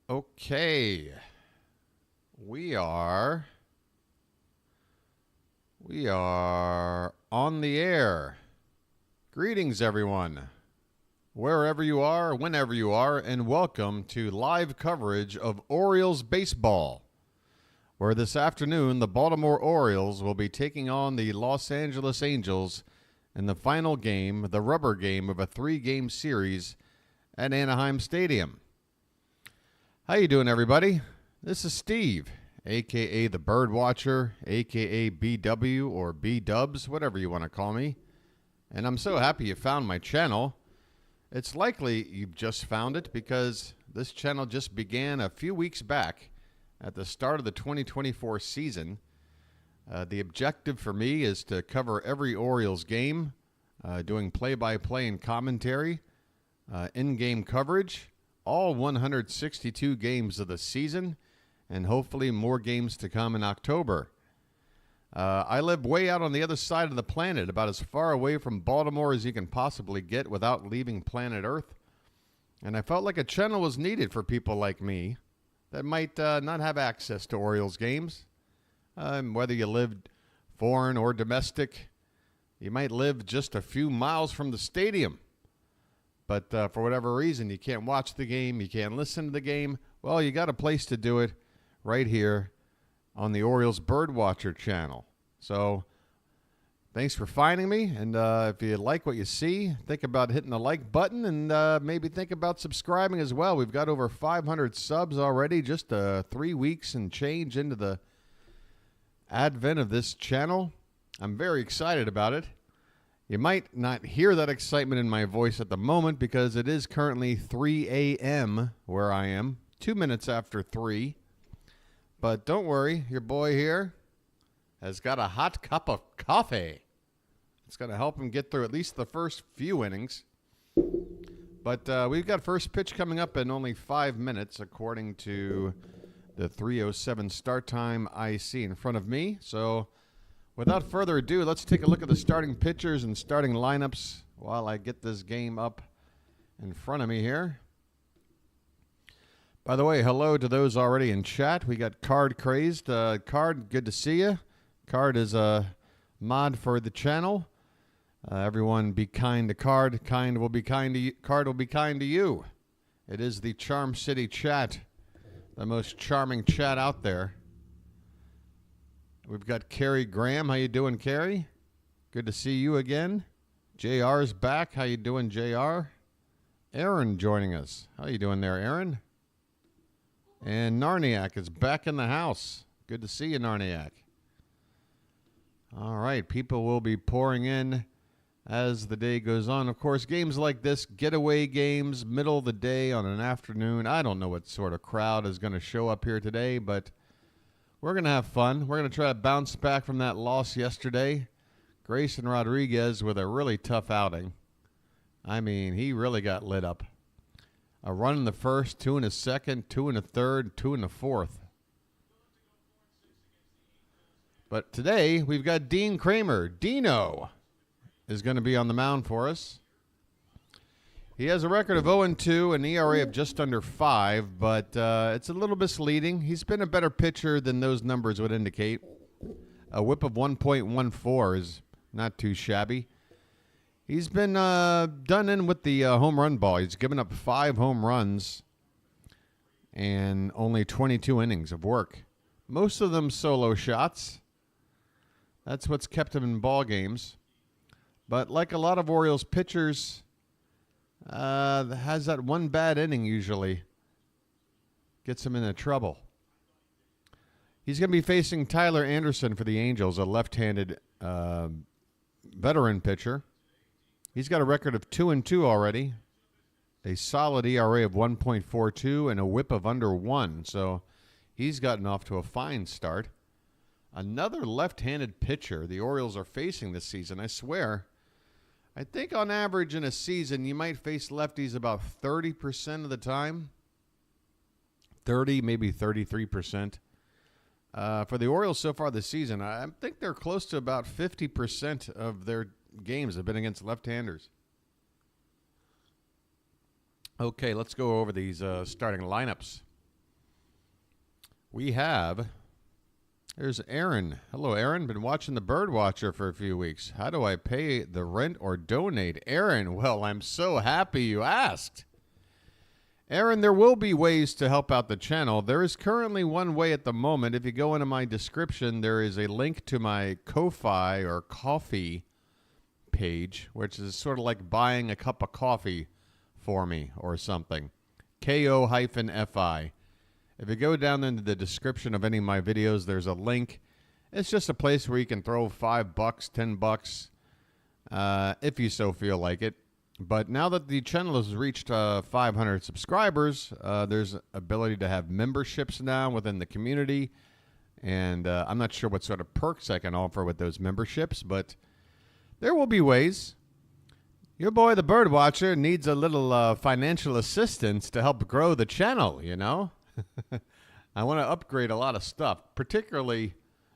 Okay. We are on the air. Greetings, everyone. Wherever you are, whenever you are, and welcome to live coverage of Orioles baseball, where this afternoon the Baltimore Orioles will be taking on the Los Angeles Angels in the final game, the rubber game of a 3-game series at Anaheim Stadium. How you doing, everybody? This is Steve, a.k.a. the BirdWatcher, a.k.a. BW or B-Dubs, whatever you want to call me. And I'm so happy you found my channel. It's likely you've just found it because this channel just began a few weeks back at the start of the 2024 season. The objective for me is to cover every Orioles game, doing play-by-play and commentary, in-game coverage, all 162 games of the season, and hopefully more games to come in October. I live way out on the other side of the planet, about as far away from Baltimore as you can possibly get without leaving planet Earth. And I felt like a channel was needed for people like me that might not have access to Orioles games. Whether you lived foreign or domestic, you might live just a few miles from the stadium. But for whatever reason, you can't watch the game, you can't listen to the game. Well, you got a place to do it right here on the Orioles BirdWatcher channel. So thanks for finding me. And if you like what you see, think about hitting the like button and maybe think about subscribing as well. We've got over 500 subs already, just 3 weeks and change into the advent of this channel. I'm very excited about it. You might not hear that excitement in my voice at the moment because it is currently 3 a.m. where I am, 2 minutes after 3. But don't worry, your boy here has got a hot cup of coffee. It's going to help him get through at least the first few innings. But we've got first pitch coming up in only 5 minutes, according to the 3:07 start time I see in front of me. So without further ado, let's take a look at the starting pitchers and starting lineups while I get this game up in front of me here. By the way, hello to those already in chat. We got Card Crazed. Card, good to see you. Card is a mod for the channel. Everyone be kind to Card. Kind will be kind to you. Card will be kind to you. It is the Charm City chat, the most charming chat out there. We've got Carrie Graham. How you doing, Carrie? Good to see you again. JR's back. How you doing, JR? Aaron joining us. How you doing there, Aaron? And Narniak is back in the house. Good to see you, Narniak. All right, people will be pouring in as the day goes on. Of course, games like this, getaway games, middle of the day on an afternoon. I don't know what sort of crowd is going to show up here today, but we're going to have fun. We're going to try to bounce back from that loss yesterday. Grayson Rodriguez with a really tough outing. I mean, he really got lit up. A run in the first, 2 in the second, 2 in the third, 2 in the fourth. But today, we've got Dean Kramer. Dino is going to be on the mound for us. He has a record of 0-2, an ERA of just under 5, but it's a little misleading. He's been a better pitcher than those numbers would indicate. A whip of 1.14 is not too shabby. He's been done in with the home run ball. He's given up 5 home runs and only 22 innings of work. Most of them solo shots. That's what's kept him in ball games. But like a lot of Orioles pitchers, has that one bad inning usually. Gets him into trouble. He's going to be facing Tyler Anderson for the Angels, a left-handed veteran pitcher. He's got a record of 2-2 already, a solid ERA of 1.42, and a whip of under 1. So he's gotten off to a fine start. Another left-handed pitcher the Orioles are facing this season, I swear. I think on average in a season, you might face lefties about 30% of the time. 30, maybe 33%. For the Orioles so far this season, I think they're close to about 50% of their games have been against left-handers. Okay, let's go over these starting lineups. We have, there's Aaron. Hello, Aaron. Been watching the BirdWatcher for a few weeks. How do I pay the rent or donate? Aaron, well, I'm so happy you asked. Aaron, there will be ways to help out the channel. There is currently one way at the moment. If you go into my description, there is a link to my Ko-Fi or coffee page, which is sort of like buying a cup of coffee for me or something. Ko-Fi. If you go down into the description of any of my videos, there's a link. It's just a place where you can throw $5, $10, if you so feel like it. But now that the channel has reached 500 subscribers, there's ability to have memberships now within the community. And I'm not sure what sort of perks I can offer with those memberships, but there will be ways. Your boy, the BirdWatcher, needs a little financial assistance to help grow the channel, you know? I want to upgrade a lot of stuff, particularly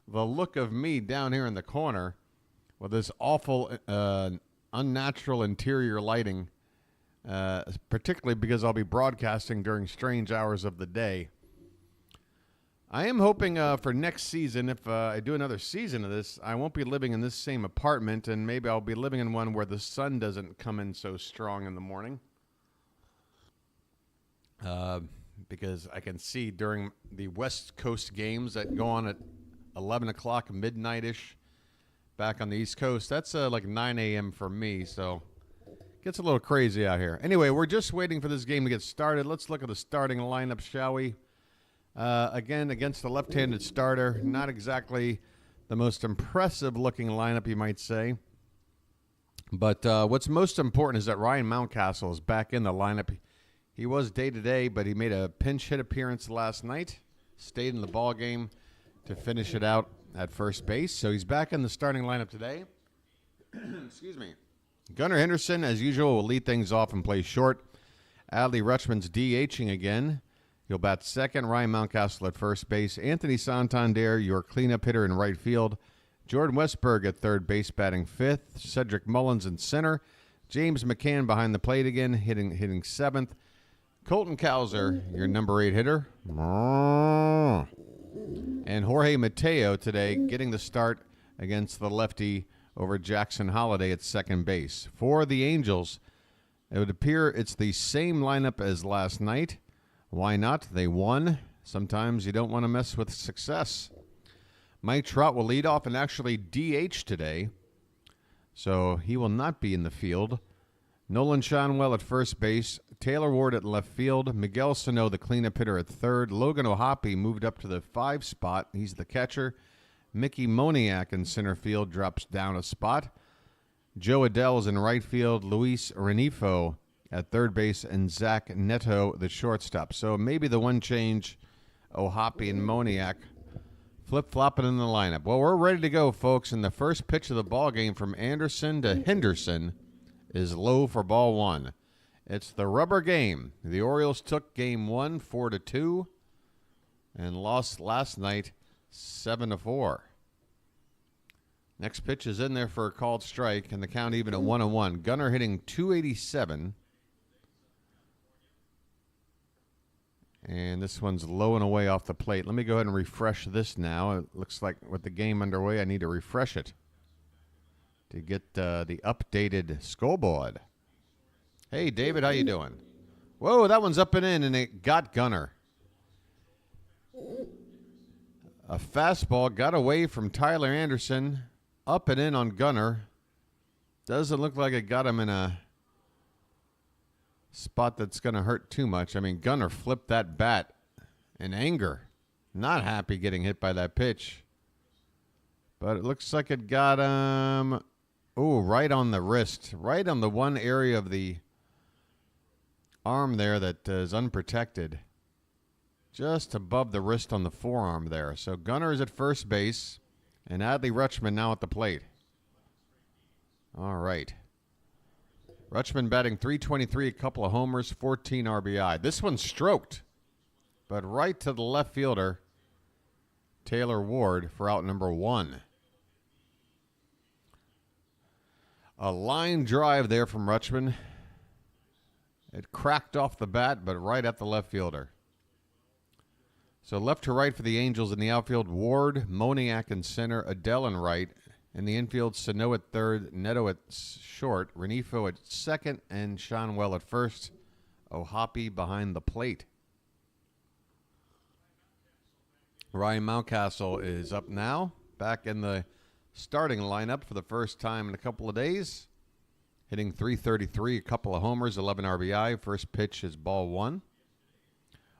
the look of me down here in the corner with this awful, unnatural interior lighting, particularly because I'll be broadcasting during strange hours of the day. I am hoping for next season, if I do another season of this, I won't be living in this same apartment, and maybe I'll be living in one where the sun doesn't come in so strong in the morning. Because I can see during the West Coast games that go on at 11 o'clock, midnight-ish, back on the East Coast. That's like 9 a.m. for me, so it gets a little crazy out here. Anyway, we're just waiting for this game to get started. Let's look at the starting lineup, shall we? Again, against the left-handed starter, not exactly the most impressive-looking lineup, you might say. But what's most important is that Ryan Mountcastle is back in the lineup. He was day-to-day, but he made a pinch hit appearance last night, stayed in the ball game to finish it out at first base. So he's back in the starting lineup today. Excuse me. Gunnar Henderson, as usual, will lead things off and play short. Adley Rutschman's DHing again. He'll bat second. Ryan Mountcastle at first base. Anthony Santander, your cleanup hitter in right field. Jordan Westberg at third base, batting fifth. Cedric Mullins in center. James McCann behind the plate again, hitting seventh. Colton Cowser, your number 8 hitter. And Jorge Mateo today getting the start against the lefty over Jackson Holiday at second base. For the Angels, it would appear it's the same lineup as last night. Why not? They won. Sometimes you don't want to mess with success. Mike Trout will lead off and actually DH today, so he will not be in the field. Nolan Shonwell at first base, Taylor Ward at left field, Miguel Sano, the cleanup hitter, at third. Logan O'Hoppe moved up to the 5 spot. He's the catcher. Mickey Moniak in center field drops down a spot. Joe Adell is in right field. Luis Renifo at third base, and Zach Neto, the shortstop. So maybe the one change, O'Hoppe and Moniak flip-flopping in the lineup. Well, we're ready to go, folks, and the first pitch of the ball game from Anderson to Henderson is low for ball one. It's the rubber game. The Orioles took game 1 4-2 and lost last night 7-4. Next pitch is in there for a called strike, and the count even at 1-1. Gunnar hitting .287. And this one's low and away off the plate. Let me go ahead and refresh this now. It looks like with the game underway, I need to refresh it to get the updated scoreboard. Hey, David, how you doing? Whoa, that one's up and in, and it got Gunnar. A fastball got away from Tyler Anderson, up and in on Gunnar. Doesn't look like it got him in a spot that's going to hurt too much. I mean, Gunnar flipped that bat in anger. Not happy getting hit by that pitch. But it looks like it got him, right on the wrist. Right on the one area of the arm there that is unprotected. Just above the wrist on the forearm there. So Gunnar is at first base, and Adley Rutschman now at the plate. All right. Rutschman batting .323, a couple of homers, 14 RBI. This one's stroked, but right to the left fielder, Taylor Ward, for out number 1. A line drive there from Rutschman. It cracked off the bat, but right at the left fielder. So left to right for the Angels in the outfield, Ward, Moniak in center, Adele in right. In the infield, Sano at third, Neto at short, Renifo at second, and Seanwell at first. O'Hoppe behind the plate. Ryan Mountcastle is up now, back in the starting lineup for the first time in a couple of days. Hitting .333, a couple of homers, 11 RBI. First pitch is ball one.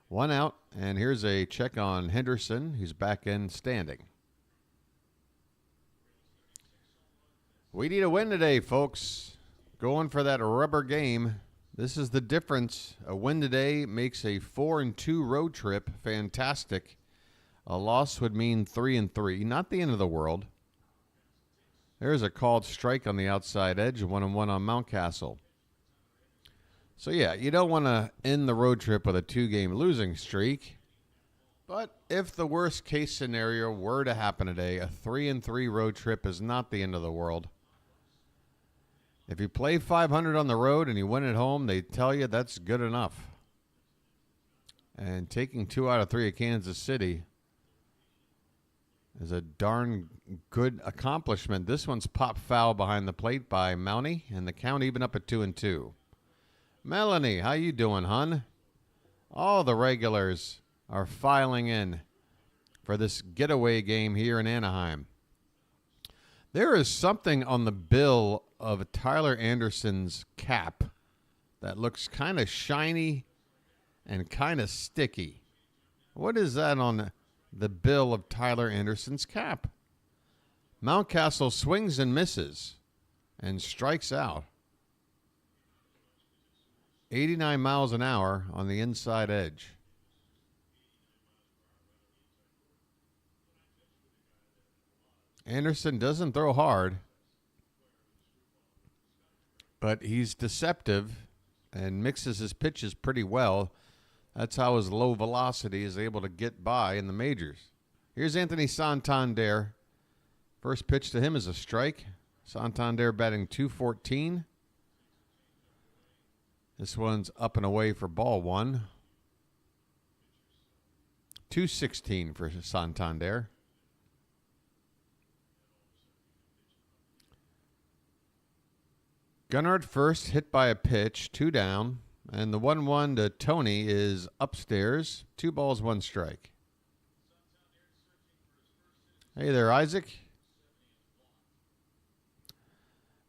One out, and here's a check on Henderson, who's back in standing. We need a win today, folks. Going for that rubber game. This is the difference. A win today makes a 4-2 road trip fantastic. A loss would mean 3-3. Not the end of the world. There's a called strike on the outside edge, 1-1 on Mountcastle. So, yeah, you don't want to end the road trip with a 2-game losing streak. But if the worst case scenario were to happen today, a 3-3 road trip is not the end of the world. If you play 500 on the road and you win at home, they tell you that's good enough. And taking 2 out of 3 at Kansas City is a darn good accomplishment. This one's popped foul behind the plate by Mountie, and the count even up at 2-2. Melanie, how you doing, hon? All the regulars are filing in for this getaway game here in Anaheim. There is something on the bill of Tyler Anderson's cap that looks kind of shiny and kind of sticky. What is that on the bill of Tyler Anderson's cap? Mountcastle swings and misses and strikes out. 89 miles an hour on the inside edge. Anderson doesn't throw hard, but he's deceptive and mixes his pitches pretty well. That's how his low velocity is able to get by in the majors. Here's Anthony Santander. First pitch to him is a strike. Santander batting .214. This one's up and away for ball one. .216 for Santander. Gunnar at first, hit by a pitch, 2 down. And the 1-1 to Tony is upstairs. 2 balls, 1 strike. Hey there, Isaac.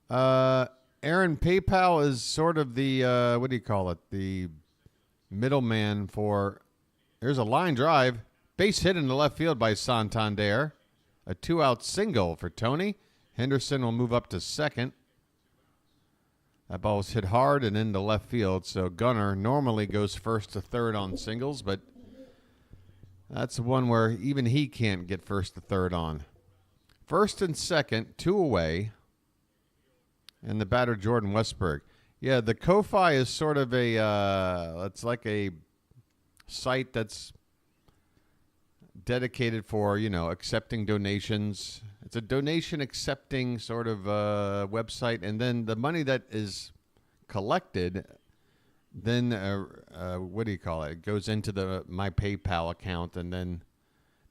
Aaron PayPal is sort of the, what do you call it? The middleman for, there's a line drive. Base hit in the left field by Santander. A 2-out single for Tony. Henderson will move up to second. That ball was hit hard and into left field, so Gunnar normally goes first to third on singles, but that's one where even he can't get first to third on. First and second, 2 away, and the batter Jordan Westberg. Yeah, the Ko-Fi is sort of a, it's like a site that's dedicated for, accepting donations. It's a donation accepting sort of website, and then the money that is collected, then what do you call it? It goes into my PayPal account, and then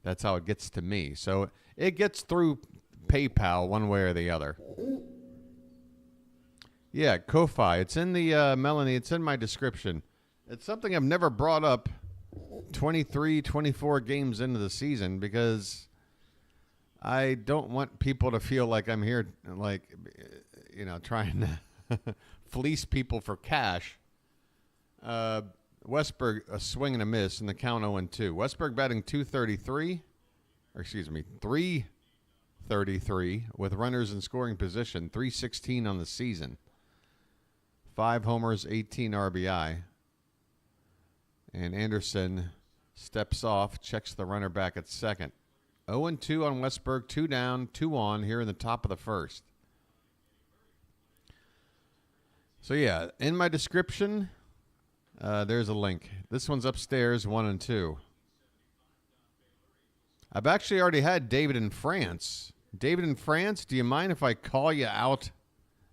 that's how it gets to me. So it gets through PayPal one way or the other. Yeah, Ko-Fi. It's in the Melanie. It's in my description. It's something I've never brought up 23, 24 games into the season because I don't want people to feel like I'm here, trying to fleece people for cash. Westberg, a swing and a miss, and the count 0-2. Westberg batting .333 with runners in scoring position, .316 on the season. 5 homers, 18 RBI. And Anderson steps off, checks the runner back at second. 0-2 on Westberg, 2 down, 2 on here in the top of the first. So, yeah, in my description, there's a link. This one's upstairs, 1-2. I've actually already had David in France. David in France, do you mind if I call you out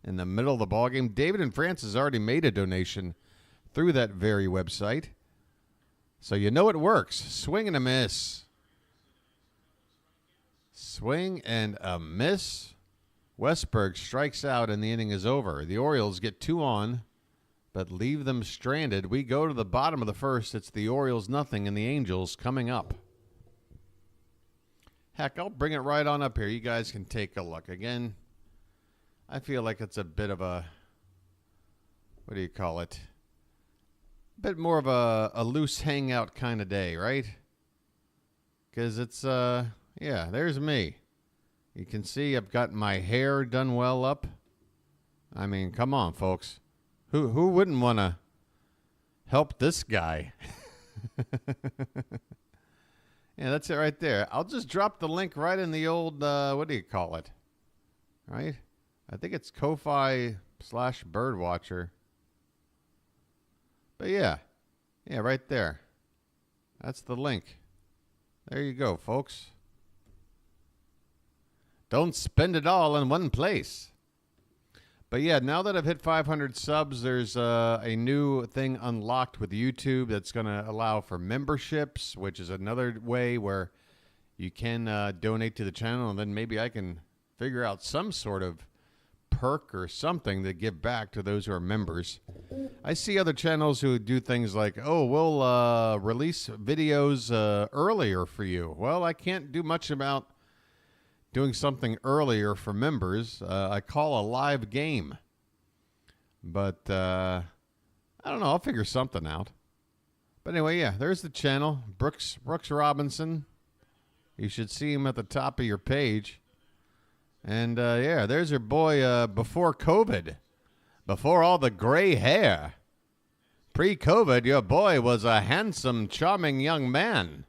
in the middle of the ballgame? David in France has already made a donation through that very website. So you know it works. Swing and a miss. Swing and a miss. Westberg strikes out and the inning is over. The Orioles get 2 on, but leave them stranded. We go to the bottom of the first. It's the Orioles nothing and the Angels coming up. Heck, I'll bring it right on up here. You guys can take a look. Again, I feel like it's a bit of a, what do you call it? A bit more of a loose hangout kind of day, right? Because it's, yeah, there's me. You can see I've got my hair done well up. I mean, come on, folks. Who wouldn't want to help this guy? Yeah, that's it right there. I'll just drop the link right in the old, what do you call it? Right? I think it's Ko-Fi/BirdWatcher. But yeah, right there. That's the link. There you go, folks. Don't spend it all in one place. But yeah, now that I've hit 500 subs, there's a new thing unlocked with YouTube that's going to allow for memberships, which is another way where you can donate to the channel, and then maybe I can figure out some sort of perk or something to give back to those who are members. I see other channels who do things like, oh, we'll release videos earlier for you. Well, I can't do much about doing something earlier for members. I call a live game. But I don't know. I'll figure something out. But anyway, yeah, there's the channel. Brooks Robinson. You should see him at the top of your page. And yeah, there's your boy before COVID. Before all the gray hair. Pre-COVID, your boy was a handsome, charming young man.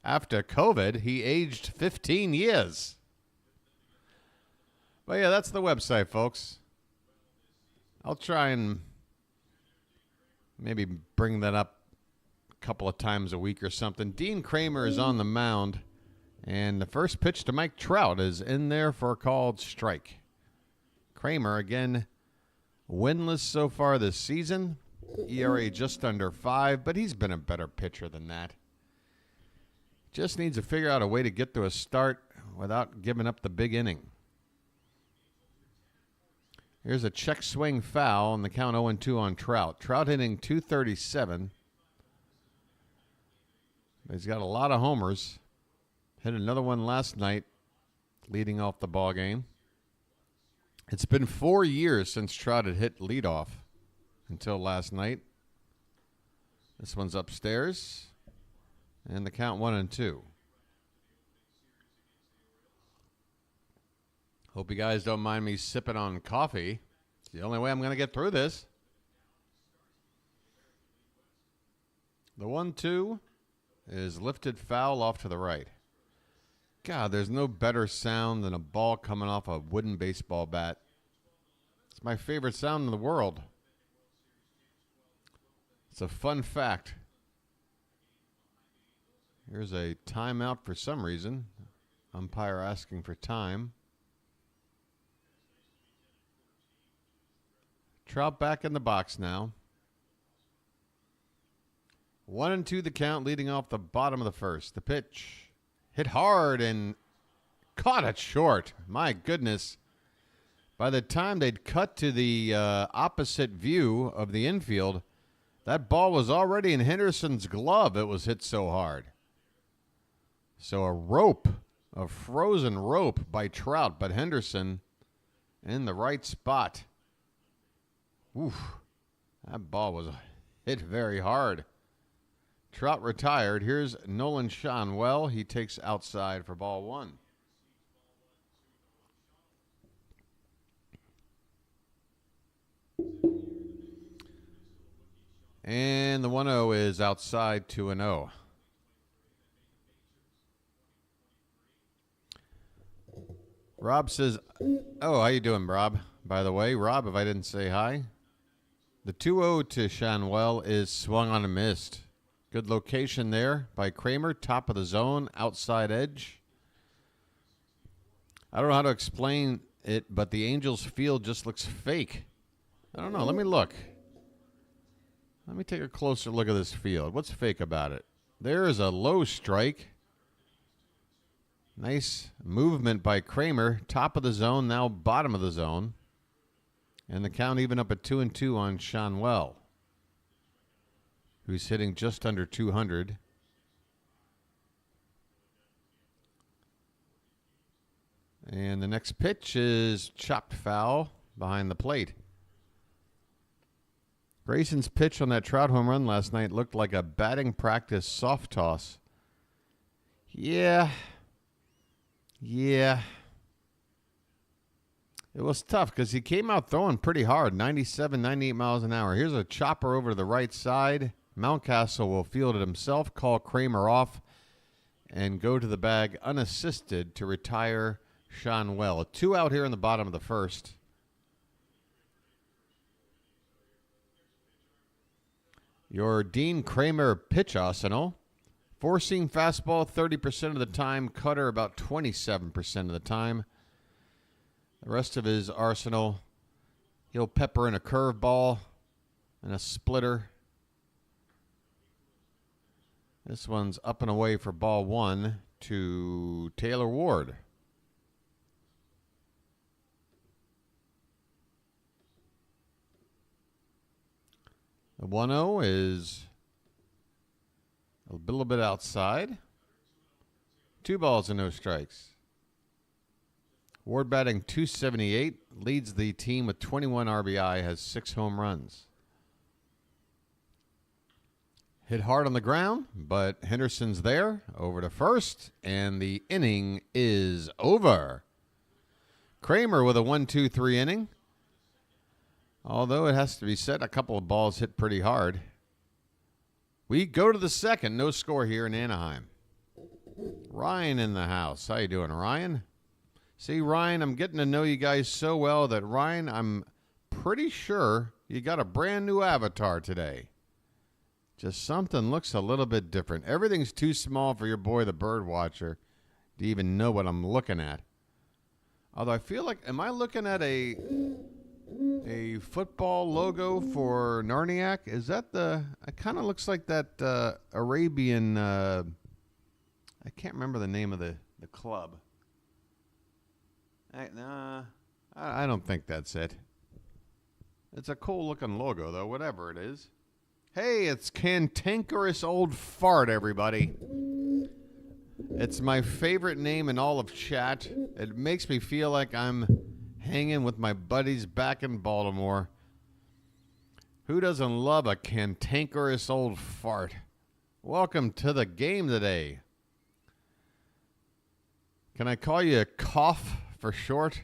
After COVID, he aged 15 years. But yeah, that's the website, folks. I'll try and maybe bring that up a couple of times a week or something. Dean Kramer is on the mound, and the first pitch to Mike Trout is in there for a called strike. Kramer, again, winless so far this season. ERA just under 5, but he's been a better pitcher than that. Just needs to figure out a way to get to a start without giving up the big inning. Here's a check swing foul, and the count 0-2 on Trout. Trout hitting .237. He's got a lot of homers. Hit another one last night, leading off the ball game. It's been 4 years since Trout had hit leadoff until last night. This one's upstairs. And the count 1-2. Hope you guys don't mind me sipping on coffee. It's the only way I'm going to get through this. The 1-2 is lifted foul off to the right. God, there's no better sound than a ball coming off a wooden baseball bat. It's my favorite sound in the world. It's a fun fact. Here's a timeout for some reason. Umpire asking for time. Trout back in the box now. 1-2 the count, leading off the bottom of the first. The pitch hit hard and caught it short. My goodness. By the time they'd cut to the opposite view of the infield, that ball was already in Henderson's glove. It was hit so hard. So a rope, a frozen rope by Trout, but Henderson in the right spot. Oof, that ball was hit very hard. Trout retired. Here's Nolan Shanwell. He takes outside for ball 1. And the 1-0 is outside, 2-0. Rob says, oh, how you doing, Rob? By the way, Rob, if I didn't say hi. The 2-0 to Shanwell is swung on and missed. Good location there by Kramer, top of the zone, outside edge. I don't know how to explain it, but the Angels field just looks fake. I don't know. Let me look. Let me take a closer look at this field. What's fake about it? There is a low strike. Nice movement by Kramer. Top of the zone, now bottom of the zone. And the count even up at 2-2 on Shanwell, who's hitting just under 200. And the next pitch is chopped foul behind the plate. Grayson's pitch on that Trout home run last night looked like a batting practice soft toss. Yeah. It was tough because he came out throwing pretty hard, 97, 98 miles an hour. Here's a chopper over to the right side. Mountcastle will field it himself, call Kramer off, and go to the bag unassisted to retire Shanwell. 2 out here in the bottom of the first. Your Dean Kramer pitch arsenal. Four-seam fastball 30% of the time. Cutter about 27% of the time. The rest of his arsenal, he'll pepper in a curveball and a splitter. This one's up and away for ball 1 to Taylor Ward. The 1-0 is a little bit outside. 2 balls and no strikes. Ward batting .278, leads the team with 21 RBI, has 6 home runs. Hit hard on the ground, but Henderson's there, over to first, and the inning is over. Kramer with a 1-2-3 inning. Although it has to be said, a couple of balls hit pretty hard. We go to the second. No score here in Anaheim. Ryan in the house. How you doing, Ryan? See, Ryan, I'm getting to know you guys so well that, Ryan, I'm pretty sure you got a brand new avatar today. Just something looks a little bit different. Everything's too small for your boy, the BirdWatcher, to even know what I'm looking at. Although I feel like, am I looking at a football logo for Narniac? Is that it kind of looks like that Arabian, I can't remember the name of the club. I don't think that's it. It's a cool looking logo though, whatever it is. Hey, it's Cantankerous Old Fart, everybody. It's my favorite name in all of chat. It makes me feel like I'm hanging with my buddies back in Baltimore. Who doesn't love a cantankerous old fart? Welcome to the game today. Can I call you a cough for short?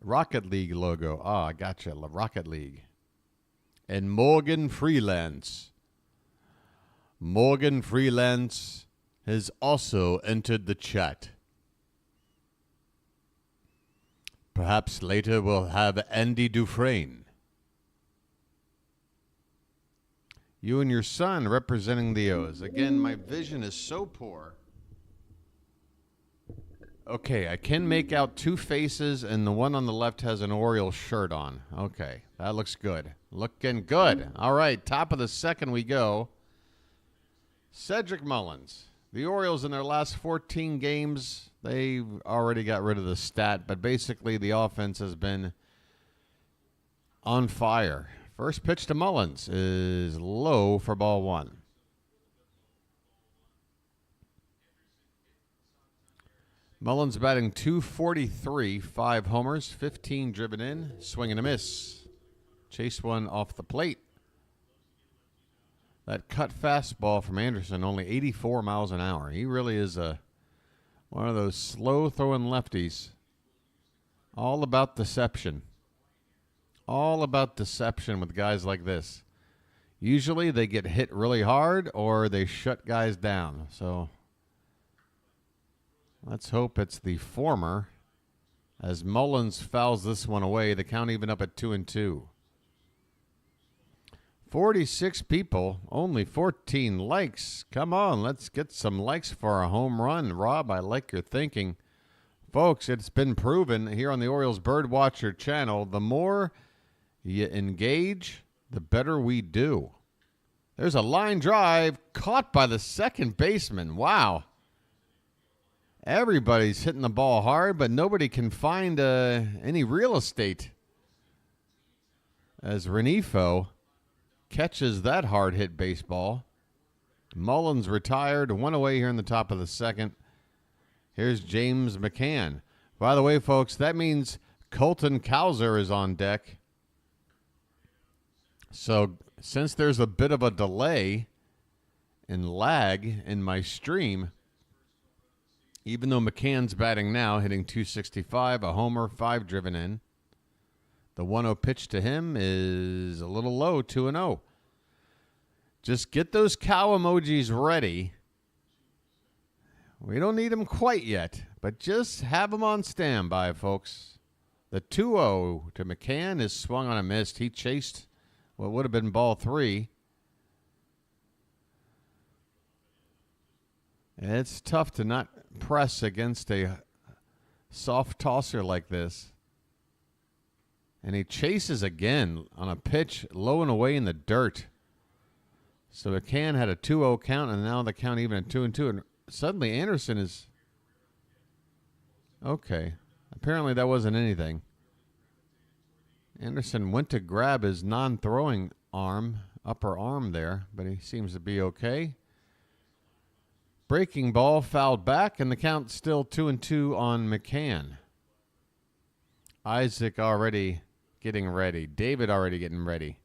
Rocket League logo. I gotcha. Rocket League. And Morgan Freelance. Morgan Freelance has also entered the chat. Perhaps later we'll have Andy Dufresne. You and your son representing the O's. Again, my vision is so poor. Okay, I can make out 2 faces, and the one on the left has an Orioles shirt on. Okay, that looks good. Looking good. All right, top of the second we go. Cedric Mullins. The Orioles in their last 14 games, they've already got rid of the stat, but basically the offense has been on fire. First pitch to Mullins is low for ball 1. Mullins batting .243, 5 homers, 15 driven in, swing and a miss. Chase one off the plate. That cut fastball from Anderson, only 84 miles an hour. He really is one of those slow-throwing lefties. All about deception. All about deception with guys like this. Usually they get hit really hard or they shut guys down. So let's hope it's the former. As Mullins fouls this one away, the count even up at 2-2. 46 people, only 14 likes. Come on, let's get some likes for a home run. Rob, I like your thinking. Folks, it's been proven here on the Orioles BirdWatcher channel, the more you engage, the better we do. There's a line drive caught by the second baseman. Wow. Everybody's hitting the ball hard, but nobody can find any real estate as Renifo catches that hard hit baseball. Mullins retired, one away here in the top of the second. Here's James McCann. By the way, folks, that means Colton Kjerstad is on deck. So since there's a bit of a delay and lag in my stream, even though McCann's batting now, hitting .265, a homer, 5 driven in, the 1-0 pitch to him is a little low, 2-0. Just get those cow emojis ready. We don't need them quite yet, but just have them on standby, folks. The 2-0 to McCann is swung on a miss. He chased what would have been ball 3. It's tough to not press against a soft tosser like this. And he chases again on a pitch low and away in the dirt. So McCann had a 2-0 count, and now the count even at 2-2. And suddenly Anderson is... Okay. Apparently that wasn't anything. Anderson went to grab his non-throwing arm, upper arm there, but he seems to be okay. Breaking ball fouled back, and the count still 2-2 on McCann. Isaac already getting ready. David already getting ready.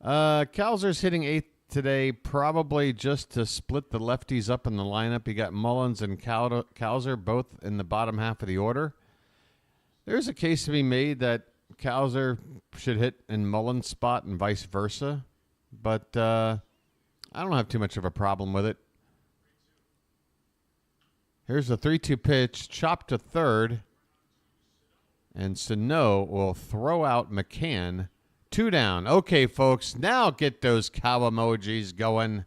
Kjerstad's hitting 8th today, probably just to split the lefties up in the lineup. You got Mullins and Kjerstad both in the bottom half of the order. There's a case to be made that Kjerstad should hit in Mullins' spot and vice versa, but I don't have too much of a problem with it. Here's the 3-2 pitch, chopped to third, and Sano will throw out McCann. 2 down. Okay, folks, now get those cow emojis going.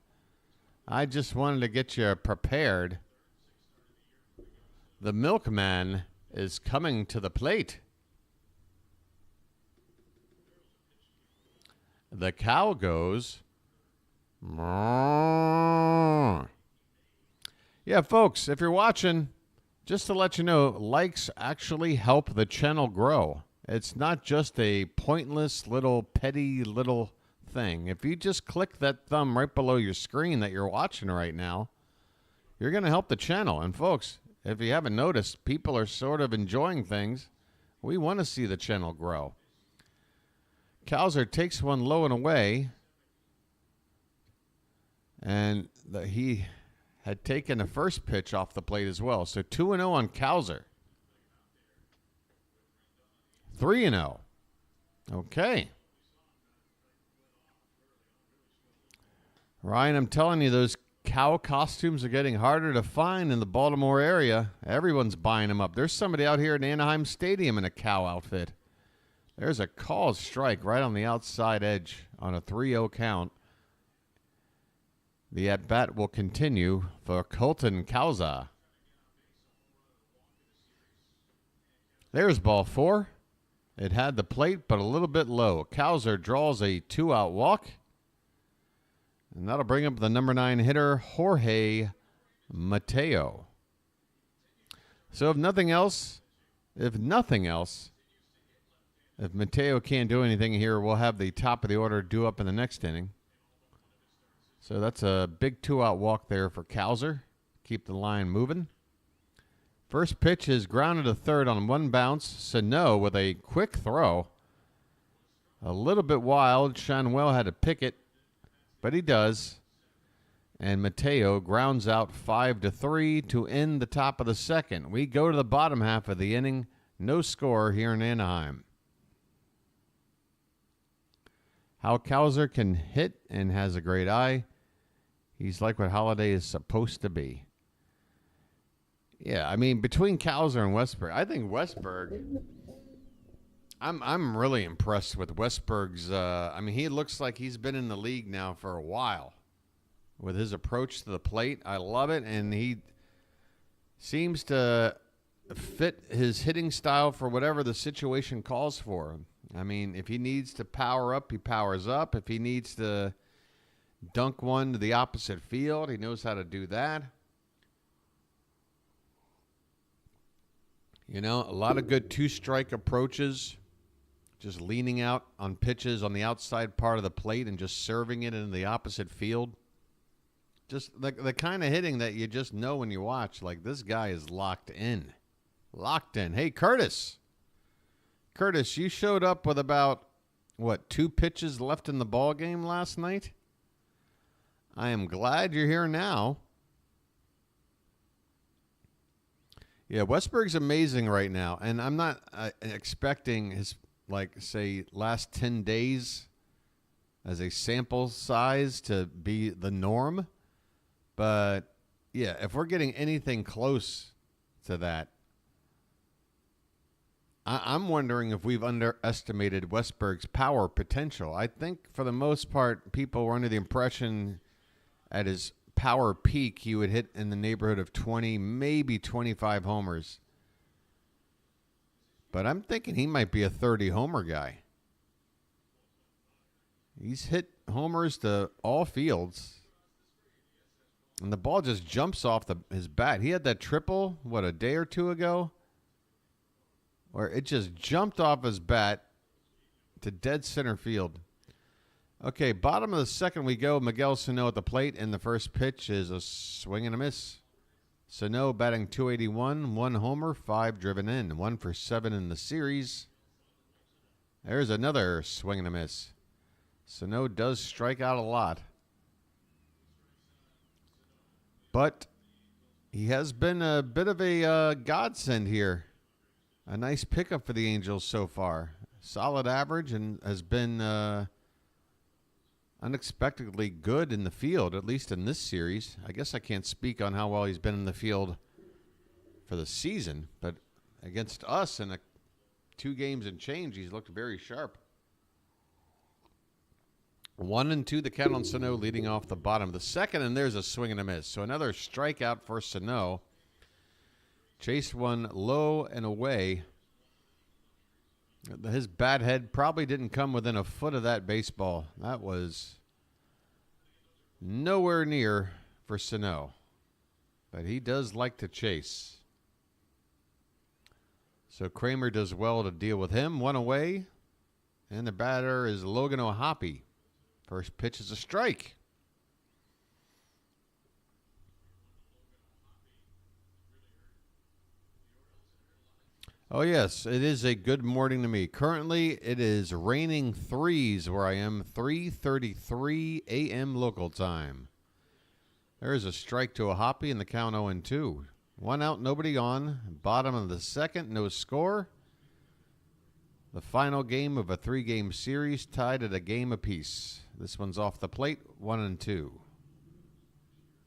I just wanted to get you prepared. The milkman is coming to the plate. The cow goes. Yeah, folks, if you're watching, just to let you know, likes actually help the channel grow. It's not just a pointless little petty little thing. If you just click that thumb right below your screen that you're watching right now, you're going to help the channel. And folks, if you haven't noticed, people are sort of enjoying things. We want to see the channel grow. Kjerstad takes one low and away. And he had taken the first pitch off the plate as well. So 2-0 on Kjerstad. 3-0. Okay. Ryan, I'm telling you, those cow costumes are getting harder to find in the Baltimore area. Everyone's buying them up. There's somebody out here at Anaheim Stadium in a cow outfit. There's a called strike right on the outside edge on a 3-0 count. The at-bat will continue for Colton Kjerstad. There's ball 4. It had the plate, but a little bit low. Kjerstad draws a 2-out walk. And that'll bring up the number 9 hitter, Jorge Mateo. So if Mateo can't do anything here, we'll have the top of the order due up in the next inning. So that's a big 2-out walk there for Kjerstad. Keep the line moving. First pitch is grounded to third on one bounce. Sano with a quick throw. A little bit wild. Shanwell had to pick it, but he does. And Mateo grounds out 5-3 to end the top of the second. We go to the bottom half of the inning. No score here in Anaheim. How Kjerstad can hit and has a great eye. He's like what Holiday is supposed to be. Yeah, I mean, between Kjerstad and Westberg, I think Westberg, I'm really impressed with Westberg's, he looks like he's been in the league now for a while with his approach to the plate. I love it, and he seems to fit his hitting style for whatever the situation calls for. I mean, if he needs to power up, he powers up. If he needs to dunk one to the opposite field, he knows how to do that. You know, a lot of good two-strike approaches, just leaning out on pitches on the outside part of the plate and just serving it in the opposite field. Just the kind of hitting that you just know when you watch, like, this guy is locked in. Locked in. Hey, Curtis. Curtis, you showed up with about, 2 pitches left in the ball game last night? I am glad you're here now. Yeah, Westburg's amazing right now, and I'm not expecting his, say, last 10 days as a sample size to be the norm. But, yeah, if we're getting anything close to that, I'm wondering if we've underestimated Westburg's power potential. I think, for the most part, people were under the impression at his power peak, he would hit in the neighborhood of 20, maybe 25 homers. But I'm thinking he might be a 30-homer guy. He's hit homers to all fields. And the ball just jumps off his bat. He had that triple, a day or two ago? Where it just jumped off his bat to dead center field. Okay, bottom of the second we go. Miguel Sano at the plate, and the first pitch is a swing and a miss. Sano batting .281, 1 homer, 5 driven in, 1 for 7 in the series. There's another swing and a miss. Sano does strike out a lot. But he has been a bit of a godsend here. A nice pickup for the Angels so far. Solid average and has been unexpectedly good in the field, at least in this series. I guess I can't speak on how well he's been in the field for the season, but against us in 2 games and change, he's looked very sharp. 1-2 the count on Sano, leading off the bottom of the second, and there's a swing and a miss. So another strikeout for Sano. Chased one low and away. His bat head probably didn't come within a foot of that baseball. That was nowhere near for Sano. But he does like to chase. So Kramer does well to deal with him. 1 away. And the batter is Logan O'Hoppe. First pitch is a strike. Oh, yes, it is a good morning to me. Currently, it is raining 3s where I am, 3:33 a.m. local time. There is a strike to O'Hoppe in the count 0-2. 1 out, nobody on. Bottom of the second, no score. The final game of a 3-game series tied at a game apiece. This one's off the plate, 1-2.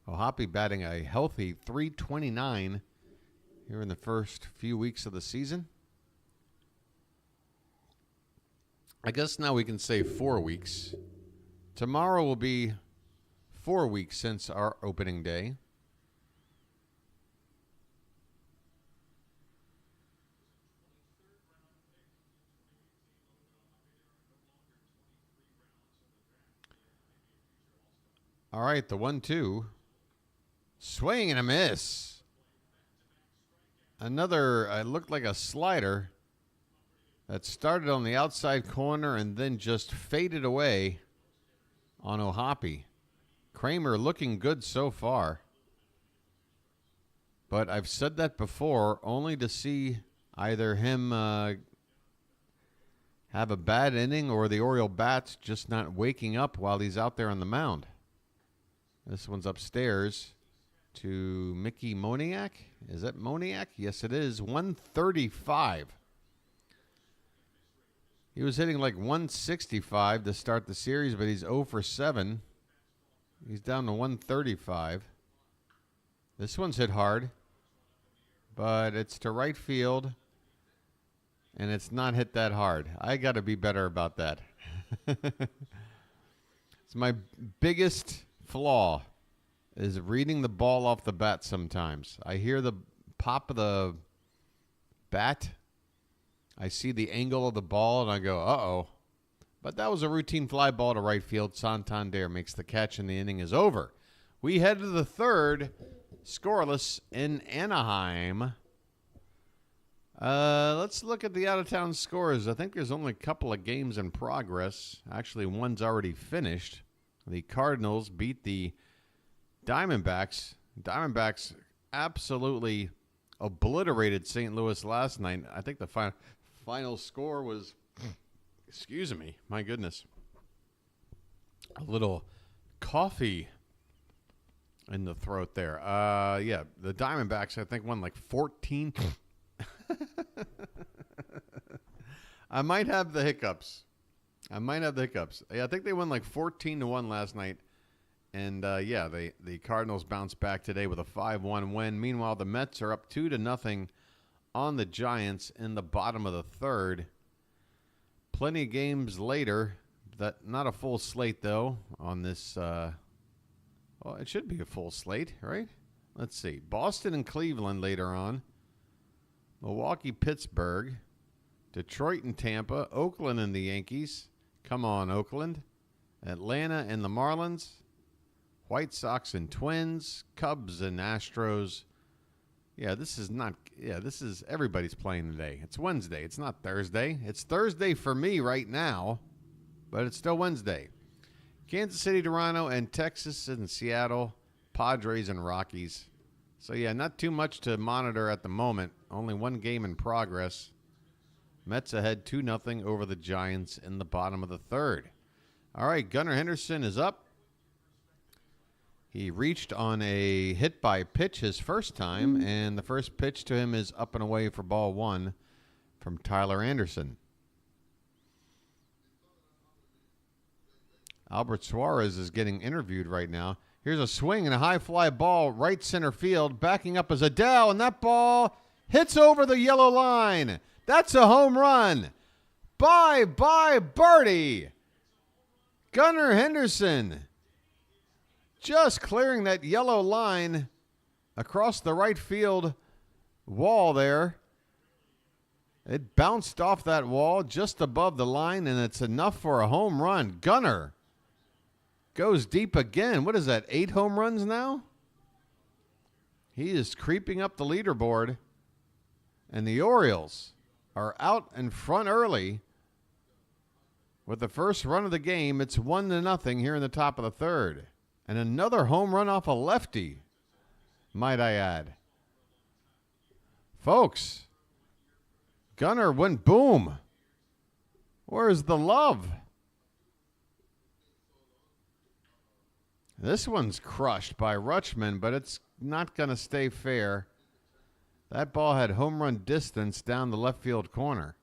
O'Hoppe batting a healthy .329 here in the first few weeks of the season. I guess now we can say 4 weeks. Tomorrow will be 4 weeks since our opening day. All right, the 1-2. Swing and a miss. Another, it looked like a slider that started on the outside corner and then just faded away on O'Hoppe. Kramer looking good so far. But I've said that before, only to see either him have a bad inning or the Oriole bats just not waking up while he's out there on the mound. This one's upstairs to Mickey Moniak. Is that Moniak? Yes, it is. 135. He was hitting like 165 to start the series, but he's 0 for 7. He's down to 135. This one's hit hard, but it's to right field, and it's not hit that hard. I got to be better about that. It's my biggest flaw is reading the ball off the bat sometimes. I hear the pop of the bat. I see the angle of the ball, and I go, uh-oh. But that was a routine fly ball to right field. Santander makes the catch, and the inning is over. We head to the third, scoreless in Anaheim. Let's look at the out-of-town scores. I think there's only a couple of games in progress. Actually, one's already finished. The Cardinals beat the Diamondbacks. Diamondbacks absolutely obliterated St. Louis last night. I think the final score was, excuse me, my goodness, a little coffee in the throat there. Yeah, the Diamondbacks, I think, won like 14. I might have the hiccups. Yeah, I think they won like 14-1 last night. And, yeah, the Cardinals bounced back today with a 5-1 win. Meanwhile, the Mets are up 2-0 on the Giants in the bottom of the third. Plenty of games later. Not a full slate, though, on this. Well, it should be a full slate, right? Let's see. Boston and Cleveland later on. Milwaukee, Pittsburgh. Detroit and Tampa. Oakland and the Yankees. Come on, Oakland. Atlanta and the Marlins. White Sox and Twins. Cubs and Astros. Yeah, this is everybody's playing today. It's Wednesday. It's not Thursday. It's Thursday for me right now, but it's still Wednesday. Kansas City, Toronto, and Texas and Seattle. Padres and Rockies. So, yeah, not too much to monitor at the moment. Only one game in progress. Mets ahead 2-0 over the Giants in the bottom of the third. All right, Gunnar Henderson is up. He reached on a hit by pitch his first time, and the first pitch to him is up and away for ball one from Tyler Anderson. Albert Suarez is getting interviewed right now. Here's a swing and a high fly ball, right center field. Backing up is Adele, and that ball hits over the yellow line. That's a home run. Bye-bye, birdie. Gunnar Henderson just clearing that yellow line across the right field wall there. It bounced off that wall just above the line, and it's enough for a home run. Gunnar goes deep again. What is that, 8 home runs now? He is creeping up the leaderboard, and the Orioles are out in front early with the first run of the game. It's 1-0 here in the top of the third. And another home run off a lefty, might I add. Folks, Gunnar went boom. Where's the love? This one's crushed by Rutschman, but it's not going to stay fair. That ball had home run distance down the left field corner.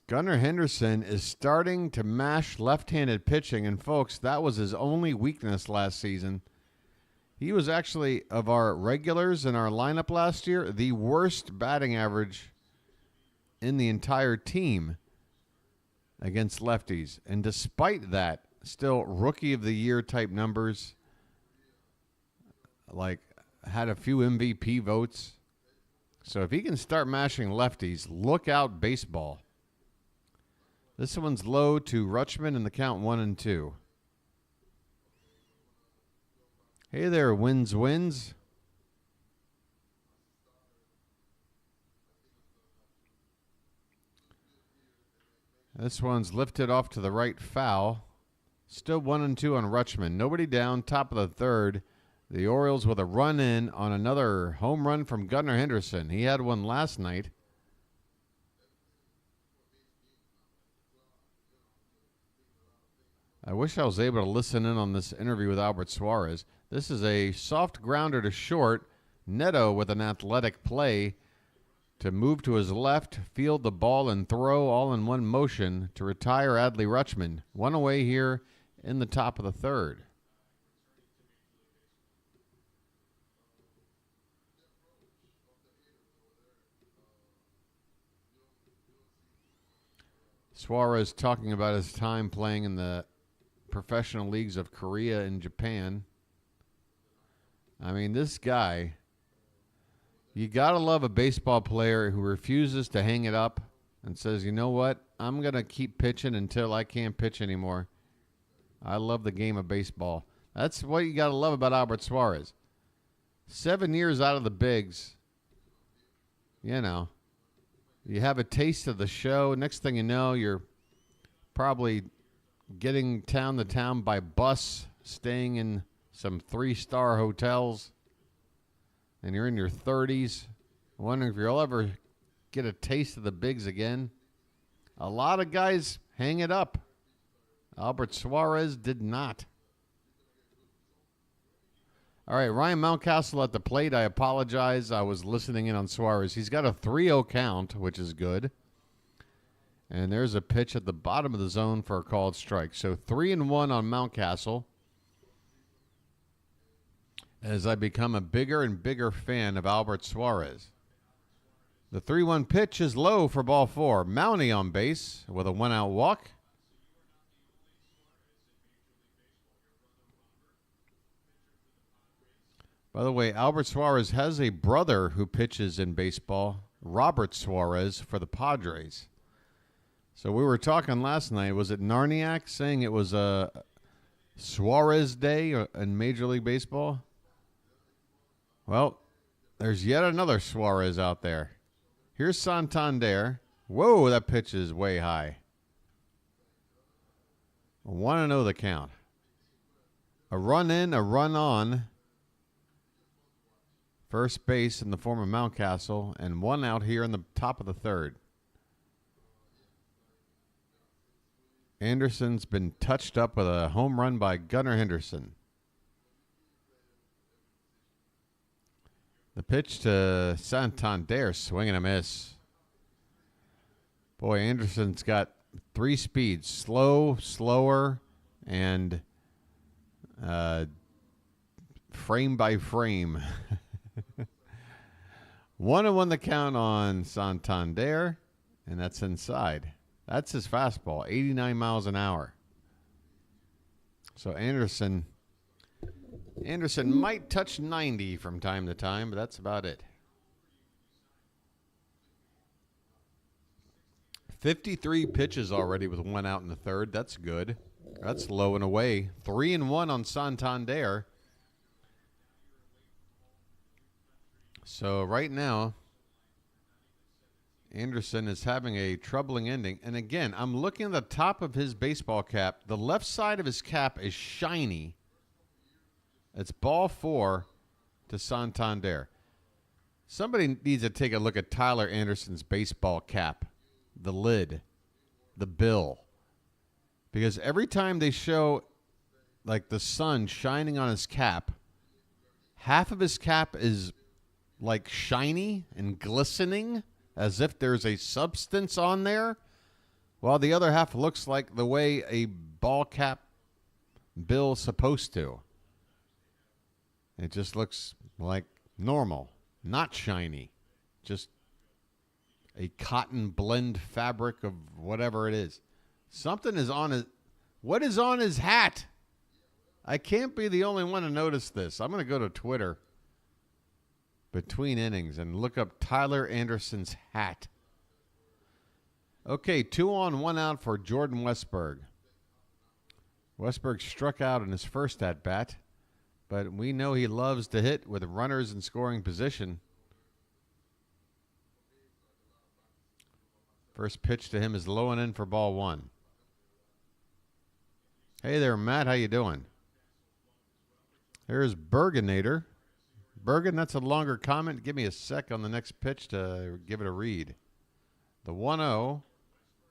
Gunnar Henderson is starting to mash left-handed pitching, and folks, that was his only weakness last season. He was actually, of our regulars in our lineup last year, the worst batting average in the entire team against lefties. And despite that, still rookie of the year type numbers, like had a few MVP votes. So if he can start mashing lefties, look out baseball. This one's low to Rutschman in the count 1-2. Hey there, wins. This one's lifted off to the right foul. Still 1-2 on Rutschman. Nobody down, top of the third. The Orioles with a run in on another home run from Gunnar Henderson. He had one last night. I wish I was able to listen in on this interview with Albert Suarez. This is a soft grounder to short. Neto with an athletic play to move to his left, field the ball, and throw all in one motion to retire Adley Rutschman. One away here in the top of the third. Suarez talking about his time playing in the professional leagues of Korea and Japan. I mean, this guy You got to love a baseball player who refuses to hang it up and says, you know what? I'm going to keep pitching until I can't pitch anymore. I love the game of baseball. That's what you got to love about Albert Suarez. 7 years out of the bigs, you know, you have a taste of the show. Next thing you know, you're probably getting town to town by bus, staying in some 3-star hotels, and you're in your 30s, wondering if you'll ever get a taste of the bigs again. A lot of guys hang it up. Albert Suarez did not. All right, Ryan Mountcastle at the plate. I apologize. I was listening in on Suarez. He's got a 3-0 count, which is good. And there's a pitch at the bottom of the zone for a called strike. So 3-1 on Mountcastle as I become a bigger and bigger fan of Albert Suarez. The 3-1 pitch is low for ball 4. Mountie on base with a 1-out walk. By the way, Albert Suarez has a brother who pitches in baseball, Robert Suarez, for the Padres. So we were talking last night. Was it Narniak saying it was a Suarez Day in Major League Baseball? Well, there's yet another Suarez out there. Here's Santander. Whoa, that pitch is way high. 1-0 the count. A run in, a run on. First base in the form of Mountcastle, and 1 out here in the top of the 3rd. Anderson's been touched up with a home run by Gunnar Henderson. The pitch to Santander, swing and a miss. Boy, Anderson's got 3 speeds, slow, slower, and frame by frame. 1-1 the count on Santander, and that's inside. That's his fastball, 89 miles an hour. So Anderson might touch 90 from time to time, but that's about it. 53 pitches already with 1 out in the 3rd. That's good. That's low and away. 3-1 on Santander. So right now, Anderson is having a troubling ending. And again, I'm looking at the top of his baseball cap. The left side of his cap is shiny. It's ball 4 to Santander. Somebody needs to take a look at Tyler Anderson's baseball cap, the lid, the bill. Because every time they show like the sun shining on his cap, half of his cap is like shiny and glistening as if there's a substance on there, while the other half looks like the way a ball cap bill's supposed to. It just looks like normal, not shiny, just a cotton blend fabric of whatever it is. Something is on his... What is on his hat? I can't be the only one to notice this. I'm going to go to Twitter between innings and look up Tyler Anderson's hat. Okay, 2 on, 1 out for Jordan Westburg. Westburg struck out in his first at-bat, but we know he loves to hit with runners in scoring position. First pitch to him is low and in for ball 1. Hey there, Matt. How you doing? Here's Bergenator. Bergen, that's a longer comment. Give me a sec on the next pitch to give it a read. The 1-0.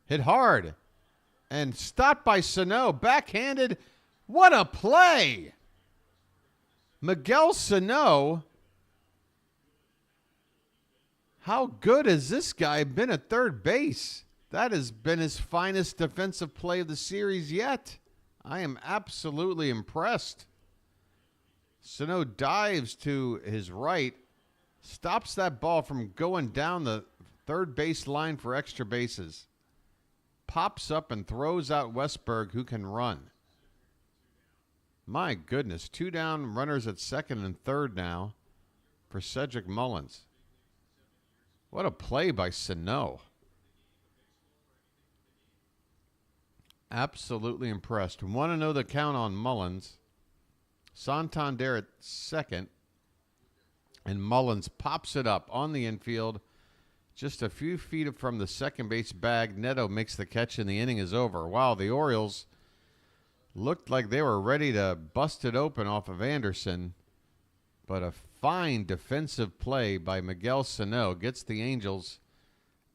Hit hard. And stopped by Sano. Backhanded. What a play. Miguel Sano. How good has this guy been at third base? That has been his finest defensive play of the series yet. I am absolutely impressed. Sano dives to his right, stops that ball from going down the third base line for extra bases, pops up and throws out Westburg, who can run. My goodness, 2 down, runners at second and third now for Cedric Mullins. What a play by Sano. Absolutely impressed. Want to know the count on Mullins. Santander at second. And Mullins pops it up on the infield. Just a few feet from the second base bag. Neto makes the catch and the inning is over. Wow, the Orioles looked like they were ready to bust it open off of Anderson. But a fine defensive play by Miguel Sano gets the Angels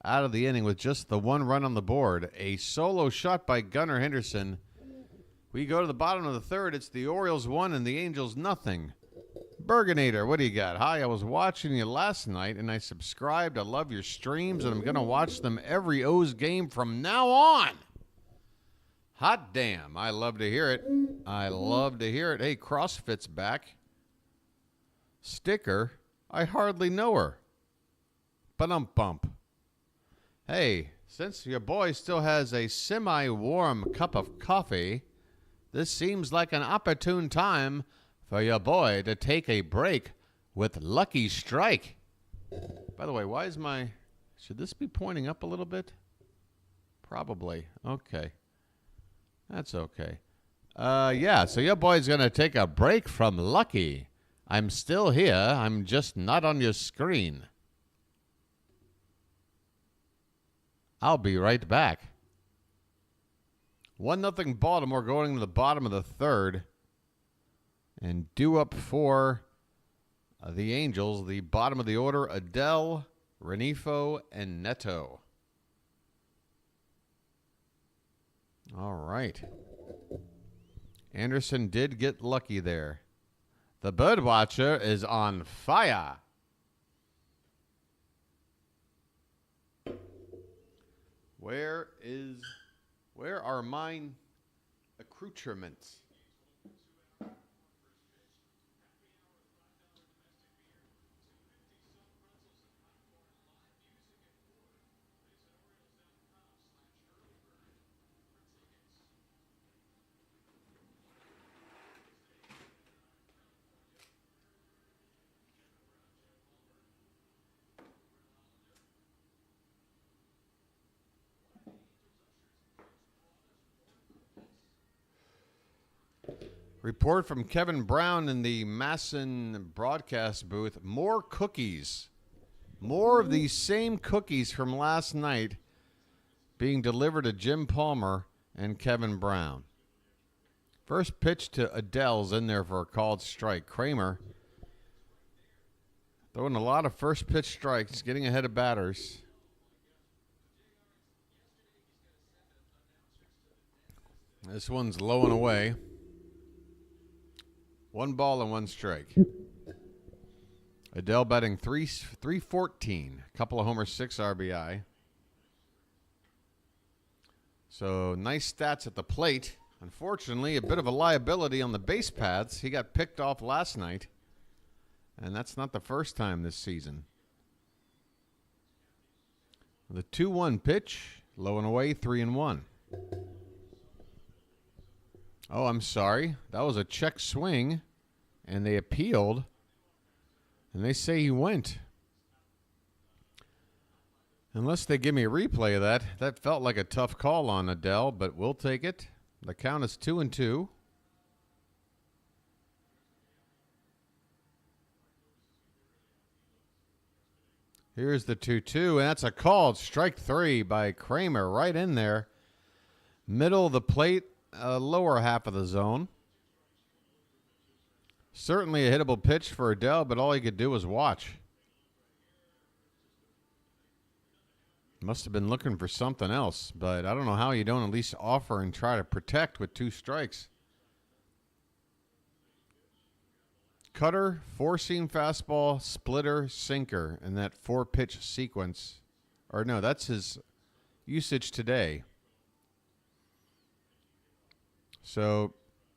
out of the inning with just the one run on the board. A solo shot by Gunnar Henderson. We go to the bottom of the third. It's the Orioles 1 and the Angels nothing. Burgonator, what do you got? Hi, I was watching you last night, and I subscribed. I love your streams, and I'm going to watch them every O's game from now on. Hot damn. I love to hear it. I love to hear it. Hey, CrossFit's back. Sticker, I hardly know her. Ba-dum-bump. Hey, since your boy still has a semi-warm cup of coffee, this seems like an opportune time for your boy to take a break with Lucky Strike. By the way, why is should this be pointing up a little bit? Probably. Okay. That's okay. Yeah, so your boy's going to take a break from Lucky. I'm still here. I'm just not on your screen. I'll be right back. 1-0 Baltimore going to the bottom of the third. And due up for the Angels, the bottom of the order, Adele, Renifo, and Neto. All right. Anderson did get lucky there. The BirdWatcher is on fire. Where are mine accoutrements? Report from Kevin Brown in the Masson broadcast booth. More cookies. More of these same cookies from last night being delivered to Jim Palmer and Kevin Brown. First pitch to Adele's in there for a called strike. Kramer throwing a lot of first pitch strikes, getting ahead of batters. This one's low and away. 1 ball and 1 strike. Adele batting 314. Couple of homers, 6 RBI. So nice stats at the plate. Unfortunately, a bit of a liability on the base paths. He got picked off last night. And that's not the first time this season. The 2-1 pitch. Low and away, 3-1. Oh, I'm sorry. That was a check swing, and they appealed, and they say he went. Unless they give me a replay of that. That felt like a tough call on Adele, but we'll take it. The count is 2-2. Here's the 2-2, and that's a called strike 3 by Kramer right in there. Middle of the plate. Lower half of the zone. Certainly a hittable pitch for Adele, but all he could do was watch. Must have been looking for something else, but I don't know how you don't at least offer and try to protect with 2 strikes. Cutter, 4-seam fastball, splitter, sinker in that 4-pitch sequence. Or no, that's his usage today. So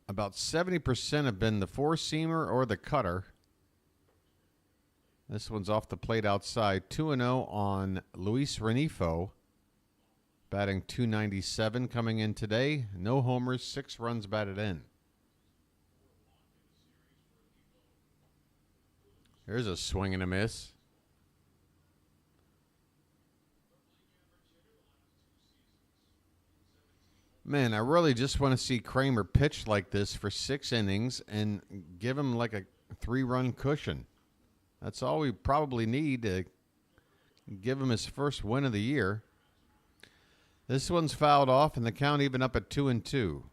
about 70% have been the 4-seamer or the cutter. This one's off the plate outside. 2-0 on Luis Renifo. Batting .297 coming in today. No homers, 6 runs batted in. Here's a swing and a miss. Man, I really just want to see Kramer pitch like this for 6 innings and give him like a 3-run cushion. That's all we probably need to give him his first win of the year. This one's fouled off, and the count even up at 2-2.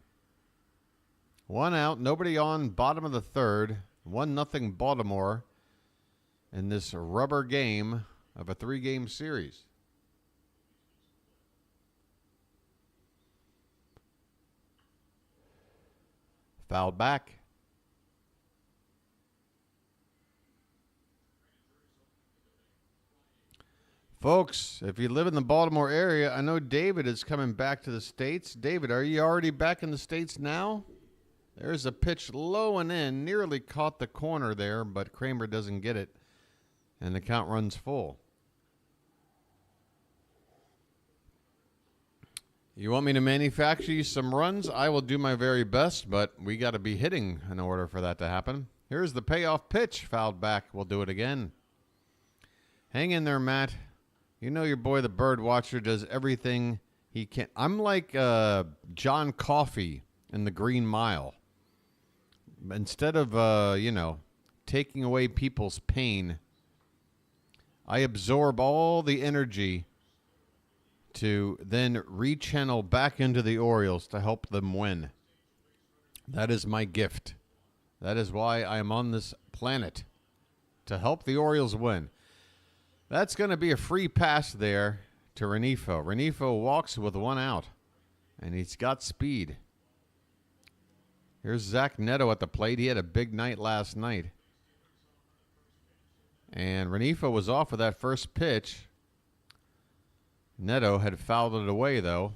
1 out, nobody on, bottom of the third. 1-0 Baltimore in this rubber game of a 3-game series. Fouled back. Folks, if you live in the Baltimore area, I know David is coming back to the States. David, are you already back in the States now? There's a pitch low and in. Nearly caught the corner there, but Kramer doesn't get it. And the count runs full. You want me to manufacture you some runs? I will do my very best, but we got to be hitting in order for that to happen. Here's the payoff pitch. Fouled back. We'll do it again. Hang in there, Matt. You know your boy, the BirdWatcher, does everything he can. I'm like John Coffey in The Green Mile. Instead of, taking away people's pain, I absorb all the energy to then rechannel back into the Orioles to help them win. That is my gift. That is why I am on this planet, to help the Orioles win. That's going to be a free pass there to Renifo. Renifo walks with 1 out, and he's got speed. Here's Zach Neto at the plate. He had a big night last night. And Renifo was off of that first pitch. Neto had fouled it away, though.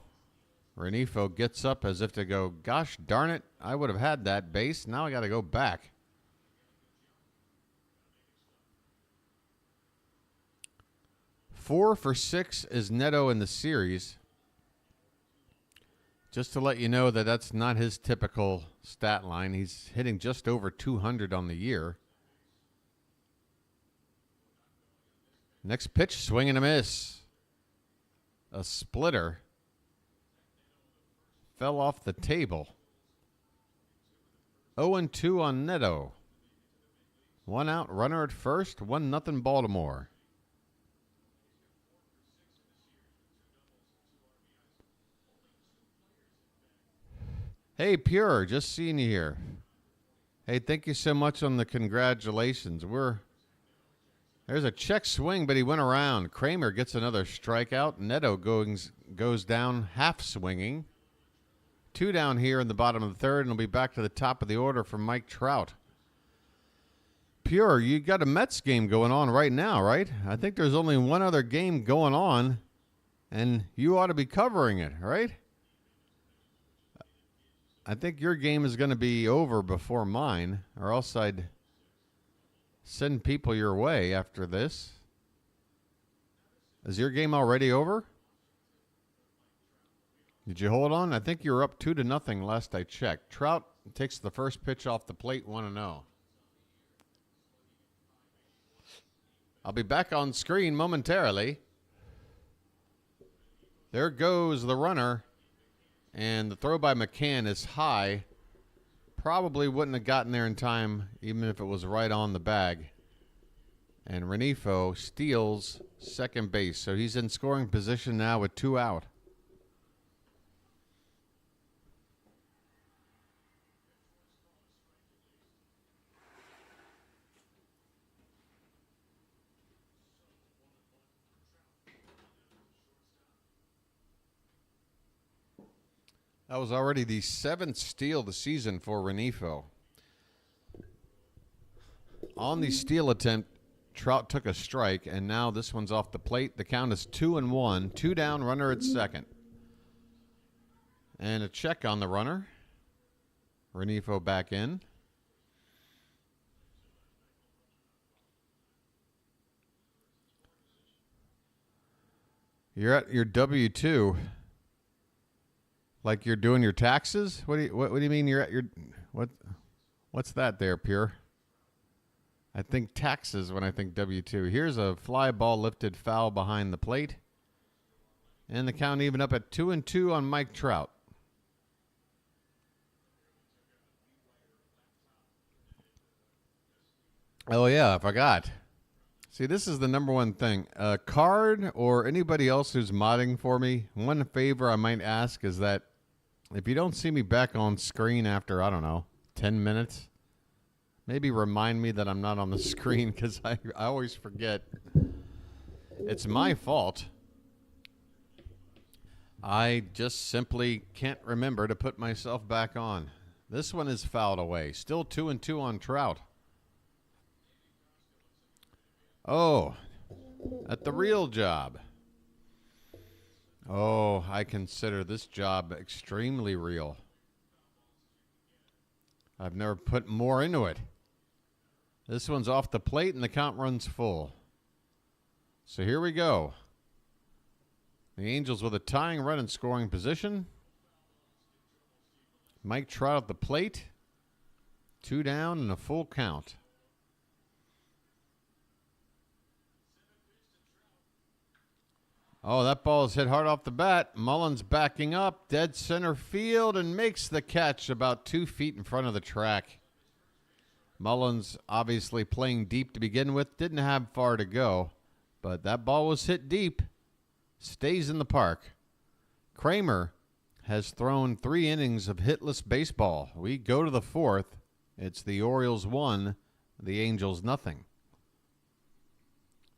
Renifo gets up as if to go, gosh darn it, I would have had that base. Now I got to go back. Four for 6 is Neto in the series. Just to let you know that that's not his typical stat line. He's hitting just over 200 on the year. Next pitch, swing and a miss. A splitter. Fell off the table. 0-2 on Neto. 1 out, runner at first, 1-0 Baltimore. Hey, Pure, just seeing you here. Hey, thank you so much on the congratulations. There's a check swing, but he went around. Kramer gets another strikeout. Neto goes down half swinging. 2 down here in the bottom of the third, and we'll be back to the top of the order for Mike Trout. Pure, you got a Mets game going on right now, right? I think there's only one other game going on, and you ought to be covering it, right? I think your game is going to be over before mine, or else I'd send people your way after this. Is your game already over? Did you hold on? I think you were up 2-0 last I checked. Trout takes the first pitch off the plate, 1-0. I'll be back on screen momentarily. There goes the runner. And the throw by McCann is high. Probably wouldn't have gotten there in time, even if it was right on the bag. And Renifo steals second base. So he's in scoring position now with 2 out. That was already the 7th steal of the season for Renifo. On the steal attempt, Trout took a strike, and now this one's off the plate. The count is 2-1. 2 down, runner at second. And a check on the runner. Renifo back in. You're at your W-2. Like you're doing your taxes? What do you mean you're at your what's that there, Pure? I think taxes when I think W-2. Here's a fly ball lifted foul behind the plate. And the count even up at 2-2 on Mike Trout. Oh, yeah, I forgot. See, this is the number one thing. Card or anybody else who's modding for me, one favor I might ask is that if you don't see me back on screen after, I don't know, 10 minutes, maybe remind me that I'm not on the screen because I always forget. It's my fault. I just simply can't remember to put myself back on. This one is fouled away. Still 2-2 on Trout. Oh, at the real job. Oh, I consider this job extremely real. I've never put more into it. This one's off the plate and the count runs full. So here we go. The Angels with a tying run in scoring position. Mike Trout at the plate. 2 down and a full count. Oh, that ball is hit hard off the bat. Mullins backing up, dead center field, and makes the catch about 2 feet in front of the track. Mullins obviously playing deep to begin with. Didn't have far to go, but that ball was hit deep. Stays in the park. Kramer has thrown 3 innings of hitless baseball. We go to the 4th. It's the Orioles 1, the Angels nothing.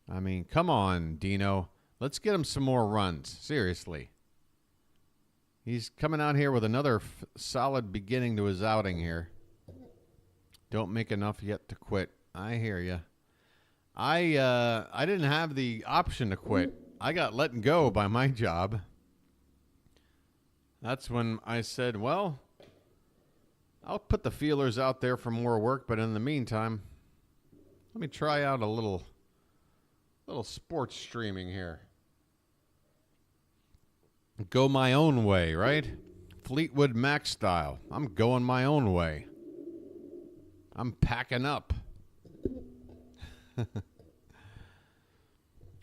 I mean, come on, Dino. Let's get him some more runs. Seriously. He's coming out here with another solid beginning to his outing here. Don't make enough yet to quit. I hear you. I didn't have the option to quit. I got let go by my job. That's when I said, well, I'll put the feelers out there for more work, but in the meantime, let me try out a little sports streaming here. Go my own way, right? Fleetwood Mac style. I'm going my own way. I'm packing up.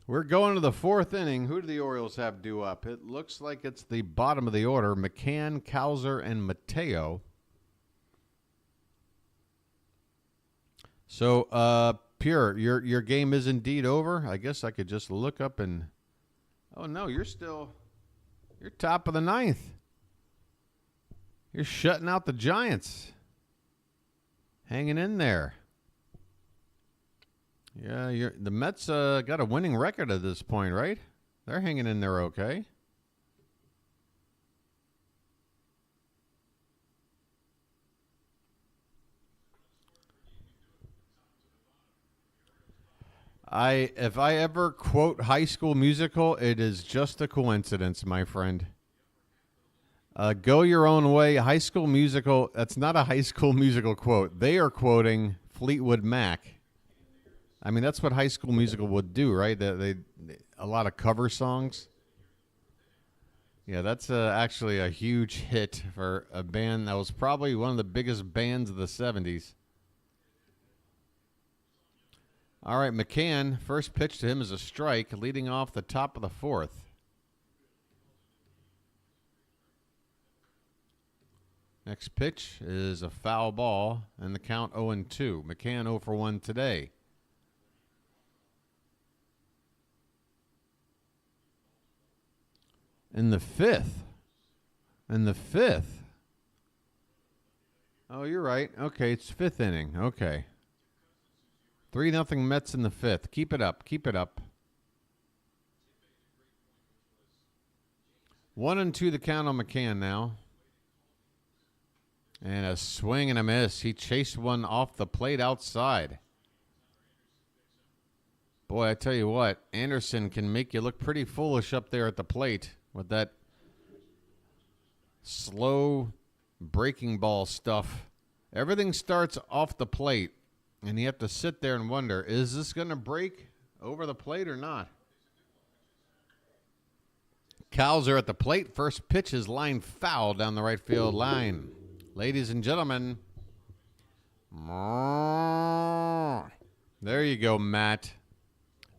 We're going to the 4th inning. Who do the Orioles have due up? It looks like it's the bottom of the order. McCann, Kjerstad, and Mateo. So, Pure, your game is indeed over. I guess I could just look up and... Oh, no, you're top of the 9th. You're shutting out the Giants. Hanging in there. Yeah, the Mets got a winning record at this point, right? They're hanging in there okay. If I ever quote High School Musical, it is just a coincidence, my friend. Go your own way. High School Musical, that's not a High School Musical quote. They are quoting Fleetwood Mac. I mean, that's what High School Musical would do, right? They a lot of cover songs. Yeah, that's actually a huge hit for a band that was probably one of the biggest bands of the 70s. All right, McCann, first pitch to him is a strike, leading off the top of the 4th. Next pitch is a foul ball, and the count 0-2. McCann 0 for 1 today. In the 5th. Oh, you're right. Okay, it's 5th inning. Okay. 3-0 Mets in the 5th. Keep it up. 1-2 the count on McCann now. And a swing and a miss. He chased one off the plate outside. Boy, I tell you what, Anderson can make you look pretty foolish up there at the plate with that slow breaking ball stuff. Everything starts off the plate, and you have to sit there and wonder, is this going to break over the plate or not? Kjerstad at the plate. First pitch is lined foul down the right field line. Ladies and gentlemen, there you go, Matt.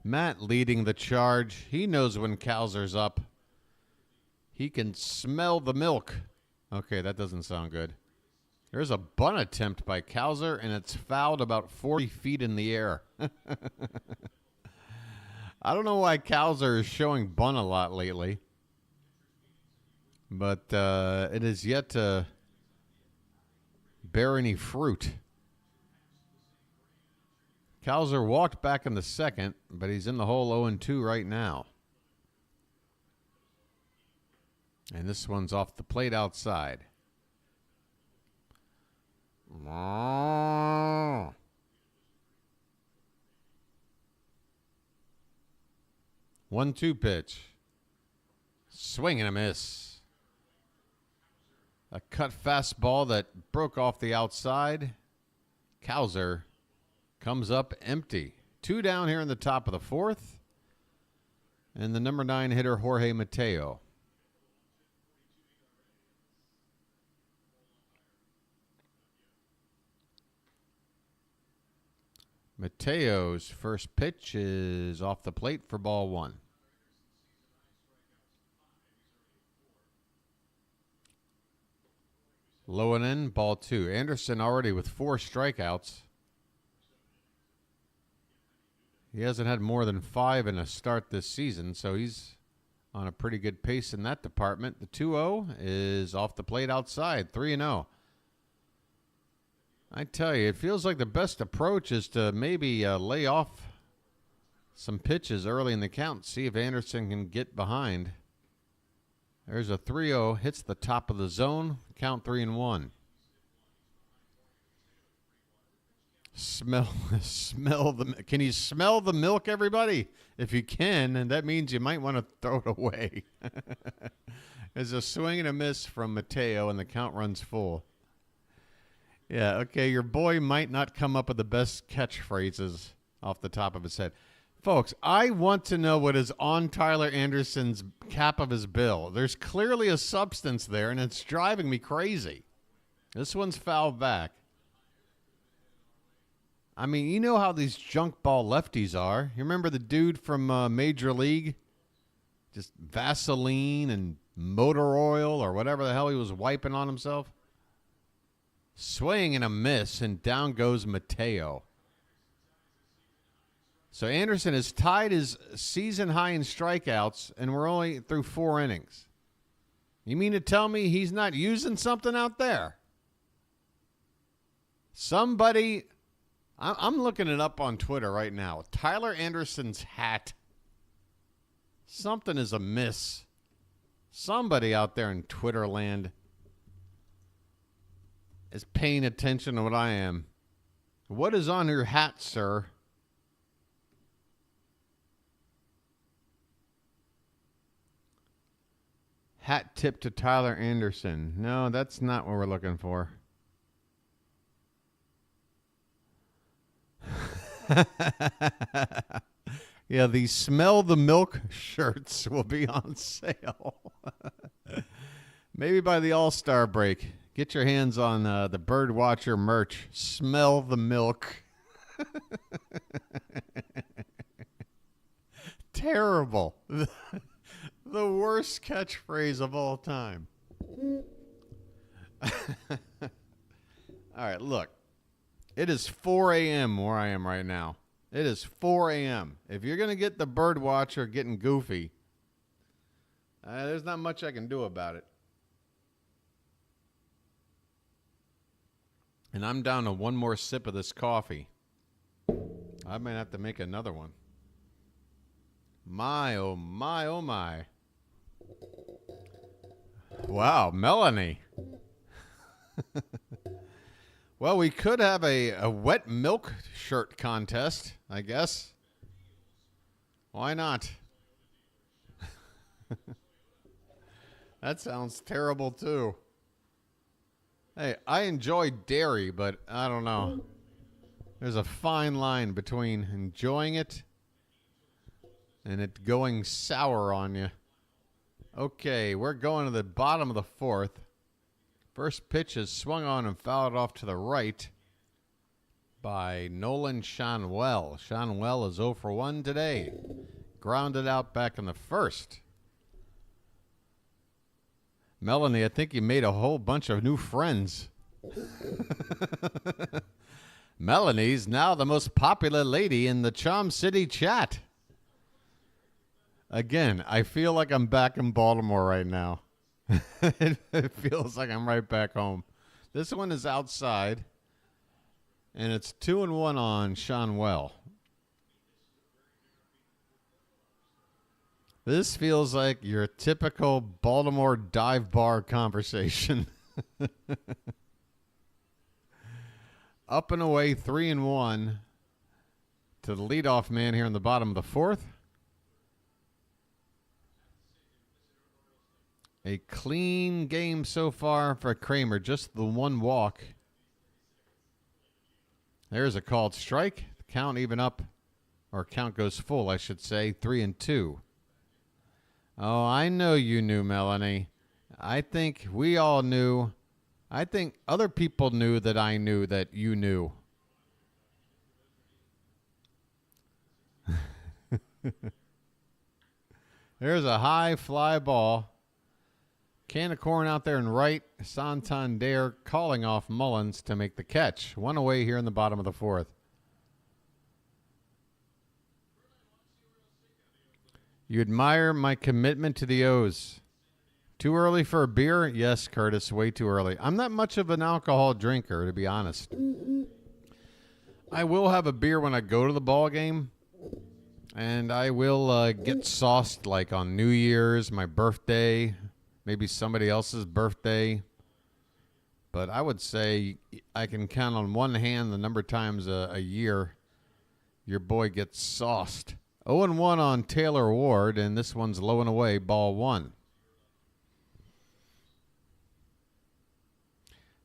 Matt leading the charge. He knows when Kjerstad's up. He can smell the milk. Okay, that doesn't sound good. There's a bunt attempt by Kjerstad, and it's fouled about 40 feet in the air. I don't know why Kjerstad is showing bunt a lot lately, but it is yet to bear any fruit. Kjerstad walked back in the second, but he's in the hole 0-2 right now. And this one's off the plate outside. 1-2 pitch. Swing and a miss. A cut fastball that broke off the outside. Kjerstad comes up empty. 2 down here in the top of the fourth. And the number 9 hitter, Jorge Mateo. Mateo's first pitch is off the plate for ball 1. Low and in, ball 2. Anderson already with 4 strikeouts. He hasn't had more than 5 in a start this season, so he's on a pretty good pace in that department. The 2-0 is off the plate outside, 3-0. I tell you, it feels like the best approach is to maybe lay off some pitches early in the count, see if Anderson can get behind. There's a 3-0, hits the top of the zone, count 3-1. Smell can you smell the milk, everybody? If you can, and that means you might want to throw it away. There's a swing and a miss from Mateo, and the count runs full. Yeah, okay, your boy might not come up with the best catchphrases off the top of his head. Folks, I want to know what is on Tyler Anderson's cap of his bill. There's clearly a substance there, and it's driving me crazy. This one's fouled back. I mean, you know how these junk ball lefties are. You remember the dude from Major League? Just Vaseline and motor oil or whatever the hell he was wiping on himself. Swing and a miss, and down goes Mateo. So Anderson has tied his season high in strikeouts, and we're only through 4 innings. You mean to tell me he's not using something out there? Somebody, I'm looking it up on Twitter right now. Tyler Anderson's hat. Something is amiss. Somebody out there in Twitter land is paying attention to what I am. What is on your hat, sir? Hat tip to Tyler Anderson. No, that's not what we're looking for. Yeah, the Smell the Milk shirts will be on sale. Maybe by the All-Star break. Get your hands on the BirdWatcher merch. Smell the milk. Terrible. The worst catchphrase of all time. All right, look. It is 4 a.m. where I am right now. It is 4 a.m. If you're going to get the BirdWatcher getting goofy, there's not much I can do about it. And I'm down to one more sip of this coffee. I might have to make another one. My, oh my, oh my. Wow, Melanie. Well, we could have a wet milk shirt contest, I guess. Why not? That sounds terrible, too. Hey, I enjoy dairy, but I don't know. There's a fine line between enjoying it and it going sour on you. Okay, we're going to the bottom of the fourth. First pitch is swung on and fouled off to the right by Nolan Shanwell. Shanwell is 0 for 1 today. Grounded out back in the first. Melanie, I think you made a whole bunch of new friends Melanie's now the most popular lady in the Charm City chat. Again, I feel like I'm back in Baltimore right now. It feels like I'm right back home. This one is outside, and it's 2-1 on Sean Well. This feels like your typical Baltimore dive bar conversation. Up and away, 3-1 to the leadoff man here in the bottom of the fourth. A clean game so far for Kramer, just the one walk. There's a called strike. The count even up, or count goes full, I should say, 3-2. Oh, I know you knew, Melanie. I think we all knew. I think other people knew that I knew that you knew. There's a high fly ball. Can of corn out there in right. Santander calling off Mullins to make the catch. One away here in the bottom of the fourth. You admire my commitment to the O's. Too early for a beer? Yes, Curtis, way too early. I'm not much of an alcohol drinker, to be honest. I will have a beer when I go to the ball game, and I will get sauced like on New Year's, my birthday, maybe somebody else's birthday. But I would say I can count on one hand the number of times a year your boy gets sauced. 0-1 on Taylor Ward, and this one's low and away, ball one.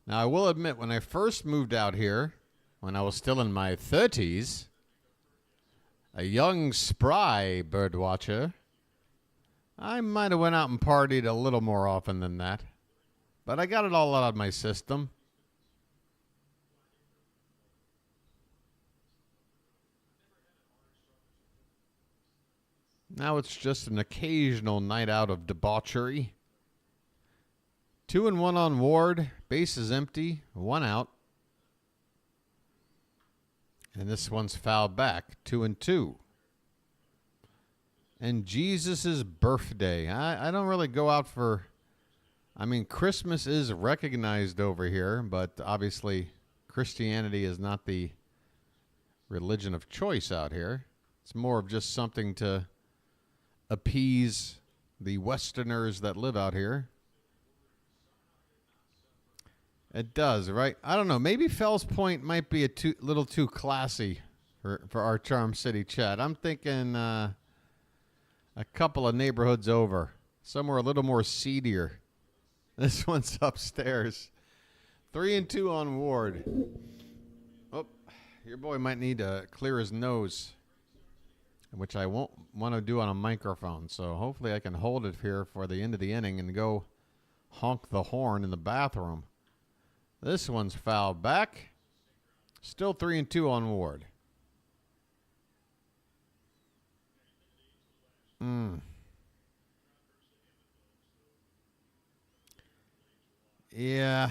Now, I will admit, when I first moved out here, when I was still in my 30s, a young, spry birdwatcher, I might have went out and partied a little more often than that. But I got it all out of my system. Now it's just an occasional night out of debauchery. 2-1 on Ward. Base is empty. One out. And this one's fouled back. 2-2. And Jesus' birthday. I don't really go out for... I mean, Christmas is recognized over here, but obviously Christianity is not the religion of choice out here. It's more of just something to appease the Westerners that live out here. It does, right? I don't know. Maybe Fells Point might be a little too classy for our Charm City chat. I'm thinking a couple of neighborhoods over. Somewhere a little more seedier. This one's upstairs. 3-2 on Ward. Oh, your boy might need to clear his nose, which I won't want to do on a microphone. So hopefully I can hold it here for the end of the inning and go honk the horn in the bathroom. This one's fouled back. Still 3-2 on Ward. Yeah.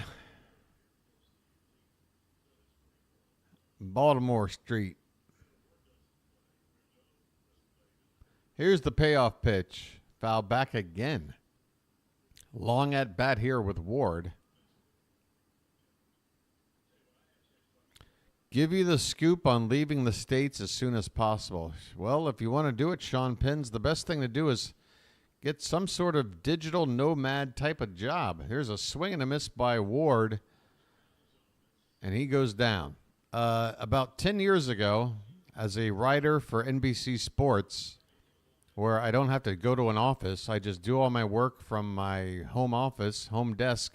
Baltimore Street. Here's the payoff pitch. Foul back again. Long at bat here with Ward. Give you the scoop on leaving the States as soon as possible. Well, if you want to do it, Sean Pins, the best thing to do is get some sort of digital nomad type of job. Here's a swing and a miss by Ward, and he goes down. About 10 years ago, as a writer for NBC Sports, where I don't have to go to an office, I just do all my work from my home office, home desk,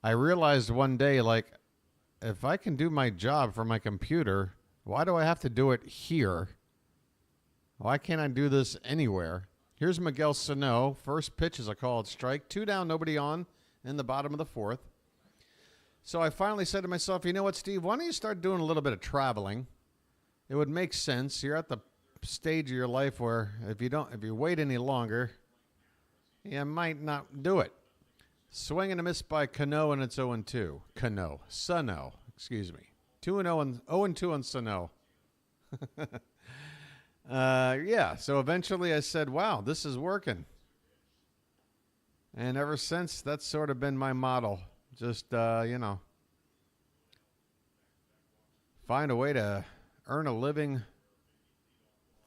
I realized one day, like, if I can do my job from my computer, why do I have to do it here? Why can't I do this anywhere? Here's Miguel Sano. First pitch is a called strike. 2 down, nobody on in the bottom of the fourth. So I finally said to myself, you know what, Steve, why don't you start doing a little bit of traveling? It would make sense. You're at the stage of your life where if you wait any longer, you might not do it. Swing and a miss by Cano, and it's 0-2. Sano, excuse me. 2-0 and 0-2 on Sano. Yeah, so eventually I said, wow, this is working. And ever since, that's sort of been my model. Just, find a way to earn a living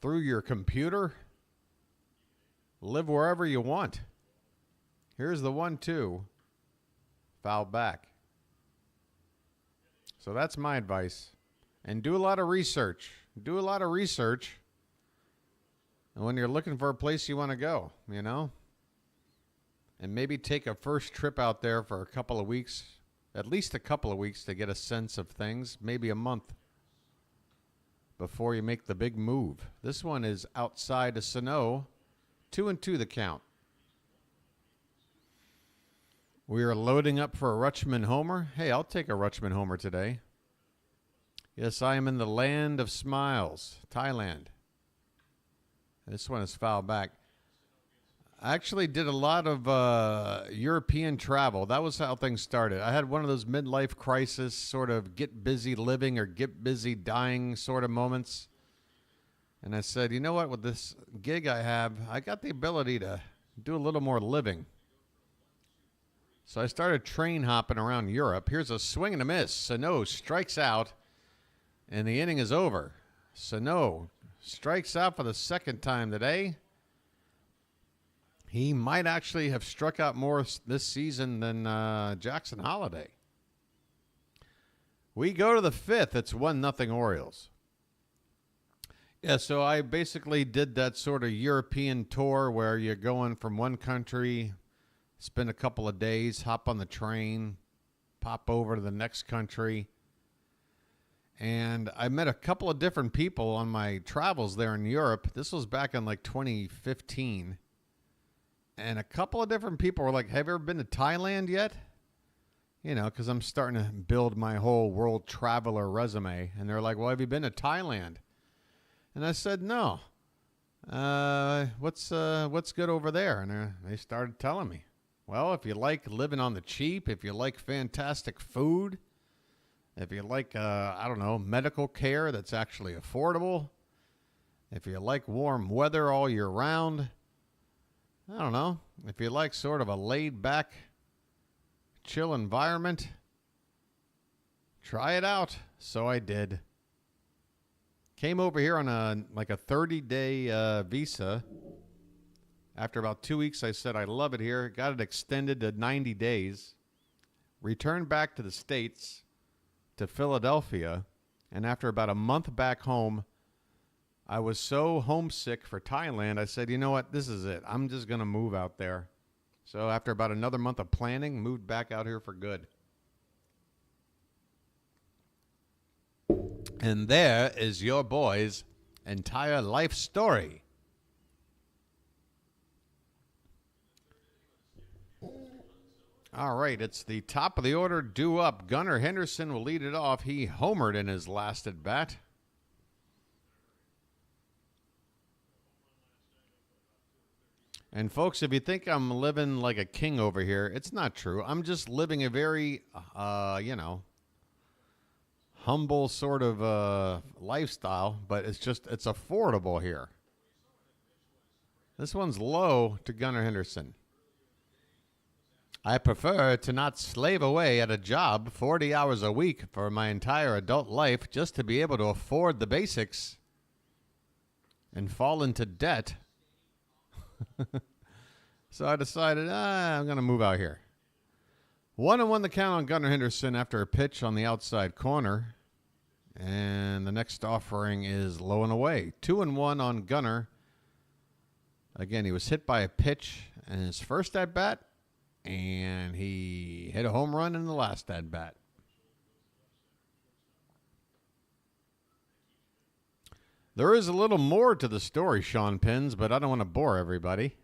through your computer. Live wherever you want. Here's the 1-2. Foul back. So that's my advice. And do a lot of research. Do a lot of research. And when you're looking for a place you want to go, And maybe take a first trip out there for a couple of weeks. At least a couple of weeks to get a sense of things. Maybe a month. Before you make the big move. This one is outside of Sano. 2-2 the count. We are loading up for a Rutschman homer. Hey, I'll take a Rutschman homer today. Yes, I am in the land of smiles, Thailand. This one is foul back. I actually did a lot of European travel. That was how things started. I had one of those midlife crisis sort of get busy living or get busy dying sort of moments. And I said, you know what, with this gig I have, I got the ability to do a little more living. So I started train hopping around Europe. Here's a swing and a miss. Sano strikes out, and the inning is over. Sano strikes out for the second time today. He might actually have struck out more this season than Jackson Holiday. We go to the fifth. It's 1-0 Orioles. Yeah, so I basically did that sort of European tour where you're going from one country, spend a couple of days, hop on the train, pop over to the next country. And I met a couple of different people on my travels there in Europe. This was back in like 2015. And a couple of different people were like, have you ever been to Thailand yet? Because I'm starting to build my whole world traveler resume. And they're like, well, have you been to Thailand? And I said, no. What's good over there? And they started telling me. Well, if you like living on the cheap, if you like fantastic food, if you like, medical care that's actually affordable, if you like warm weather all year round, I don't know, if you like sort of a laid-back, chill environment, try it out. So I did. Came over here on a 30-day visa. After about 2 weeks, I said, I love it here. Got it extended to 90 days. Returned back to the States, to Philadelphia. And after about a month back home, I was so homesick for Thailand, I said, you know what? This is it. I'm just going to move out there. So after about another month of planning, moved back out here for good. And there is your boy's entire life story. All right, it's the top of the order due up. Gunnar Henderson will lead it off. He homered in his last at bat. And folks, if you think I'm living like a king over here, it's not true. I'm just living a very, humble sort of lifestyle, but it's affordable here. This one's low to Gunnar Henderson. I prefer to not slave away at a job 40 hours a week for my entire adult life just to be able to afford the basics and fall into debt. So I decided, I'm going to move out here. 1-1 the count on Gunnar Henderson after a pitch on the outside corner. And the next offering is low and away. 2-1 on Gunnar. Again, he was hit by a pitch in his first at-bat, and he hit a home run in the last at-bat. There is a little more to the story, Sean Pins, but I don't want to bore everybody.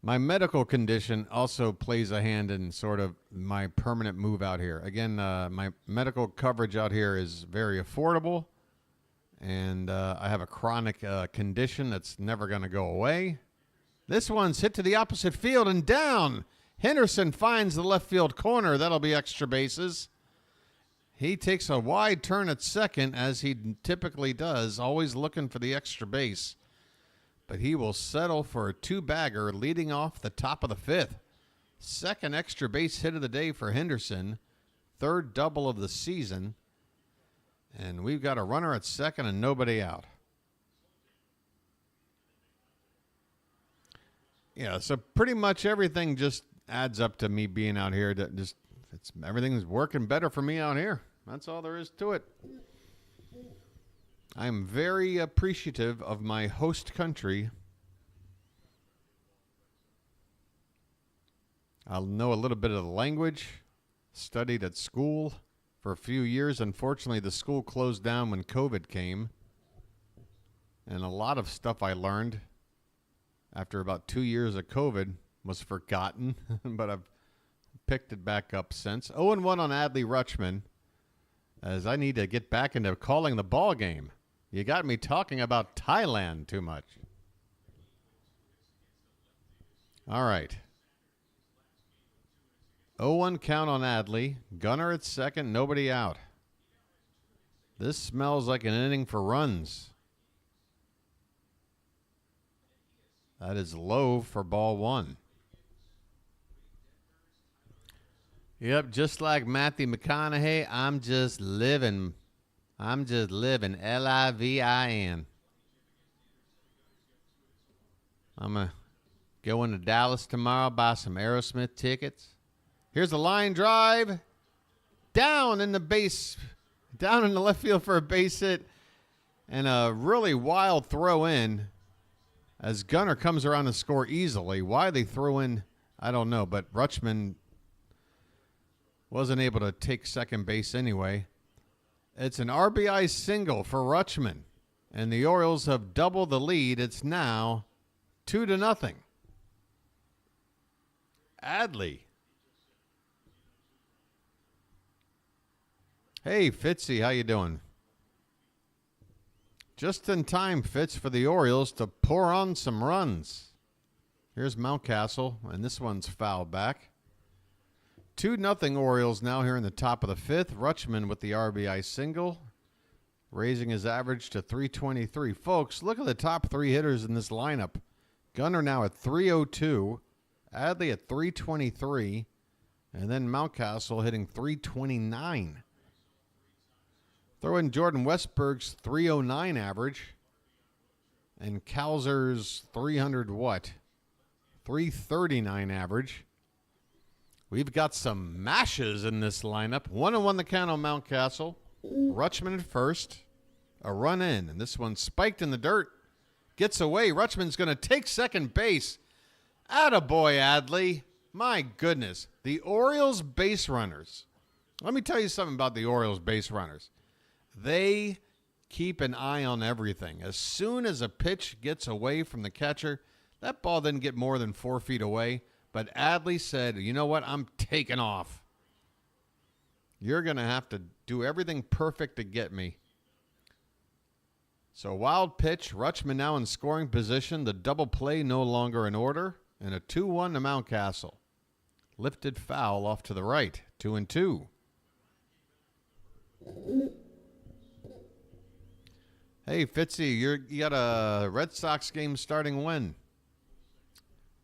My medical condition also plays a hand in sort of my permanent move out here. Again, my medical coverage out here is very affordable, and I have a chronic condition that's never going to go away. This one's hit to the opposite field and down. Henderson finds the left field corner. That'll be extra bases. He takes a wide turn at second, as he typically does, always looking for the extra base. But he will settle for a two-bagger leading off the top of the fifth. Second extra base hit of the day for Henderson. Third double of the season. And we've got a runner at second and nobody out. Yeah, so pretty much everything just adds up to me being out here. That just everything's working better for me out here. That's all there is to it. I'm very appreciative of my host country. I'll know a little bit of the language. Studied at school for a few years. Unfortunately, the school closed down when COVID came. And a lot of stuff I learned after about 2 years of COVID was forgotten. But I've picked it back up since. 0-1 on Adley Rutschman, as I need to get back into calling the ball game. You got me talking about Thailand too much. All right. 0-1 count on Adley. Gunner at second, nobody out. This smells like an inning for runs. That is low for ball one. Yep, just like Matthew McConaughey, I'm just living. Livin. I'm going to go into Dallas tomorrow, buy some Aerosmith tickets. Here's a line drive. Down in the left field for a base hit. And a really wild throw in, as Gunner comes around to score easily. Why they throw in, I don't know. But Rutschman wasn't able to take second base anyway. It's an RBI single for Rutschman. And the Orioles have doubled the lead. It's now 2-0. Adley. Hey, Fitzy, how you doing? Just in time, Fitz, for the Orioles to pour on some runs. Here's Mountcastle, and this one's foul back. 2-0 Orioles now here in the top of the fifth. Rutschman with the RBI single, raising his average to 323. Folks, look at the top three hitters in this lineup. Gunner now at 302, Adley at 323, and then Mountcastle hitting 329. Throw in Jordan Westberg's 309 average and Kalzer's 339 average. We've got some mashes in this lineup. 1-1 the count on Mountcastle. Rutschman at first. A run in, and this one spiked in the dirt. Gets away. Rutschman's going to take second base. Attaboy, Adley. My goodness. The Orioles base runners. Let me tell you something about the Orioles base runners. They keep an eye on everything. As soon as a pitch gets away from the catcher, that ball didn't get more than 4 feet away. But Adley said, you know what? I'm taking off. You're going to have to do everything perfect to get me. So wild pitch. Rutschman now in scoring position. The double play no longer in order. And a 2-1 to Mountcastle. Lifted foul off to the right. 2-2. Hey, Fitzy, you got a Red Sox game starting when?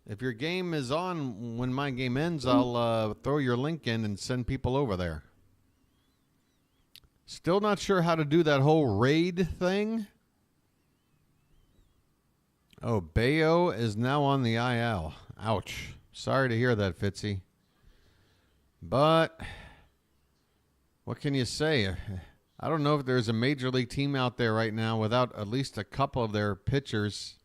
If your game is on when my game ends, I'll throw your link in and send people over there. Still not sure how to do that whole raid thing. Oh, Bayo is now on the IL. Ouch. Sorry to hear that, Fitzy. But what can you say? I don't know if there's a major league team out there right now without at least a couple of their pitchers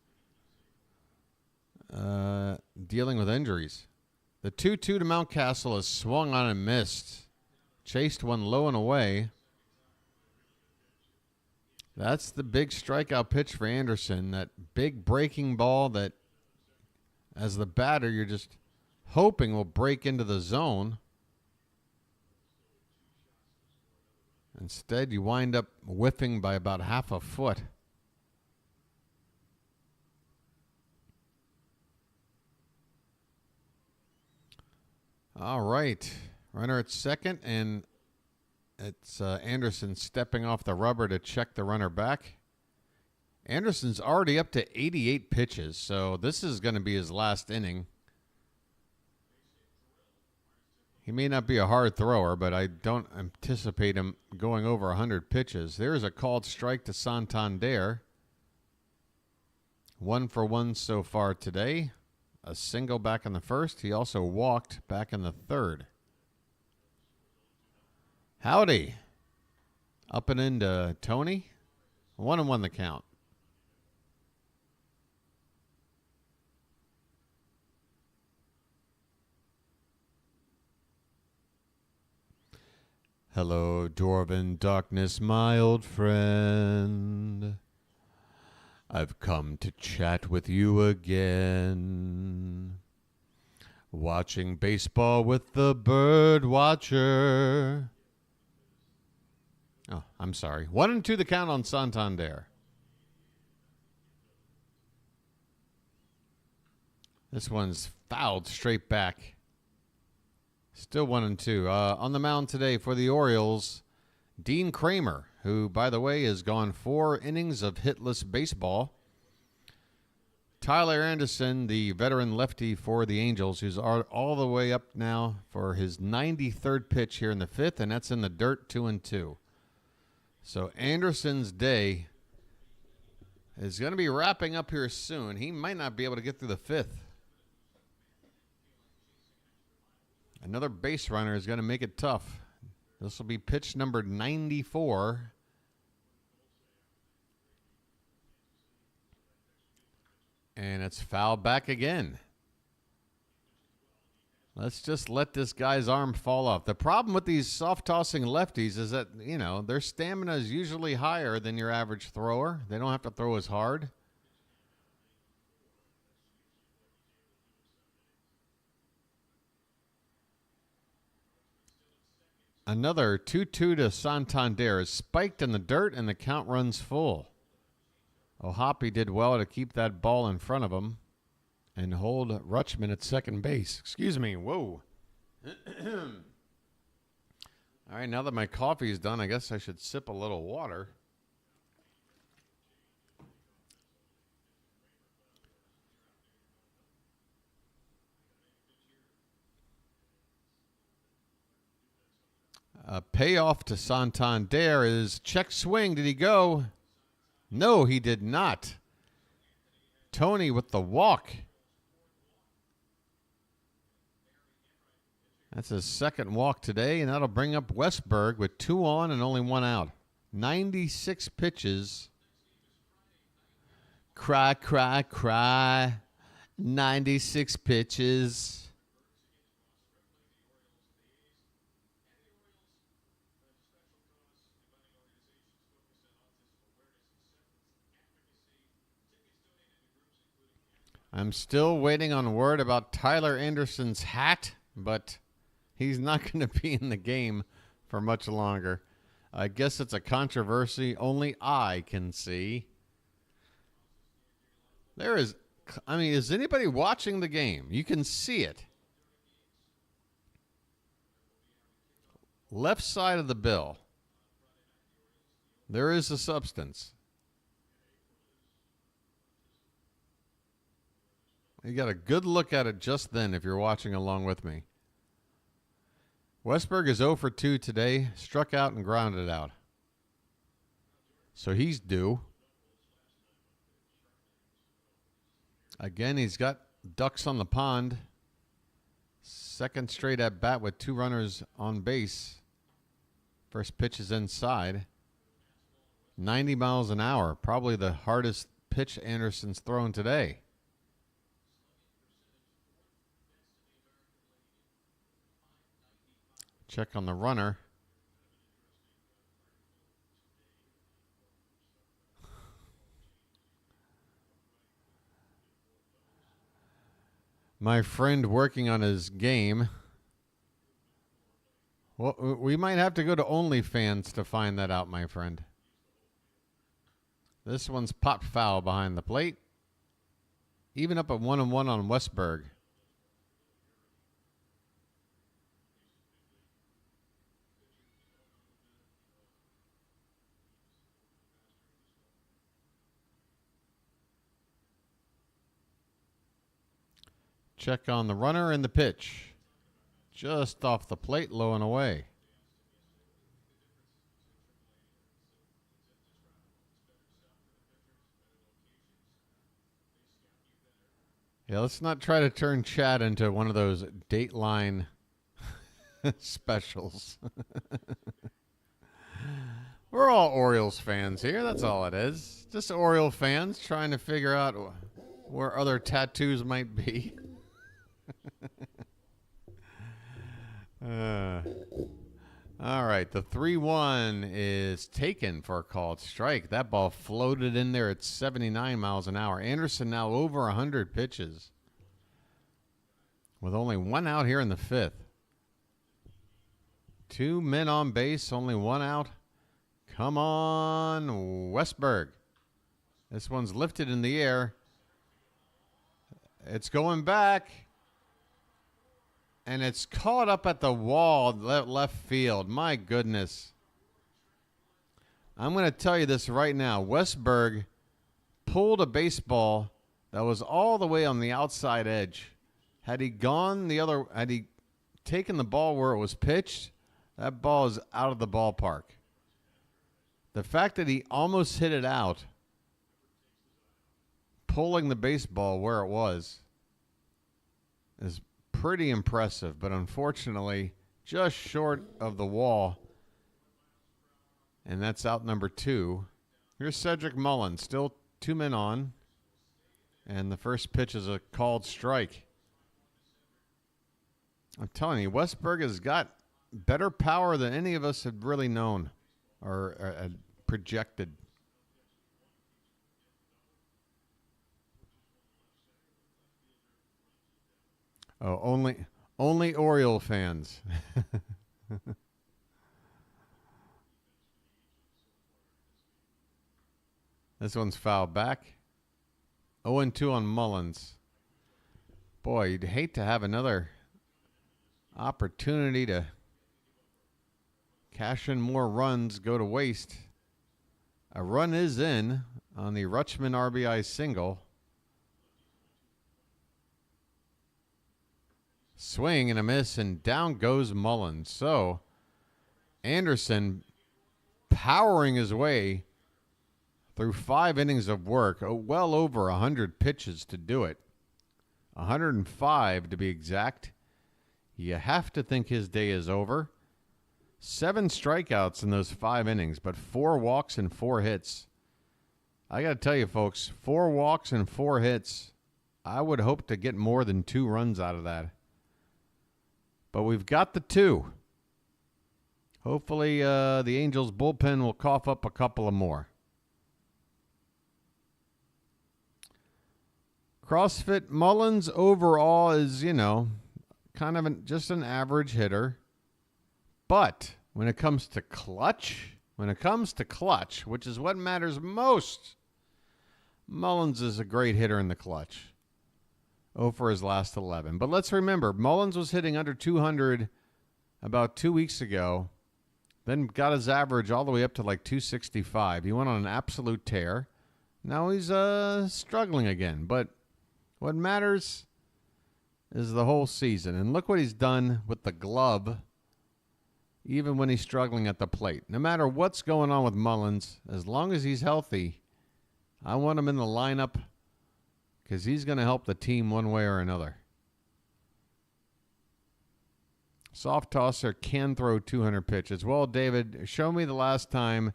dealing with injuries. The 2-2 to Mountcastle is swung on and missed. Chased one low and away. That's the big strikeout pitch for Anderson. That big breaking ball that, as the batter, you're just hoping will break into the zone. Instead, you wind up whiffing by about half a foot. All right. Runner at second, and it's Anderson stepping off the rubber to check the runner back. Anderson's already up to 88 pitches, so this is going to be his last inning. He may not be a hard thrower, but I don't anticipate him going over 100 pitches. There's a called strike to Santander. 1 for 1 so far today. A single back in the first. He also walked back in the third. Howdy. Up and into Tony. 1-1 the count. Hello, Dwarven Darkness, my old friend. I've come to chat with you again. Watching baseball with the BirdWatcher. Oh, I'm sorry. 1-2 the count on Santander. This one's fouled straight back. Still 1-2. On the mound today for the Orioles, Dean Kramer, who, by the way, has gone 4 innings of hitless baseball. Tyler Anderson, the veteran lefty for the Angels, who's all the way up now for his 93rd pitch here in the 5th, and that's in the dirt, 2-2. So Anderson's day is going to be wrapping up here soon. He might not be able to get through the 5th. Another base runner is going to make it tough. This will be pitch number 94. And it's fouled back again. Let's just let this guy's arm fall off. The problem with these soft-tossing lefties is that, you know, their stamina is usually higher than your average thrower. They don't have to throw as hard. Another 2-2 to Santander is spiked in the dirt, and the count runs full. O'Hoppe did well to keep that ball in front of him and hold Rutschman at second base. Excuse me. Whoa. All right, now that my coffee is done, I guess I should sip a little water. A payoff to Santander is check swing. Did he go? No, he did not. Tony with the walk. That's his second walk today, and that'll bring up Westberg with 2 on and only 1 out. 96 pitches. Cry, cry, cry. 96 pitches. I'm still waiting on word about Tyler Anderson's hat, but he's not going to be in the game for much longer. I guess it's a controversy only I can see. Is anybody watching the game? You can see it. Left side of the bill. There is a substance. You got a good look at it just then if you're watching along with me. Westberg is 0 for 2 today, struck out and grounded out. So he's due. Again, he's got ducks on the pond. Second straight at bat with 2 runners on base. First pitch is inside. 90 miles an hour, probably the hardest pitch Anderson's thrown today. Check on the runner. My friend working on his game. Well, we might have to go to OnlyFans to find that out, my friend. This one's popped foul behind the plate. Even up at 1-1 on Westberg. Check on the runner and the pitch. Just off the plate, low and away. Yeah, let's not try to turn Chad into one of those Dateline specials. We're all Orioles fans here. That's all it is. Just Oriole fans trying to figure out where other tattoos might be. All right, the 3-1 is taken for a called strike. That ball floated in there at 79 miles an hour. Anderson now over 100 pitches with only one out here in the fifth. 2 men on base, only one out. Come on, Westberg. This one's lifted in the air. It's going back. And it's caught up at the wall, left field. My goodness. I'm going to tell you this right now. Westberg pulled a baseball that was all the way on the outside edge. Had he taken the ball where it was pitched, that ball is out of the ballpark. The fact that he almost hit it out, pulling the baseball where it was, is pretty impressive, but unfortunately just short of the wall. And that's out number 2. Here's Cedric Mullins, still 2 men on. And the first pitch is a called strike. I'm telling you, Westberg has got better power than any of us had really known or projected. Oh, only Oriole fans. This one's fouled back. 0-2 on Mullins. Boy, you'd hate to have another opportunity to cash in more runs go to waste. A run is in on the Rutschman RBI single. Swing and a miss, and down goes Mullins. So Anderson powering his way through 5 innings of work, well over 100 pitches to do it. 105 to be exact. You have to think his day is over. 7 strikeouts in those 5 innings, but 4 walks and 4 hits. I got to tell you, folks, 4 walks and 4 hits. I would hope to get more than 2 runs out of that. But we've got the 2. Hopefully the Angels bullpen will cough up a couple of more. CrossFit Mullins overall is, kind of just an average hitter. But when it comes to clutch, which is what matters most, Mullins is a great hitter in the clutch. 0 for his last 11. But let's remember, Mullins was hitting under 200 about 2 weeks ago, then got his average all the way up to like 265. He went on an absolute tear. Now he's struggling again. But what matters is the whole season. And look what he's done with the glove, even when he's struggling at the plate. No matter what's going on with Mullins, as long as he's healthy, I want him in the lineup, because he's going to help the team one way or another. Soft tosser can throw 200 pitches. Well, David, show me the last time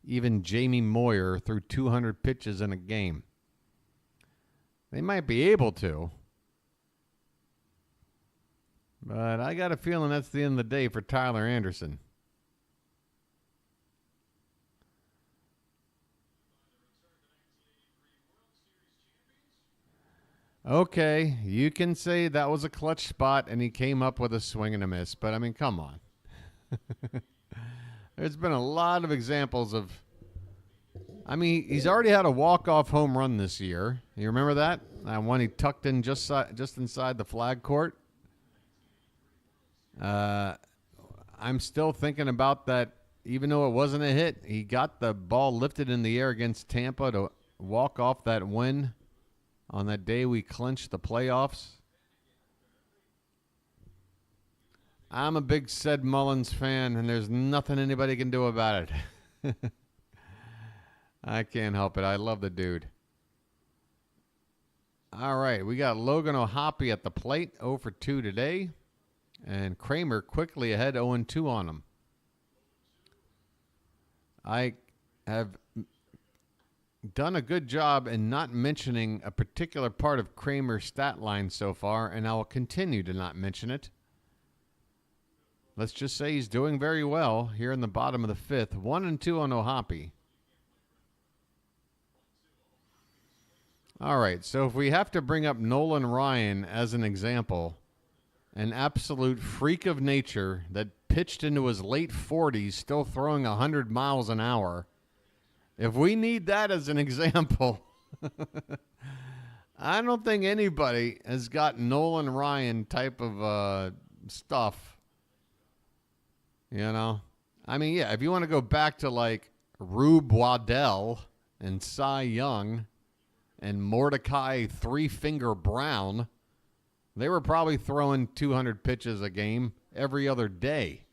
even Jamie Moyer threw 200 pitches in a game. They might be able to, but I got a feeling that's the end of the day for Tyler Anderson. Okay, you can say that was a clutch spot and he came up with a swing and a miss, but I mean, come on. There's been a lot of examples of, he's already had a walk-off home run this year. You remember that? That one he tucked in just inside the flag court. I'm still thinking about that, even though it wasn't a hit. He got the ball lifted in the air against Tampa to walk off that win on that day we clinched the playoffs. I'm a big Sid Mullins fan, and there's nothing anybody can do about it. I can't help it. I love the dude. All right, we got Logan O'Hoppe at the plate, 0 for 2 today. And Kramer quickly ahead, 0-2 on him. I have done a good job in not mentioning a particular part of Kramer's stat line so far, and I will continue to not mention it. Let's just say he's doing very well here in the bottom of the fifth. 1-2 on O'Hoppe. All right, so if we have to bring up Nolan Ryan as an example, an absolute freak of nature that pitched into his late 40s, still throwing 100 miles an hour. If we need that as an example, I don't think anybody has got Nolan Ryan type of stuff. You know? I mean, yeah, if you want to go back to like Rube Waddell and Cy Young and Mordecai Three-Finger Brown, they were probably throwing 200 pitches a game every other day.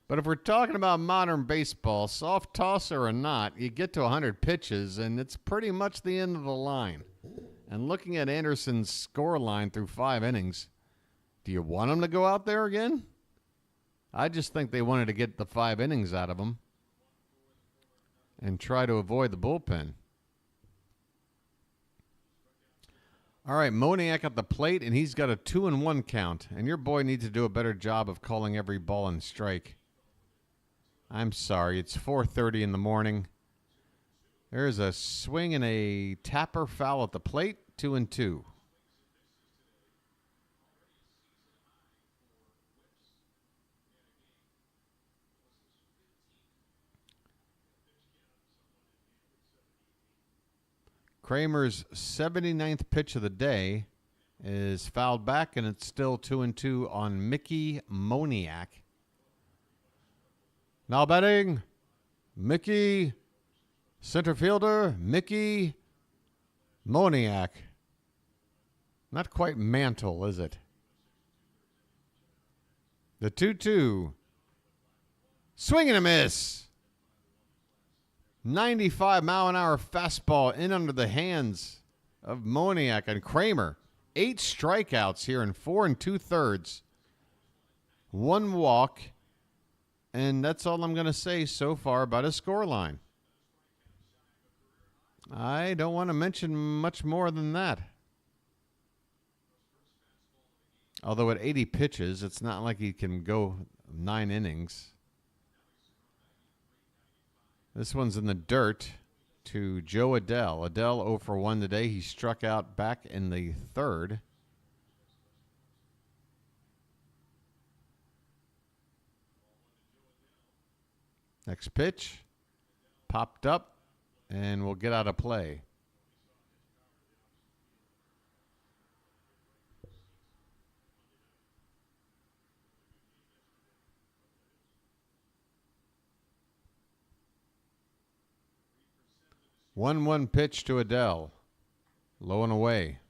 But if we're talking about modern baseball, soft tosser or not, you get to 100 pitches, and it's pretty much the end of the line. And looking at Anderson's score line through 5 innings, do you want him to go out there again? I just think they wanted to get the 5 innings out of him and try to avoid the bullpen. All right, Moniak at the plate, and he's got a 2-1 count. And your boy needs to do a better job of calling every ball and strike. I'm sorry, it's 4:30 in the morning. There's a swing and a tapper foul at the plate, 2-2. Kramer's 79th pitch of the day is fouled back, and it's still 2-2 on Mickey Moniak. Now batting, Mickey, center fielder, Mickey Moniak. Not quite Mantle, is it? The 2-2. Swing and a miss. 95-mile-an-hour fastball in under the hands of Moniak and Kramer. 8 strikeouts here in 4 2/3. 1 walk. And that's all I'm going to say so far about his scoreline. I don't want to mention much more than that. Although at 80 pitches, it's not like he can go 9 innings. This one's in the dirt to Joe Adell. Adell 0 for 1 today. He struck out back in the 3rd. Next pitch. Popped up and will get out of play. One pitch to Adell. Low and away.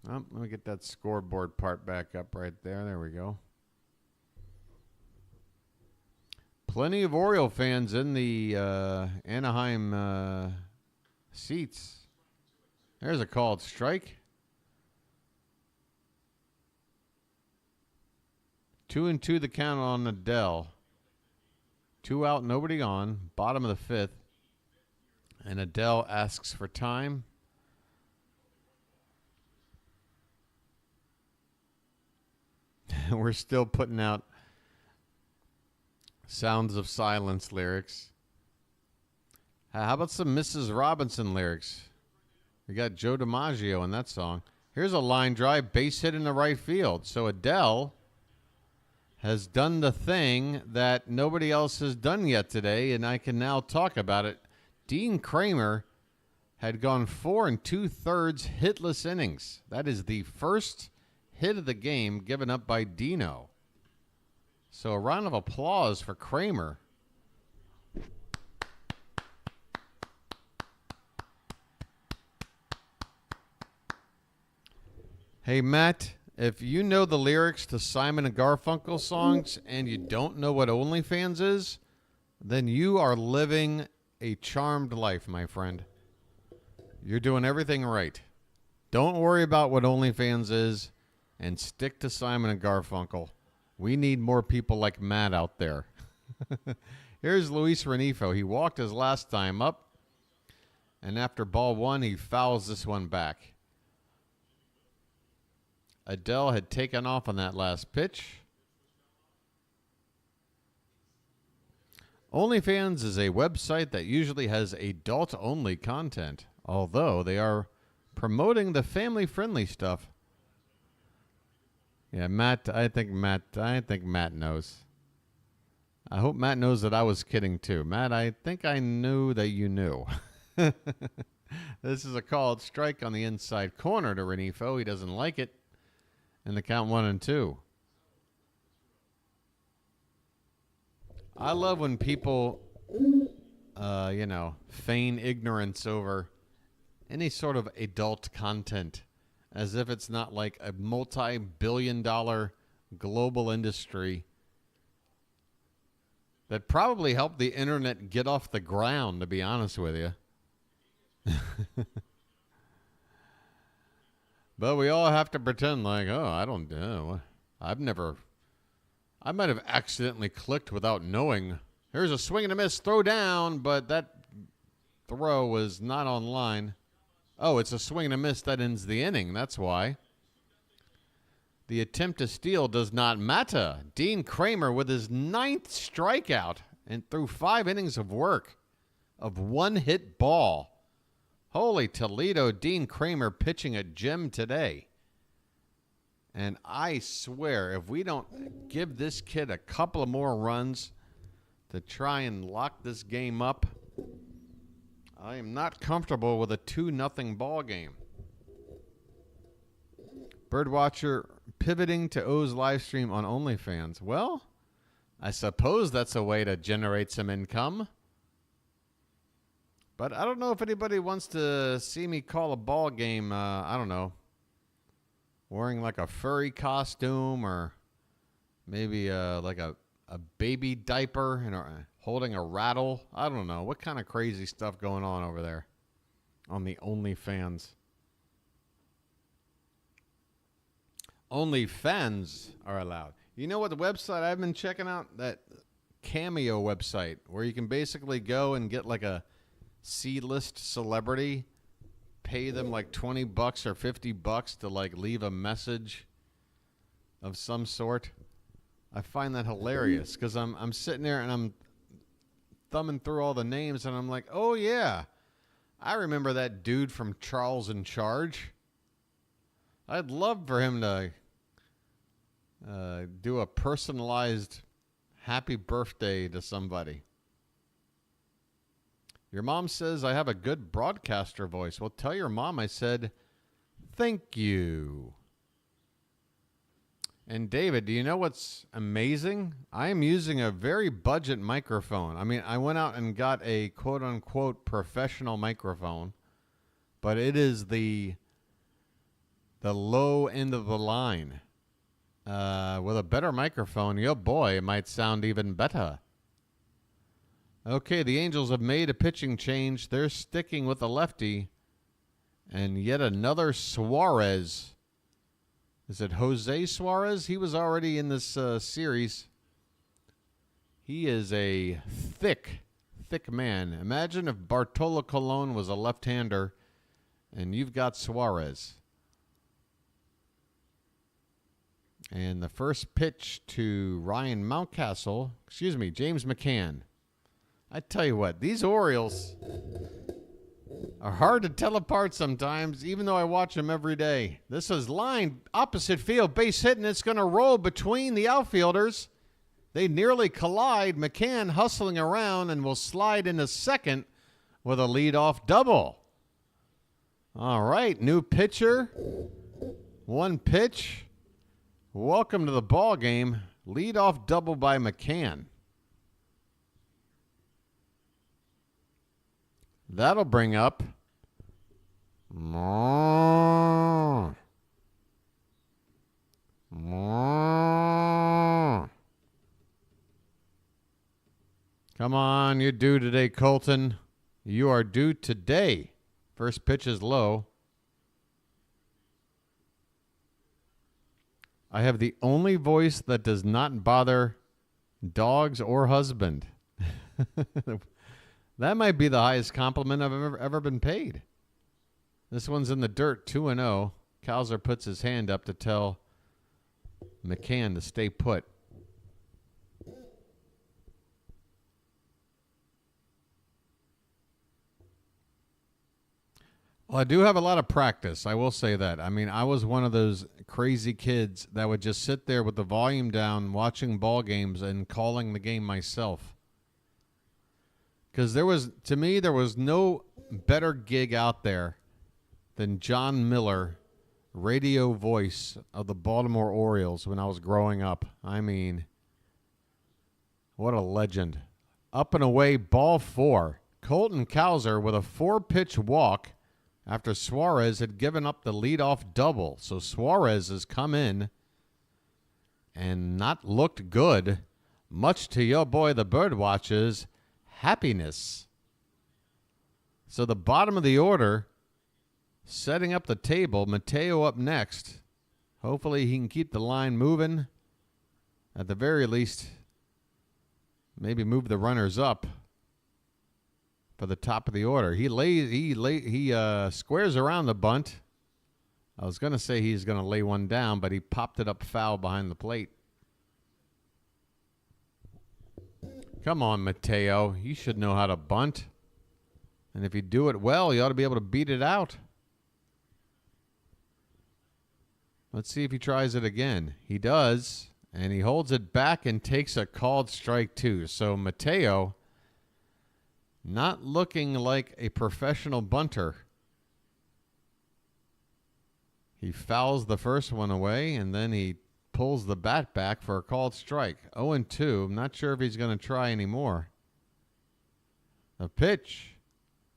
Oh, let me get that scoreboard part back up right there. There we go. Plenty of Oriole fans in the Anaheim seats. There's a called strike. 2-2 the count on Adell. 2 out, nobody on. Bottom of the 5th. And Adell asks for time. We're still putting out Sounds of Silence lyrics. How about some Mrs. Robinson lyrics? We got Joe DiMaggio in that song. Here's a line drive, base hit in the right field. So Adell has done the thing that nobody else has done yet today, and I can now talk about it. Dean Kramer had gone 4 2/3 hitless innings. That is the first hit of the game given up by Dino. So a round of applause for Kramer. Hey, Matt, if you know the lyrics to Simon and Garfunkel songs and you don't know what OnlyFans is, then you are living a charmed life, my friend. You're doing everything right. Don't worry about what OnlyFans is and stick to Simon and Garfunkel. We need more people like Matt out there. Here's Luis Renifo. He walked his last time up, and after ball one, he fouls this one back. Adele had taken off on that last pitch. OnlyFans is a website that usually has adult-only content, although they are promoting the family-friendly stuff. Yeah, Matt, I think Matt knows. I hope Matt knows that I was kidding too. Matt, I think I knew that you knew. This is a called strike on the inside corner to Renifo. He doesn't like it. And the count 1-2. I love when people, feign ignorance over any sort of adult content as if it's not like a multi-billion-dollar global industry that probably helped the internet get off the ground, to be honest with you. But we all have to pretend like, oh, I don't know. I might have accidentally clicked without knowing. Here's a swing and a miss, throw down, but that throw was not online. Oh, it's a swing and a miss that ends the inning. That's why. The attempt to steal does not matter. Dean Kramer with his 9th strikeout and through 5 innings of work of one-hit ball. Holy Toledo, Dean Kramer pitching a gem today. And I swear, if we don't give this kid a couple of more runs to try and lock this game up, I am not comfortable with a 2-0 ball game. BirdWatcher pivoting to O's live stream on OnlyFans. Well, I suppose that's a way to generate some income. But I don't know if anybody wants to see me call a ball game, I don't know, wearing like a furry costume or maybe like a baby diaper and holding a rattle. I don't know. What kind of crazy stuff going on over there on the OnlyFans? Only fans are allowed. You know what the website I've been checking out? That Cameo website where you can basically go and get like a C-list celebrity, pay them like $20 or $50 to like leave a message of some sort. I find that hilarious because I'm sitting there and I'm thumbing through all the names and I'm like, oh yeah, I remember that dude from Charles in Charge. I'd love for him to do a personalized happy birthday to somebody. Your mom says I have a good broadcaster voice. Well, tell your mom I said thank you. And David, do you know what's amazing? I am using a very budget microphone. I mean, I went out and got a quote-unquote professional microphone, but it is the low end of the line. With a better microphone, yo boy, it might sound even better. Okay, the Angels have made a pitching change. They're sticking with the lefty. And yet another Suarez. Is it Jose Suarez? He was already in this series. He is a thick man. Imagine if Bartolo Colon was a left-hander and you've got Suarez. And the first pitch to James McCann. I tell you what, these Orioles are hard to tell apart sometimes, even though I watch them every day. This is line opposite field, base hit, and it's going to roll between the outfielders. They nearly collide. McCann hustling around and will slide into second with a leadoff double. All right, new pitcher, one pitch. Welcome to the ball game. Leadoff double by McCann. That'll bring up Come on, you're due today, Colton. You are due today. First pitch is low. I have the only voice that does not bother dogs or husband. That might be the highest compliment I've ever been paid. This one's in the dirt, 2-0. Kjerstad puts his hand up to tell McCann to stay put. Well, I do have a lot of practice. I will say that. I mean, I was one of those crazy kids that would just sit there with the volume down, watching ball games and calling the game myself. Because to me, there was no better gig out there than John Miller, radio voice of the Baltimore Orioles when I was growing up. I mean, what a legend. Up and away, ball 4. Colton Kjerstad with a 4-pitch walk after Suarez had given up the leadoff double. So Suarez has come in and not looked good, much to your boy the BirdWatcher's happiness. So the bottom of the order, setting up the table, Mateo up next. Hopefully he can keep the line moving. At the very least, maybe move the runners up for the top of the order. He squares around the bunt. I was going to say he's going to lay one down, but he popped it up foul behind the plate. Come on, Mateo. You should know how to bunt. And if you do it well, you ought to be able to beat it out. Let's see if he tries it again. He does, and he holds it back and takes a called strike too. So Mateo, not looking like a professional bunter. He fouls the first one away, and then he pulls the bat back for a called strike. 0-2. I'm not sure if he's going to try anymore. A pitch.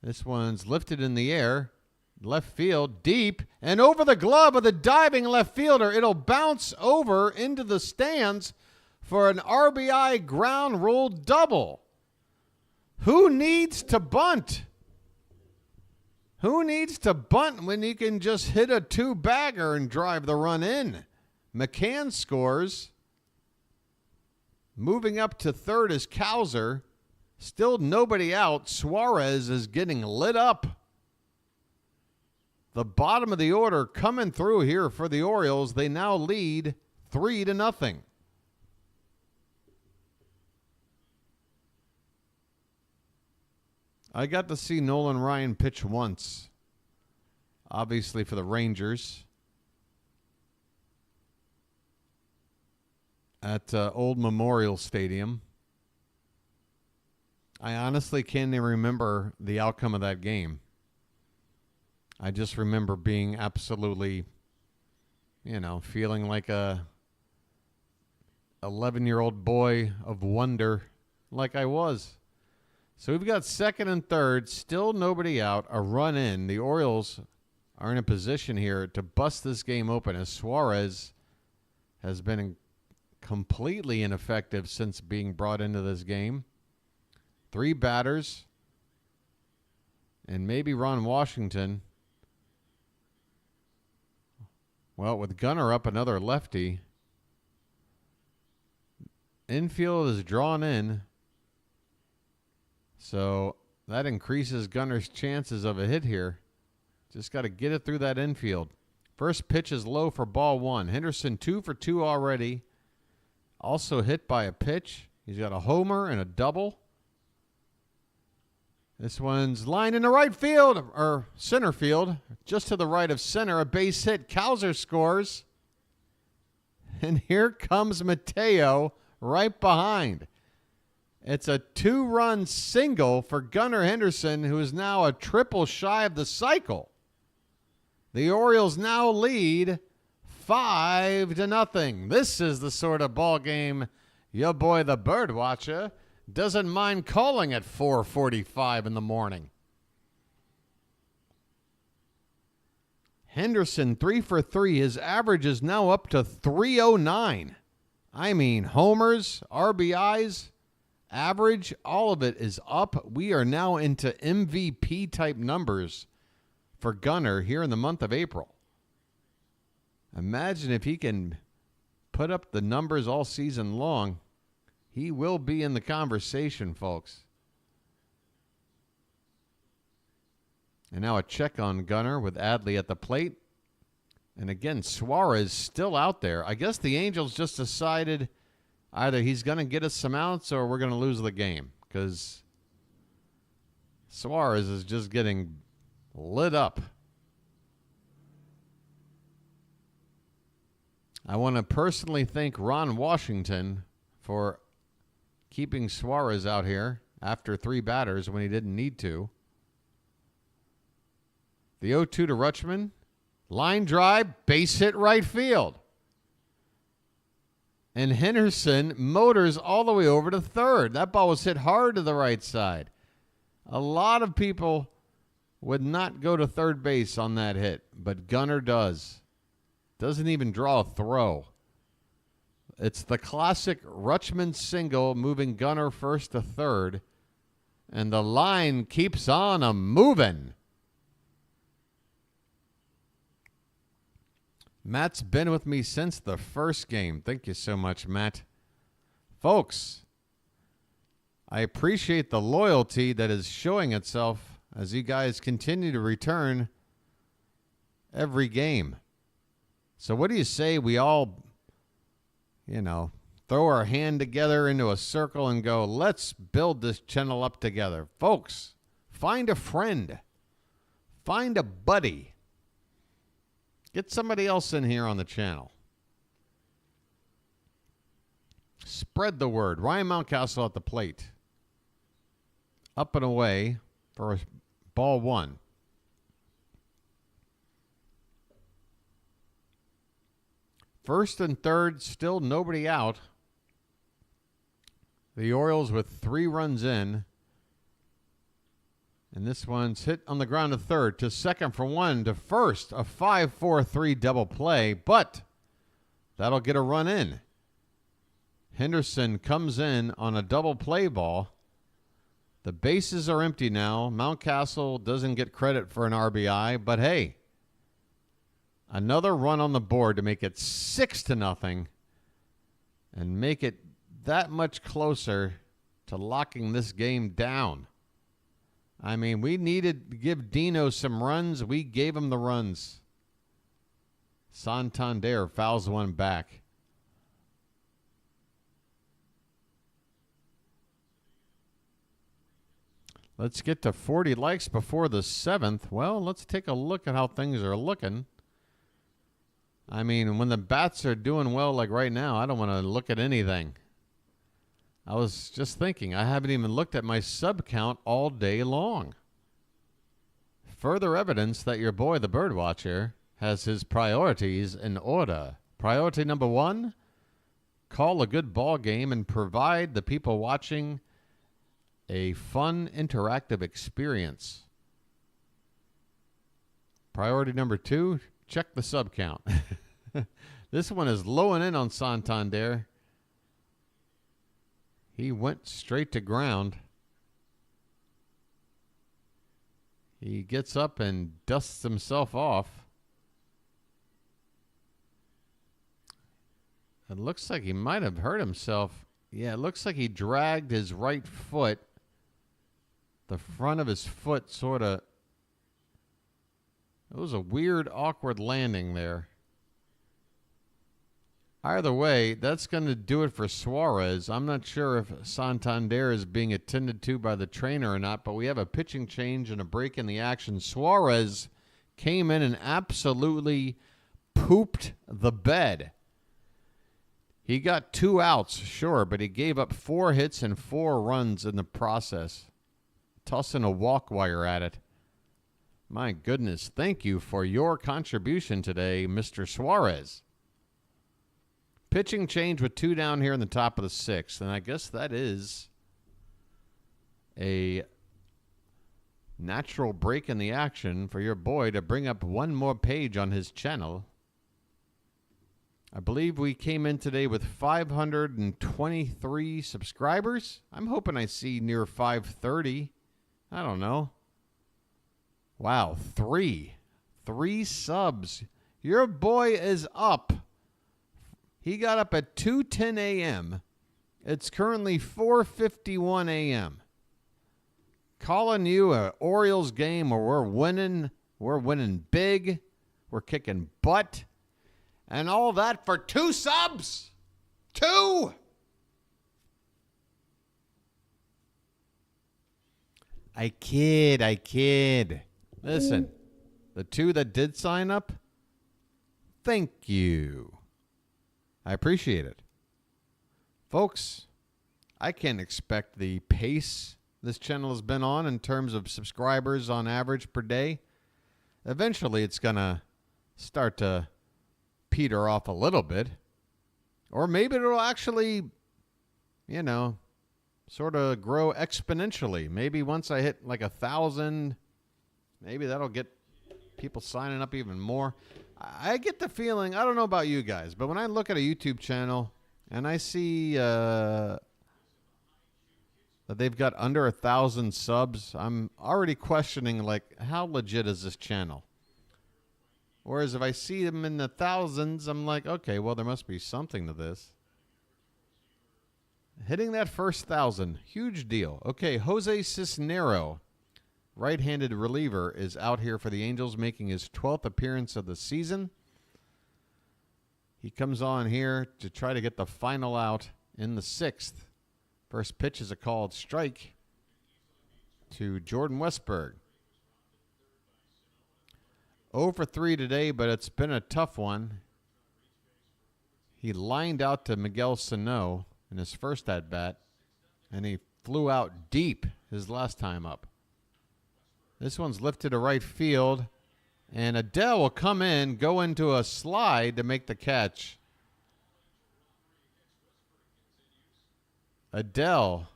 This one's lifted in the air. Left field, deep, and over the glove of the diving left fielder. It'll bounce over into the stands for an RBI ground rule double. Who needs to bunt? Who needs to bunt when you can just hit a 2-bagger and drive the run in? McCann scores. Moving up to third is Kjerstad. Still nobody out. Suarez is getting lit up. The bottom of the order coming through here for the Orioles. They now lead 3-0. I got to see Nolan Ryan pitch once, obviously for the Rangers, at Old Memorial Stadium. I honestly can't even remember the outcome of that game. I just remember being absolutely, feeling like a 11-year-old boy of wonder like I was. So we've got second and third, still nobody out, a run in. The Orioles are in a position here to bust this game open as Suarez has been completely ineffective since being brought into this game. 3 batters, and maybe Ron Washington. Well, with Gunnar up, another lefty. Infield is drawn in. So that increases Gunnar's chances of a hit here. Just got to get it through that infield. First pitch is low for ball 1. Henderson 2 for 2 already. Also hit by a pitch. He's got a homer and a double. This one's lined into right field, or center field, just to the right of center. A base hit. Kjerstad scores. And here comes Mateo right behind. It's a 2-run single for Gunnar Henderson, who is now a triple shy of the cycle. The Orioles now lead 5-0. This is the sort of ball game your boy the BirdWatcher doesn't mind calling at 4:45 in the morning. Henderson 3 for 3. His average is now up to 309. I mean, homers, RBIs, average, all of it is up. We are now into MVP type numbers for Gunnar here in the month of April. Imagine if he can put up the numbers all season long. He will be in the conversation, folks. And now a check on Gunnar with Adley at the plate. And again, Suarez still out there. I guess the Angels just decided either he's going to get us some outs or we're going to lose the game, because Suarez is just getting lit up. I want to personally thank Ron Washington for keeping Suarez out here after 3 batters when he didn't need to. The 0-2 to Rutschman. Line drive, base hit right field. And Henderson motors all the way over to third. That ball was hit hard to the right side. A lot of people would not go to third base on that hit, but Gunnar does. Doesn't even draw a throw. It's the classic Rutschman single moving Gunnar first to third, and the line keeps on a-moving. Matt's been with me since the first game. Thank you so much, Matt. Folks, I appreciate the loyalty that is showing itself as you guys continue to return every game. So what do you say we all, throw our hand together into a circle and go, let's build this channel up together. Folks, find a friend. Find a buddy. Get somebody else in here on the channel. Spread the word. Ryan Mountcastle at the plate. Up and away for ball 1. First and third, still nobody out. The Orioles with 3 runs in. And this one's hit on the ground to third, to second for 1, to first. A 5-4-3 double play, but that'll get a run in. Henderson comes in on a double play ball. The bases are empty now. Mountcastle doesn't get credit for an RBI, but hey, another run on the board to make it 6-0 and make it that much closer to locking this game down. I mean, we needed to give Dino some runs. We gave him the runs. Santander fouls one back. Let's get to 40 likes before the 7th. Well, let's take a look at how things are looking. I mean, when the bats are doing well like right now, I don't want to look at anything. I was just thinking, I haven't even looked at my sub count all day long. Further evidence that your boy, the BirdWatcher, has his priorities in order. Priority number 1, call a good ball game and provide the people watching a fun, interactive experience. Priority number 2, check the sub count. This one is lowing in on Santander. He went straight to ground. He gets up and dusts himself off. It looks like he might have hurt himself. Yeah, it looks like he dragged his right foot. The front of his foot sort of... It was a weird, awkward landing there. Either way, that's going to do it for Suarez. I'm not sure if Santander is being attended to by the trainer or not, but we have a pitching change and a break in the action. Suarez came in and absolutely pooped the bed. He got 2 outs, sure, but he gave up 4 hits and 4 runs in the process, tossing a walk wire at it. My goodness, thank you for your contribution today, Mr. Suarez. Pitching change with 2 down here in the top of the 6th, and I guess that is a natural break in the action for your boy to bring up one more page on his channel. I believe we came in today with 523 subscribers. I'm hoping I see near 530. I don't know. Wow, three subs. Your boy is up. He got up at 2:10 a.m. It's currently 4:51 a.m. Calling you an Orioles game where we're winning. We're winning big. We're kicking butt. And all that for 2 subs. 2. I kid. Listen, the 2 that did sign up, thank you. I appreciate it. Folks, I can't expect the pace this channel has been on in terms of subscribers on average per day. Eventually, it's going to start to peter off a little bit. Or maybe it'll actually, sort of grow exponentially. Maybe once I hit like 1,000, maybe that'll get people signing up even more. I get the feeling, I don't know about you guys, but when I look at a YouTube channel and I see that they've got under 1,000 subs, I'm already questioning, like, how legit is this channel? Whereas if I see them in the thousands, I'm like, okay, well, there must be something to this. Hitting that first 1,000, huge deal. Okay, Jose Cisnero, right-handed reliever, is out here for the Angels, making his 12th appearance of the season. He comes on here to try to get the final out in the 6th. First pitch is a called strike to Jordan Westburg. 0 for 3 today, but it's been a tough one. He lined out to Miguel Sano in his first at-bat, and he flew out deep his last time up. This one's lifted to right field, and Adele will come in, go into a slide to make the catch. Adele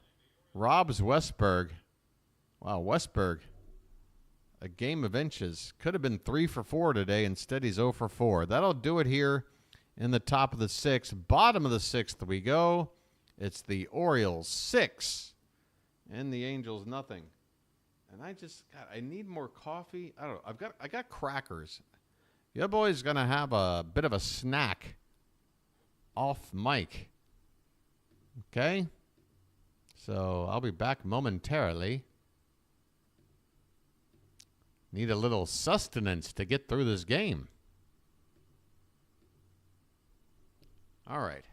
robs Westburg. Wow, Westburg, a game of inches. Could have been 3 for 4 today. Instead, he's 0 for 4. That'll do it here in the top of the 6th. Bottom of the 6th we go. It's the Orioles 6 and the Angels nothing. And I need more coffee. I don't know. I got crackers. Your boy's gonna have a bit of a snack off mic. Okay? So I'll be back momentarily. Need a little sustenance to get through this game. All right.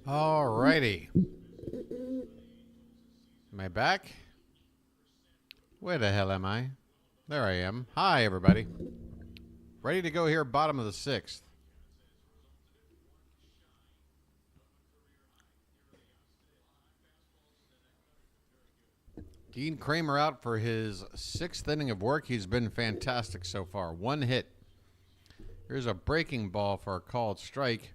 All righty. Am I back? Where the hell am I? There I am. Hi, everybody. Ready to go here, bottom of the 6th. Dean Kramer out for his 6th inning of work. He's been fantastic so far. 1 hit. Here's a breaking ball for a called strike.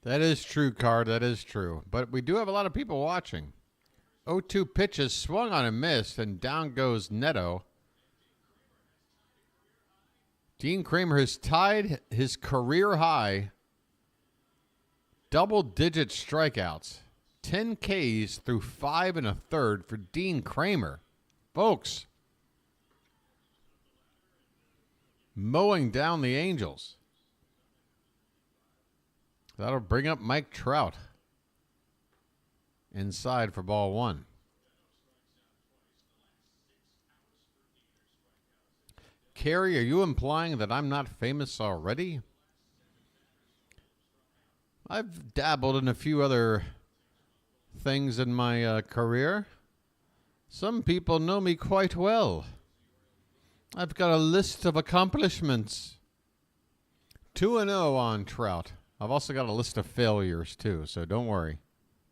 That is true, Card. That is true. But we do have a lot of people watching. 0-2 pitches swung on and missed, and down goes Neto. Dean Kramer has tied his career high double-digit strikeouts. 10 Ks through 5 1/3 for Dean Kramer. Folks, mowing down the Angels. That'll bring up Mike Trout inside for ball one. Carrie, are you implying that I'm not famous already? I've dabbled in a few other things in my career. Some people know me quite well. I've got a list of accomplishments. 2-0 on Trout. I've also got a list of failures, too, so don't worry.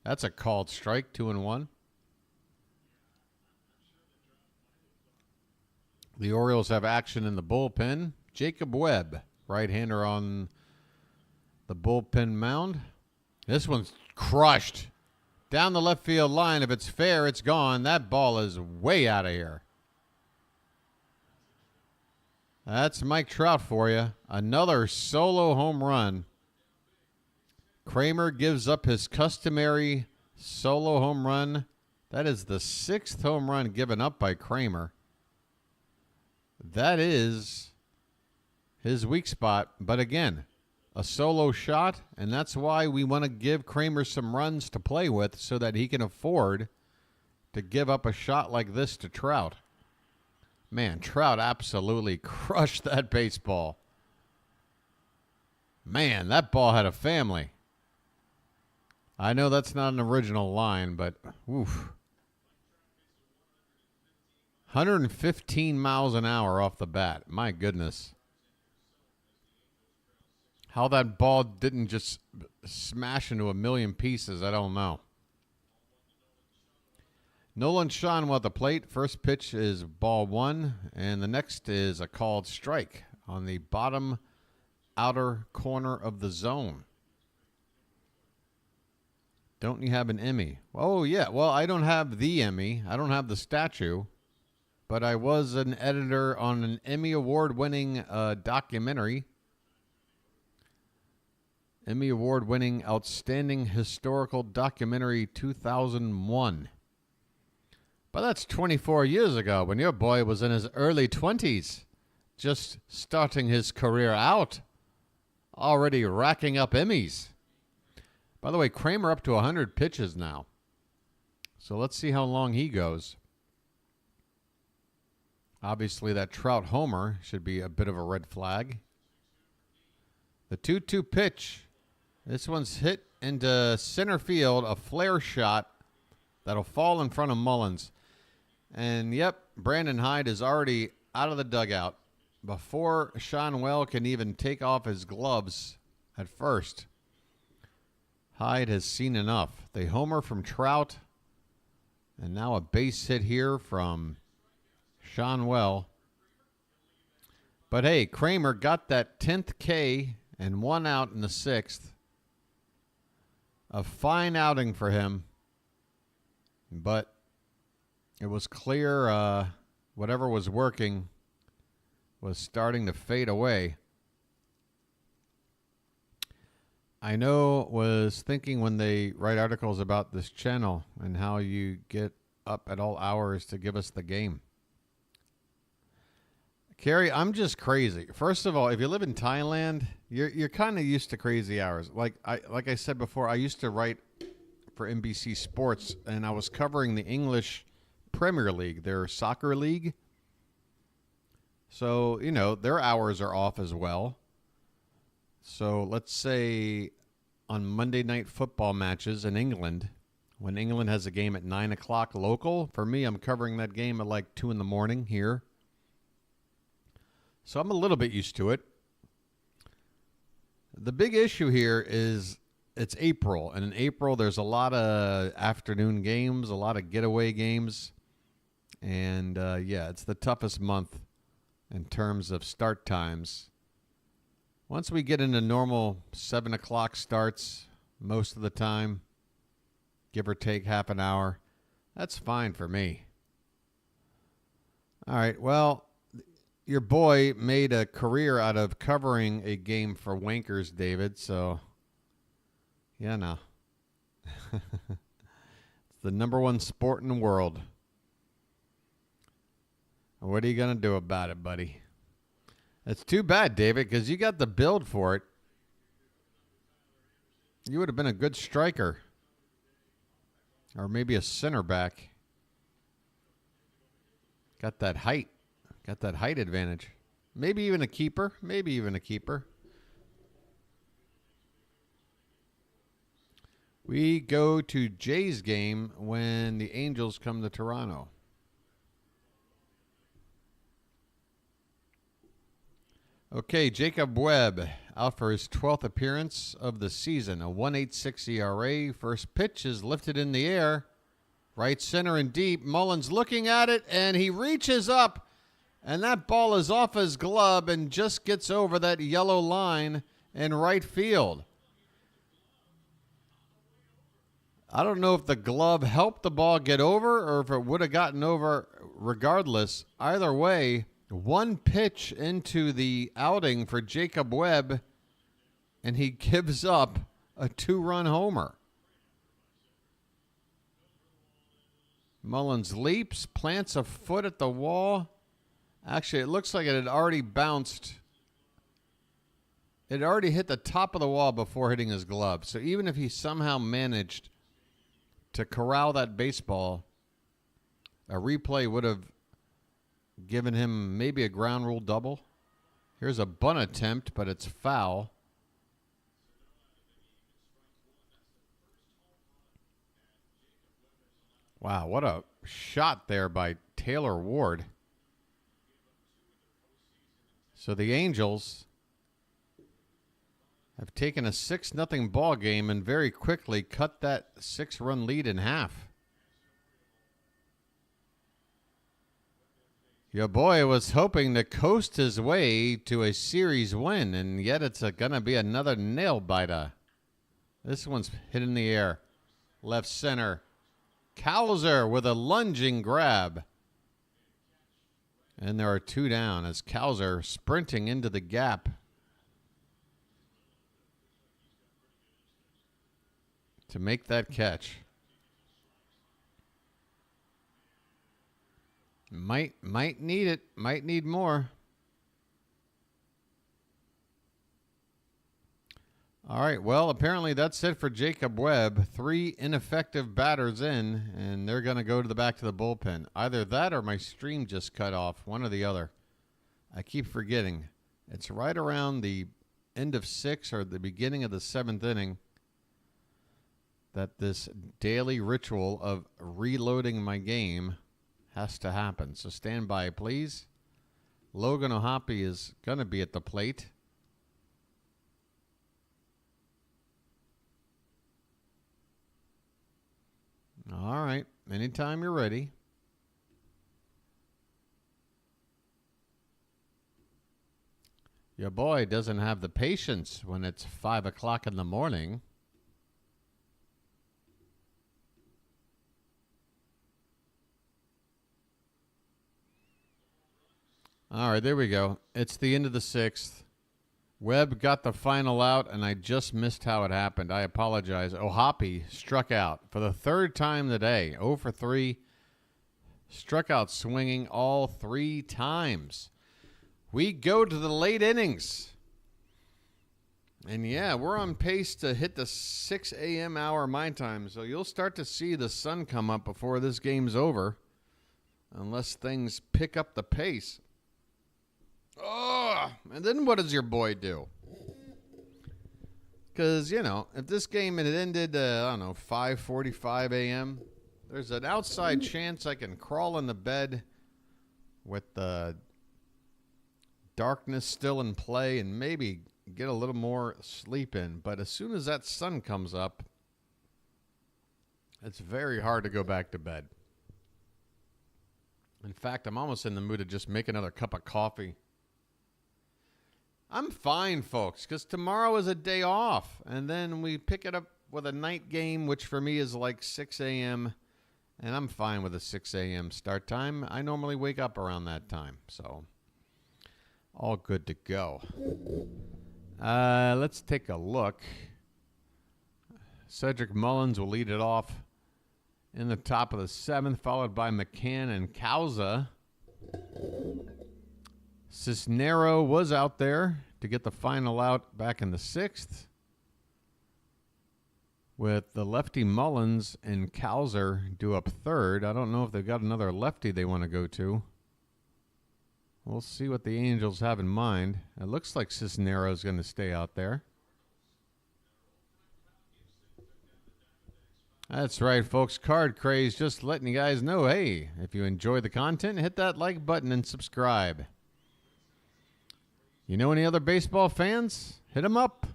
That's a called strike, 2-1. The Orioles have action in the bullpen. Jacob Webb, right-hander on the bullpen mound. This one's crushed. Down the left field line. If it's fair, it's gone. That ball is way out of here. That's Mike Trout for you. Another solo home run. Kramer gives up his customary solo home run. That is the 6th home run given up by Kramer. That is his weak spot. But again, a solo shot, and that's why we want to give Kramer some runs to play with so that he can afford to give up a shot like this to Trout. Man, Trout absolutely crushed that baseball. Man, that ball had a family. I know that's not an original line, but oof. 115 miles an hour off the bat. My goodness. How that ball didn't just smash into a million pieces, I don't know. Nolan Shawn at the plate. First pitch is ball one, and the next is a called strike on the bottom outer corner of the zone. Don't you have an Emmy? Oh, yeah. Well, I don't have the Emmy. I don't have the statue. But I was an editor on an Emmy Award-winning documentary. Emmy Award-winning Outstanding Historical Documentary 2001. But that's 24 years ago when your boy was in his early 20s, just starting his career out, already racking up Emmys. By the way, Kramer up to 100 pitches now. So let's see how long he goes. Obviously, that Trout homer should be a bit of a red flag. The 2-2 pitch. This one's hit into center field, a flare shot that'll fall in front of Mullins. And, yep, Brandon Hyde is already out of the dugout before Sean Well can even take off his gloves at first. Hyde has seen enough. They homer from Trout, and now a base hit here from Sean Well. But, hey, Kramer got that 10th K and 1 out in the 6th. A fine outing for him, but it was clear whatever was working was starting to fade away. I was thinking when they write articles about this channel and how you get up at all hours to give us the game. Carrie, I'm just crazy. First of all, if you live in Thailand, you're kind of used to crazy hours. Like I said before, I used to write for NBC Sports, and I was covering the English Premier League, their soccer league. So, their hours are off as well. So let's say on Monday night football matches in England, when England has a game at 9 o'clock local, for me, I'm covering that game at like 2 in the morning here. So I'm a little bit used to it. The big issue here is it's April. And in April, there's a lot of afternoon games, a lot of getaway games. And, it's the toughest month in terms of start times. Once we get into normal 7 o'clock starts, most of the time, give or take half an hour. That's fine for me. All right, well, your boy made a career out of covering a game for wankers, David, so, yeah, no. It's the number one sport in the world. What are you going to do about it, buddy? It's too bad, David, because you got the build for it. You would have been a good striker. Or maybe a center back. Got that height. Got that height advantage. Maybe even a keeper. Maybe even a keeper. We go to Jay's game when the Angels come to Toronto. Okay, Jacob Webb out for his 12th appearance of the season. A 1.86 ERA. First pitch is lifted in the air. Right center and deep. Mullins looking at it, and he reaches up, and that ball is off his glove and just gets over that yellow line in right field. I don't know if the glove helped the ball get over or if it would have gotten over regardless. Either way, one pitch into the outing for Jacob Webb, and he gives up a 2-run homer. Mullins leaps, plants a foot at the wall. Actually, it looks like it had already bounced. It already hit the top of the wall before hitting his glove. So even if he somehow managed to corral that baseball, a replay would have given him maybe a ground rule double. Here's a bunt attempt, but it's foul. Wow, what a shot there by Taylor Ward. So the Angels have taken a 6-0 ball game and very quickly cut that 6-run lead in half. Your boy was hoping to coast his way to a series win, and yet it's going to be another nail-biter. This one's hit in the air. Left center. Kjerstad with a lunging grab. And there are two down as Kjerstad sprinting into the gap to make that catch. Might need it. Might need more. All right, well, apparently that's it for Jacob Webb. 3 ineffective batters in, and they're going to go to the back to the bullpen. Either that or my stream just cut off, one or the other. I keep forgetting. It's right around the end of 6 or the beginning of the 7th inning that this daily ritual of reloading my game has to happen. So stand by, please. Logan O'Hoppe is going to be at the plate. All right. Anytime you're ready. Your boy doesn't have the patience when it's 5 o'clock in the morning. All right, there we go. It's the end of the 6th. Webb got the final out, and I just missed how it happened. I apologize. O'Hoppe struck out for the 3rd time today. 0 for 3. Struck out swinging all 3 times. We go to the late innings. And, yeah, we're on pace to hit the 6 a.m. hour my time. So you'll start to see the sun come up before this game's over. Unless things pick up the pace. Oh, and then what does your boy do? Because, you know, if this game had ended, 5:45 a.m., there's an outside chance I can crawl in the bed with the darkness still in play and maybe get a little more sleep in. But as soon as that sun comes up, it's very hard to go back to bed. In fact, I'm almost in the mood to just make another cup of coffee. I'm fine, folks, because tomorrow is a day off, and then we pick it up with a night game, which for me is like 6 a.m., and I'm fine with a 6 a.m. start time. I normally wake up around that time, so all good to go. Let's take a look. Cedric Mullins will lead it off in the top of the 7th, followed by McCann and Kjerstad. Cisnero was out there to get the final out back in the 6th, with the lefty Mullins and Kjerstad due up 3rd. I don't know if they've got another lefty they want to go to. We'll see what the Angels have in mind. It looks like Cisnero is going to stay out there. That's right, folks. Card Craze just letting you guys know, hey, if you enjoy the content, hit that like button and subscribe. You know any other baseball fans? Hit them up.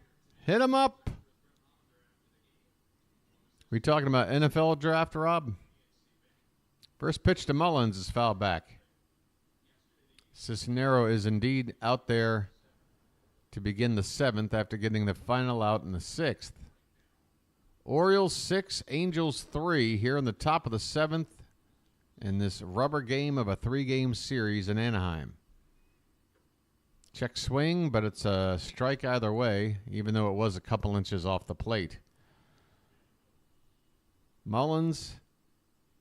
Hit them up. We talking about NFL draft, Rob? First pitch to Mullins is foul back. Cisnero is indeed out there to begin the 7th after getting the final out in the 6th. Orioles 6, Angels 3 here in the top of the 7th in this rubber game of a 3-game series in Anaheim. Check swing, but it's a strike either way, even though it was a couple inches off the plate. Mullins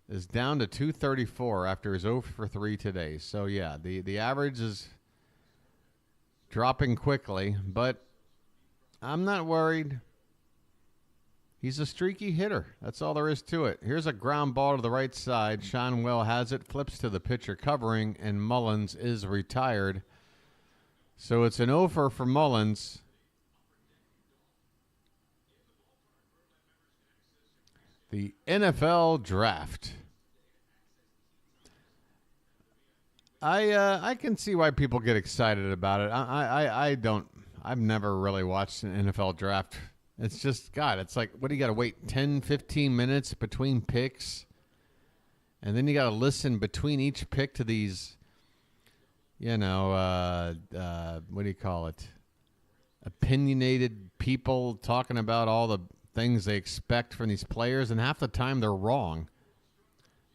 is down to 234 after his 0 for 3 today. So, yeah, the average is dropping quickly, but I'm not worried. He's a streaky hitter. That's all there is to it. Here's a ground ball to the right side. Shanwell has it, flips to the pitcher covering, and Mullins is retired. So it's an 0 for Mullins. The NFL draft. I can see why people get excited about it. I don't. I've never really watched an NFL draft. It's just, God, it's like, what do you got to wait 10, 15 minutes between picks? And then you got to listen between each pick to these, what do you call it? Opinionated people talking about all the things they expect from these players, and half the time they're wrong.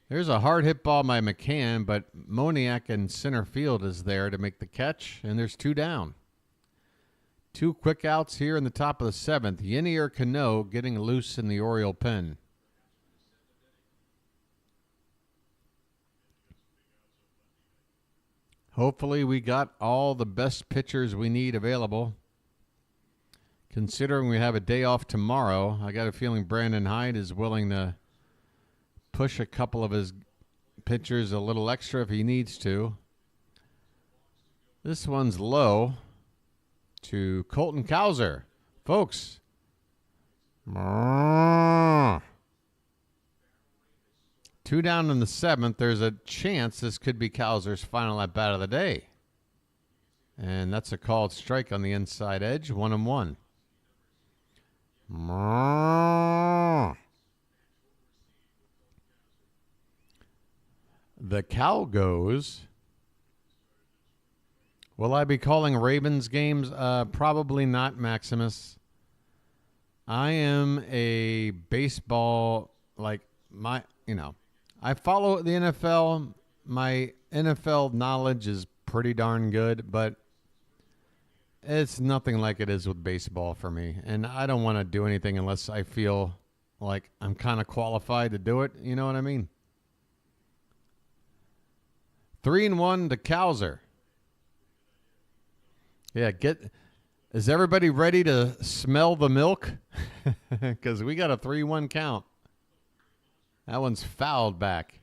There's a hard hit ball by McCann, but Moniak in center field is there to make the catch, and there's 2 down. 2 quick outs here in the top of the 7th. Yennier Cano getting loose in the Oriole pen. Hopefully we got all the best pitchers we need available. Considering we have a day off tomorrow, I got a feeling Brandon Hyde is willing to push a couple of his pitchers a little extra if he needs to. This one's low to Colton Kjerstad. Folks. 2 down in the 7th. There's a chance this could be Kjerstad's final at bat of the day. And that's a called strike on the inside edge. 1-1. The cow goes. Will I be calling Ravens games? Probably not, Maximus. I am a baseball, I follow the NFL. My NFL knowledge is pretty darn good, but it's nothing like it is with baseball for me. And I don't want to do anything unless I feel like I'm kind of qualified to do it. You know what I mean? 3-1 to Kjerstad. Yeah, is everybody ready to smell the milk? Because we got a 3-1 count. That one's fouled back.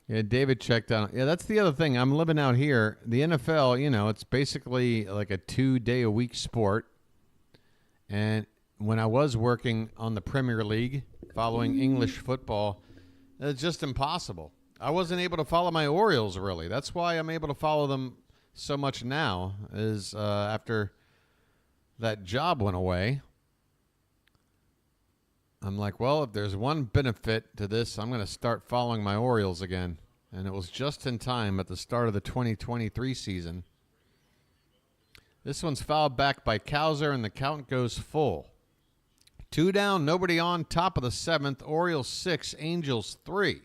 Yeah, David checked out. Yeah, that's the other thing. I'm living out here. The NFL, it's basically like a 2-day-a-week sport. And when I was working on the Premier League, following English football, it's just impossible. I wasn't able to follow my Orioles, really. That's why I'm able to follow them so much now, is after that job went away. I'm like, well, if there's one benefit to this, I'm going to start following my Orioles again. And it was just in time at the start of the 2023 season. This one's fouled back by Kjerstad, and the count goes full. 2 down, nobody on, top of the 7th. Orioles 6, Angels 3.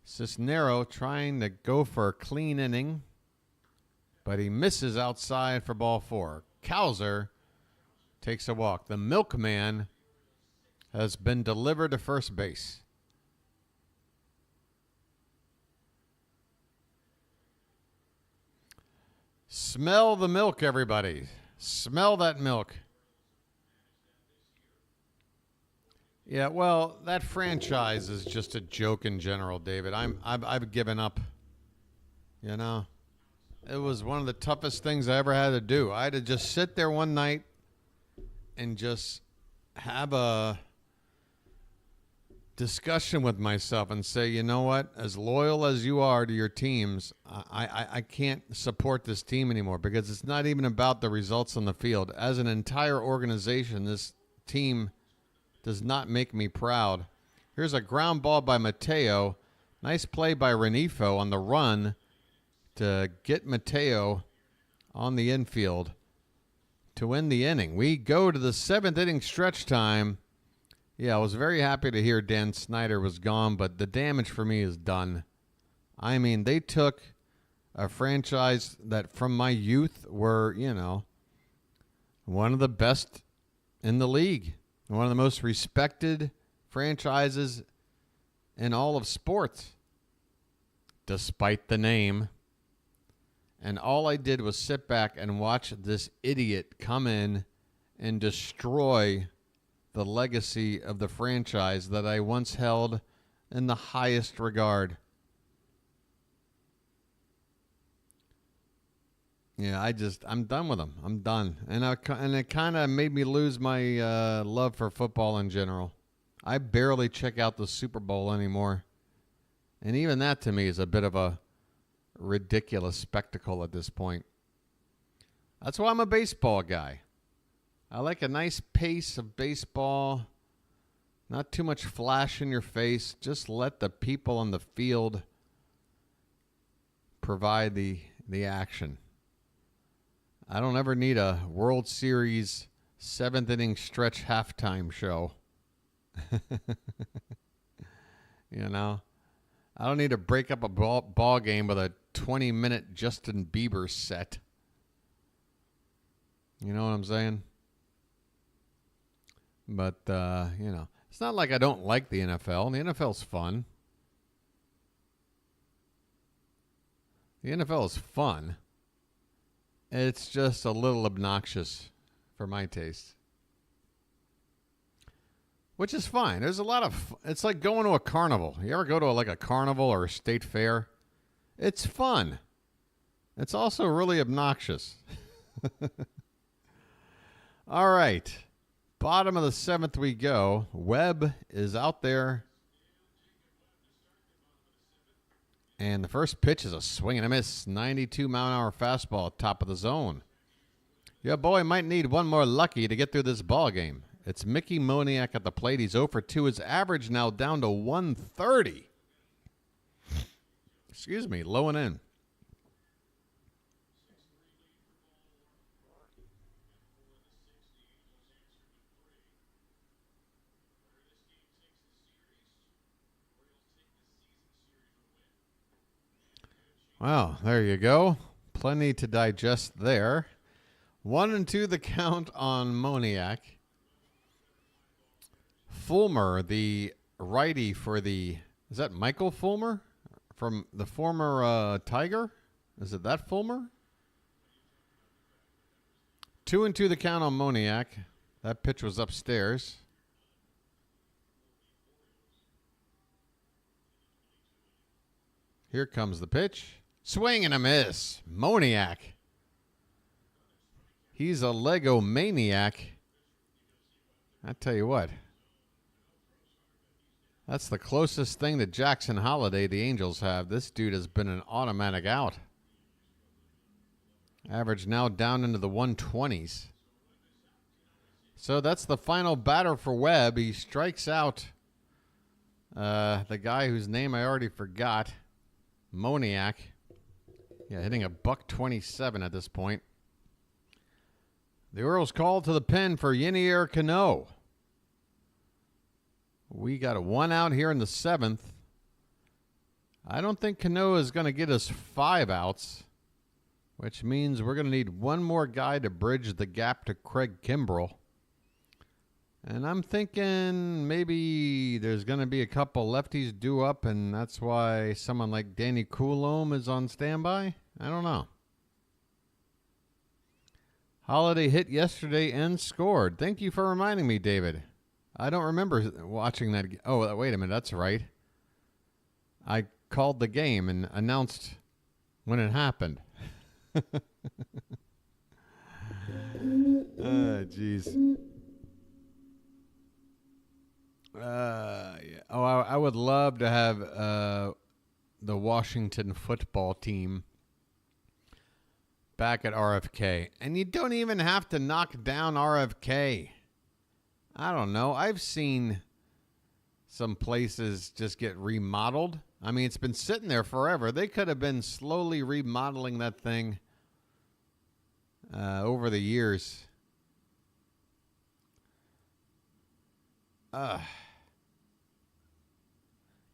Cisnero trying to go for a clean inning, but he misses outside for ball 4. Kjerstad takes a walk. The milkman has been delivered to first base. Smell the milk, everybody. Smell that milk. Yeah, well, that franchise is just a joke in general, David. I've given up. You know, it was one of the toughest things I ever had to do. I had to just sit there one night and just have a discussion with myself and say, you know what? As loyal as you are to your teams, I can't support this team anymore because it's not even about the results on the field. As an entire organization, this team does not make me proud. Here's a ground ball by Mateo. Nice play by Renifo on the run to get Mateo on the infield to win the inning. We go to the 7th inning stretch time. Yeah, I was very happy to hear Dan Snyder was gone, but the damage for me is done. I mean, they took a franchise that from my youth were, you know, one of the best in the league. One of the most respected franchises in all of sports, despite the name. And all I did was sit back and watch this idiot come in and destroy the legacy of the franchise that I once held in the highest regard. Yeah, I'm done with them. I'm done. And it kind of made me lose my love for football in general. I barely check out the Super Bowl anymore. And even that to me is a bit of a ridiculous spectacle at this point. That's why I'm a baseball guy. I like a nice pace of baseball. Not too much flash in your face. Just let the people on the field provide the action. I don't ever need a World Series 7th inning stretch halftime show. You know, I don't need to break up a ball game with a 20-minute Justin Bieber set. You know what I'm saying? But, you know, it's not like I don't like the NFL. The NFL's fun. The NFL is fun. It's just a little obnoxious for my taste. Which is fine. There's a lot of... It's like going to a carnival. You ever go to a carnival or a state fair? It's fun. It's also really obnoxious. All right. Bottom of the 7th we go. Webb is out there. And the first pitch is a swing and a miss. 92-mile-an-hour fastball, top of the zone. Your boy might need one more lucky to get through this ball game. It's Mickey Moniak at the plate. He's 0 for 2. His average now down to 130. Excuse me, low and in. Wow, there you go. Plenty to digest there. 1-2 the count on Moniak. Fulmer, the righty for the... Is that Michael Fulmer? From the former Tiger? Is it that Fulmer? 2-2 the count on Moniak. That pitch was upstairs. Here comes the pitch. Swing and a miss. Moniak. He's a Lego maniac. I tell you what. That's the closest thing to Jackson Holiday the Angels have. This dude has been an automatic out. Average now down into the 120s. So that's the final batter for Webb. He strikes out the guy whose name I already forgot. Moniak. Yeah, hitting a $127 at this point. The Orioles called to the pen for Yennier Cano. We got a 1 out here in the 7th. I don't think Cano is going to get us 5 outs, which means we're going to need one more guy to bridge the gap to Craig Kimbrell. And I'm thinking maybe there's going to be a couple lefties due up, and that's why someone like Danny Coulombe is on standby. I don't know. Holiday hit yesterday and scored. Thank you for reminding me, David. I don't remember watching that. Oh, wait a minute. That's right. I called the game and announced when it happened. Jeez. Yeah. Oh, I would love to have the Washington football team back at RFK. And you don't even have to knock down RFK. I don't know. I've seen some places just get remodeled. I mean, it's been sitting there forever. They could have been slowly remodeling that thing over the years.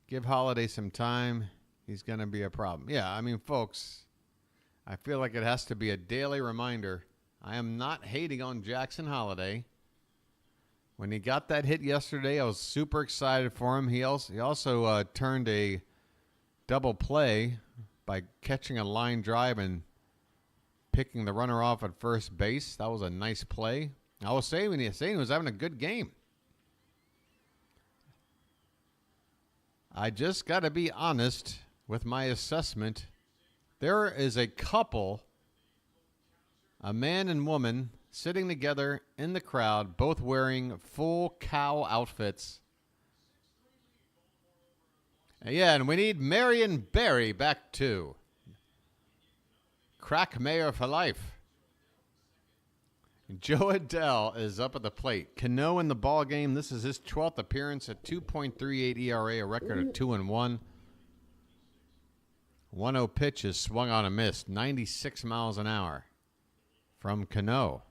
Give Holiday some time. He's going to be a problem. Yeah, I mean, folks, I feel like it has to be a daily reminder. I am not hating on Jackson Holiday. When he got that hit yesterday, I was super excited for him. He also turned a double play by catching a line drive and picking the runner off at first base. That was a nice play. I was saying he was having a good game. I just got to be honest with my assessment. There is a couple, a man and woman, sitting together in the crowd, both wearing full cow outfits. Yeah, and we need Marion Barry back too. Crack mayor for life. Joe Adele is up at the plate. Cano in the ball game. This is his 12th appearance at 2.38 ERA, a record of 2-1. 1-0 pitch is swung on a miss. 96 miles an hour from Cano.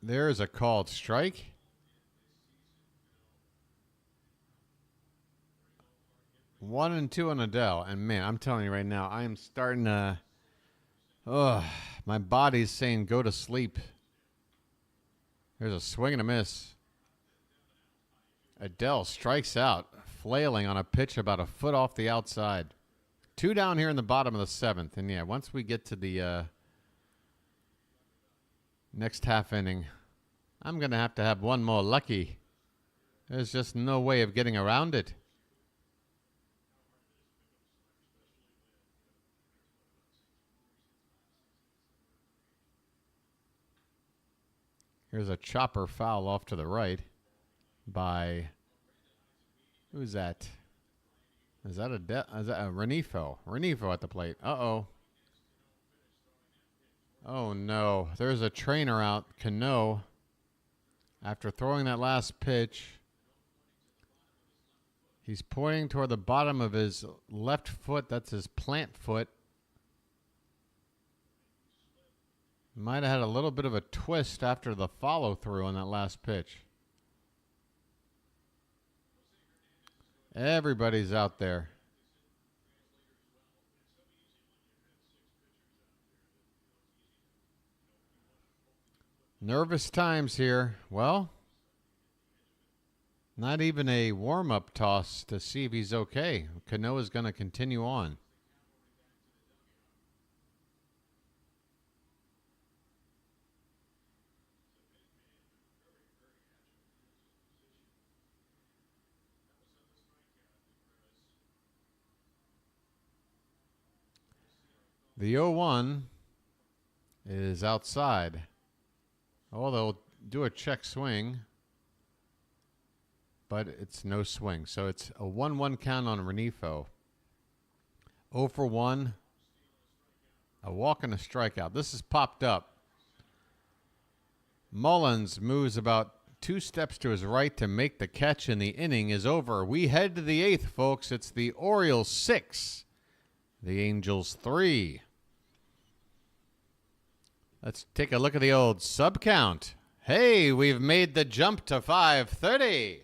There is a called strike. One and two on Adele. And, man, I'm telling you right now, I am starting to... my body's saying go to sleep. There's a swing and a miss. Adele strikes out, flailing on a pitch about a foot off the outside. 2 down here in the bottom of the 7th. And, yeah, once we get to the next half inning, I'm going to have one more lucky. There's just no way of getting around it. Here's a chopper foul off to the right by, who's that? Is that a Renifo? Renifo at the plate. Uh-oh. Oh, no. There's a trainer out, Cano, after throwing that last pitch. He's pointing toward the bottom of his left foot. That's his plant foot. Might have had a little bit of a twist after the follow-through on that last pitch. Everybody's out there. Nervous times here. Well, not even a warm-up toss to see if he's okay. Cano is going to continue on. The 0-1 is outside. Oh, they'll do a check swing, but it's no swing. So it's a 1-1 count on Renifo. 0 for 1, a walk and a strikeout. This has popped up. Mullins moves about 2 steps to his right to make the catch, and the inning is over. We head to the 8th, folks. It's the Orioles 6, the Angels 3. Let's take a look at the old sub count. Hey, we've made the jump to 5:30.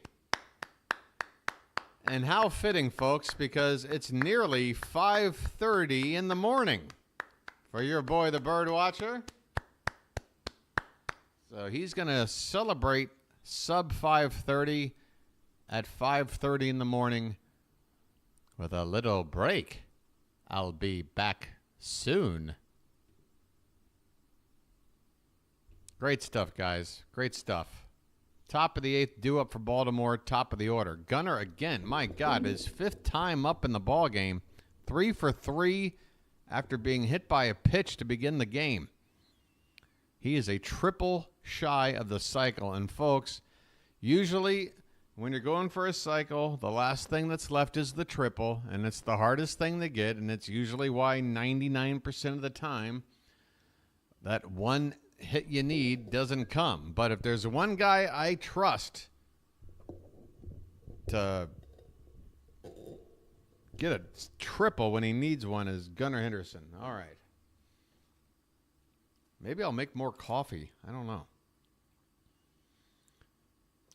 And how fitting, folks, because it's nearly 5:30 in the morning for your boy, the BirdWatcher. So he's going to celebrate sub 5:30 at 5:30 in the morning with a little break. I'll be back soon. Great stuff, guys. Great stuff. Top of the 8th, due up for Baltimore, top of the order. Gunnar again, my God, his 5th time up in the ball game. 3 for 3 after being hit by a pitch to begin the game. He is a triple shy of the cycle. And folks, usually when you're going for a cycle, the last thing that's left is the triple, and it's the hardest thing to get, and it's usually why 99% of the time that one hit you need doesn't come. But if there's one guy I trust to get a triple when he needs one is Gunnar Henderson. All right. Maybe I'll make more coffee. I don't know.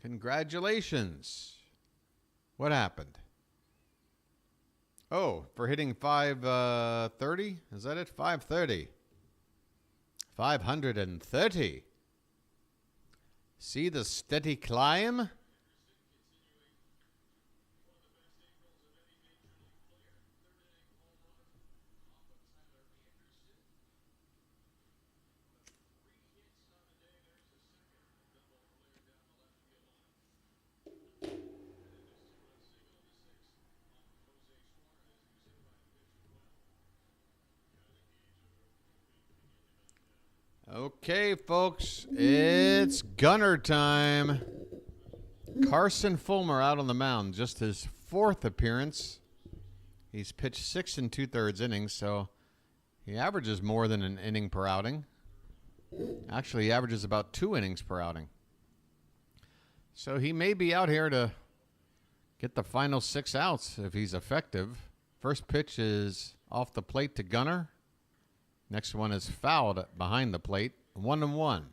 Congratulations. What happened? Oh, for hitting 530? Is that it? 530. 530. See the steady climb? Okay, folks, it's Gunnar time. Carson Fulmer out on the mound, just his 4th appearance. He's pitched 6 2/3 innings, so he averages more than an inning per outing. Actually, he averages about 2 innings per outing. So he may be out here to get the final 6 outs if he's effective. First pitch is off the plate to Gunnar. Next one is fouled behind the plate. 1-1.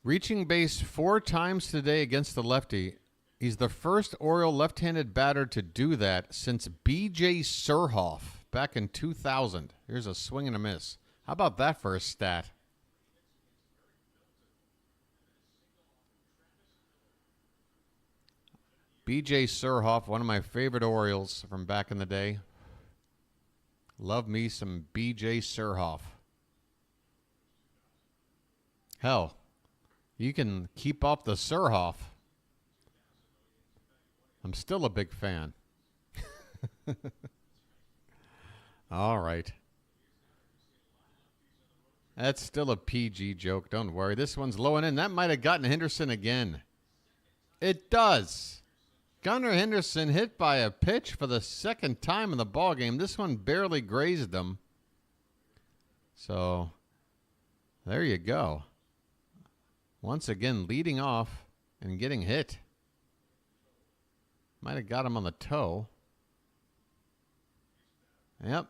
Reaching base 4 times today against the lefty. He's the first Oriole left-handed batter to do that since B.J. Surhoff back in 2000. Here's a swing and a miss. How about that for a stat? B.J. Surhoff, one of my favorite Orioles from back in the day. Love me some B.J. Surhoff. Hell, you can keep up the Surhoff. I'm still a big fan. All right. That's still a PG joke. Don't worry. This one's low and in. That might have gotten Henderson again. It does. Gunnar Henderson hit by a pitch for the 2nd time in the ballgame. This one barely grazed him. So, there you go. Once again, leading off and getting hit. Might have got him on the toe. Yep.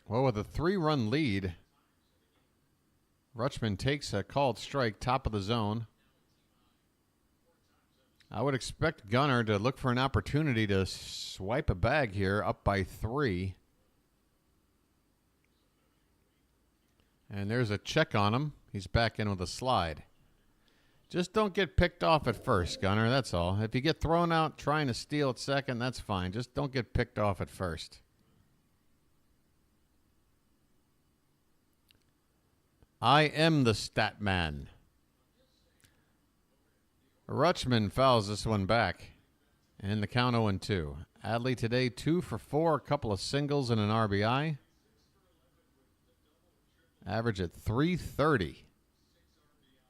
Well, with a 3-run lead, Rutschman takes a called strike, top of the zone. I would expect Gunnar to look for an opportunity to swipe a bag here, up by 3. And there's a check on him. He's back in with a slide. Just don't get picked off at first, Gunnar, that's all. If you get thrown out trying to steal at second, that's fine. Just don't get picked off at first. I am the stat man. Rutschman fouls this one back. And the count 0-2. Adley today 2 for 4, a couple of singles and an RBI. Average at 330.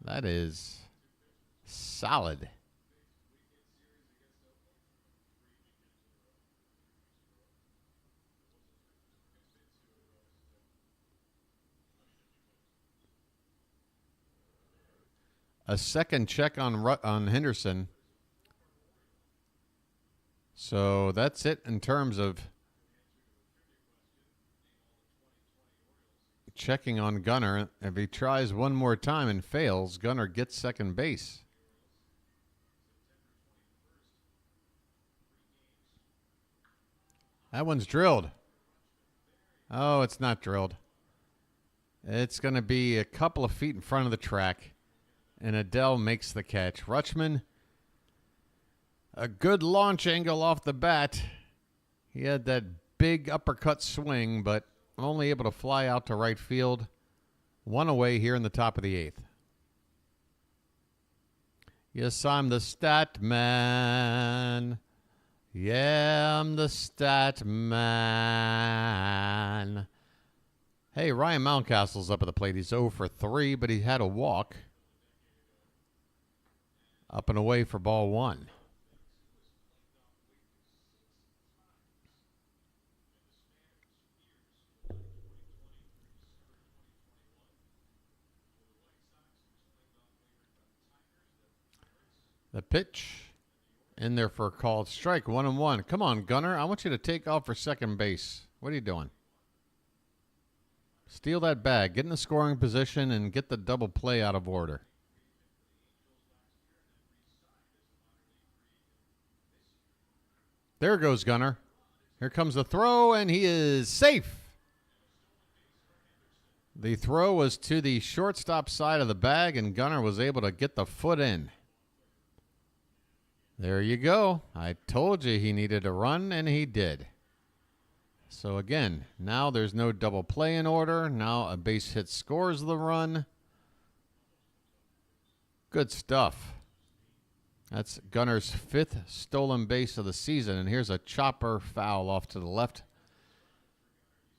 That is solid. A second check on Henderson. So that's it in terms of checking on Gunnar. If he tries one more time and fails, Gunnar gets second base. That one's drilled. Oh, it's not drilled. It's going to be a couple of feet in front of the track, and Adele makes the catch. Rutschman, a good launch angle off the bat. He had that big uppercut swing, but only able to fly out to right field. One away here in the top of the eighth. Yes, I'm the stat man. Yeah, I'm the stat man. Hey, Ryan Mountcastle's up at the plate. He's 0 for 3, but he had a walk. Up and away for ball one. The pitch in there for a called strike. 1-1. Come on, Gunnar. I want you to take off for second base. What are you doing? Steal that bag. Get in the scoring position and get the double play out of order. There goes Gunnar. Here comes the throw, and he is safe. The throw was to the shortstop side of the bag, and Gunnar was able to get the foot in. There you go. I told you he needed a run, and he did. So again, now there's no double play in order. Now a base hit scores the run. Good stuff. That's Gunnar's 5th stolen base of the season, and here's a chopper foul off to the left.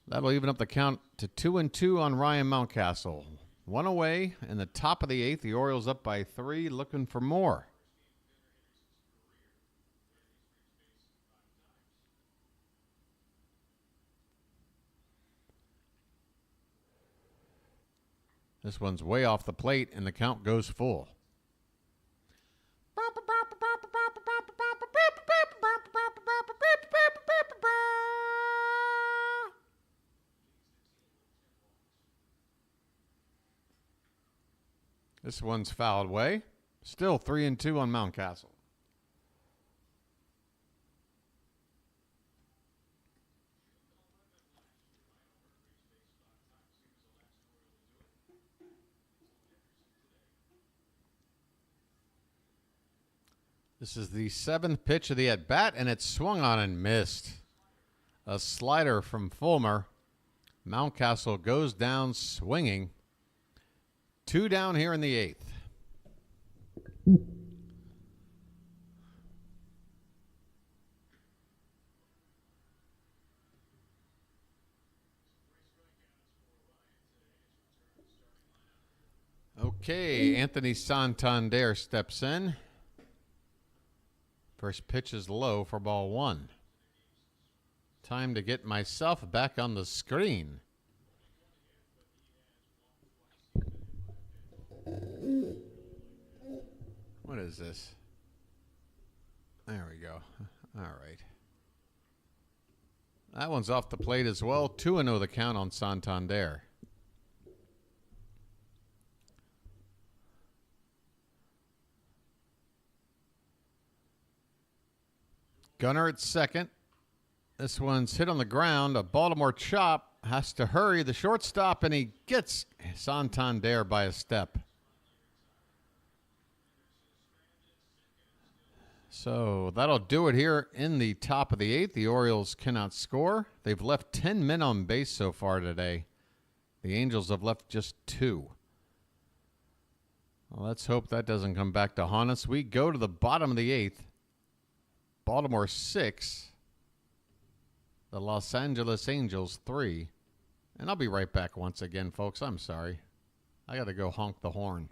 That'll even up the count to 2-2 on Ryan Mountcastle. One away in the top of the 8th. The Orioles up by 3, looking for more. This one's way off the plate, and the count goes full. This one's fouled away. Still 3-2 on Mountcastle. This is the 7th pitch of the at-bat, and it's swung on and missed. A slider from Fulmer. Mountcastle goes down swinging. 2 down here in the 8th. Okay, Anthony Santander steps in. First pitch is low for ball one. Time to get myself back on the screen. What is this? There we go. All right. That one's off the plate as well. 2-0 the count on Santander. Gunnar at second. This one's hit on the ground. A Baltimore chop has to hurry the shortstop, and he gets Santander by a step. So that'll do it here in the top of the 8th. The Orioles cannot score. They've left 10 men on base so far today. The Angels have left just 2. Well, let's hope that doesn't come back to haunt us. We go to the bottom of the 8th. Baltimore 6. The Los Angeles Angels 3. And I'll be right back once again, folks. I'm sorry. I got to go honk the horn.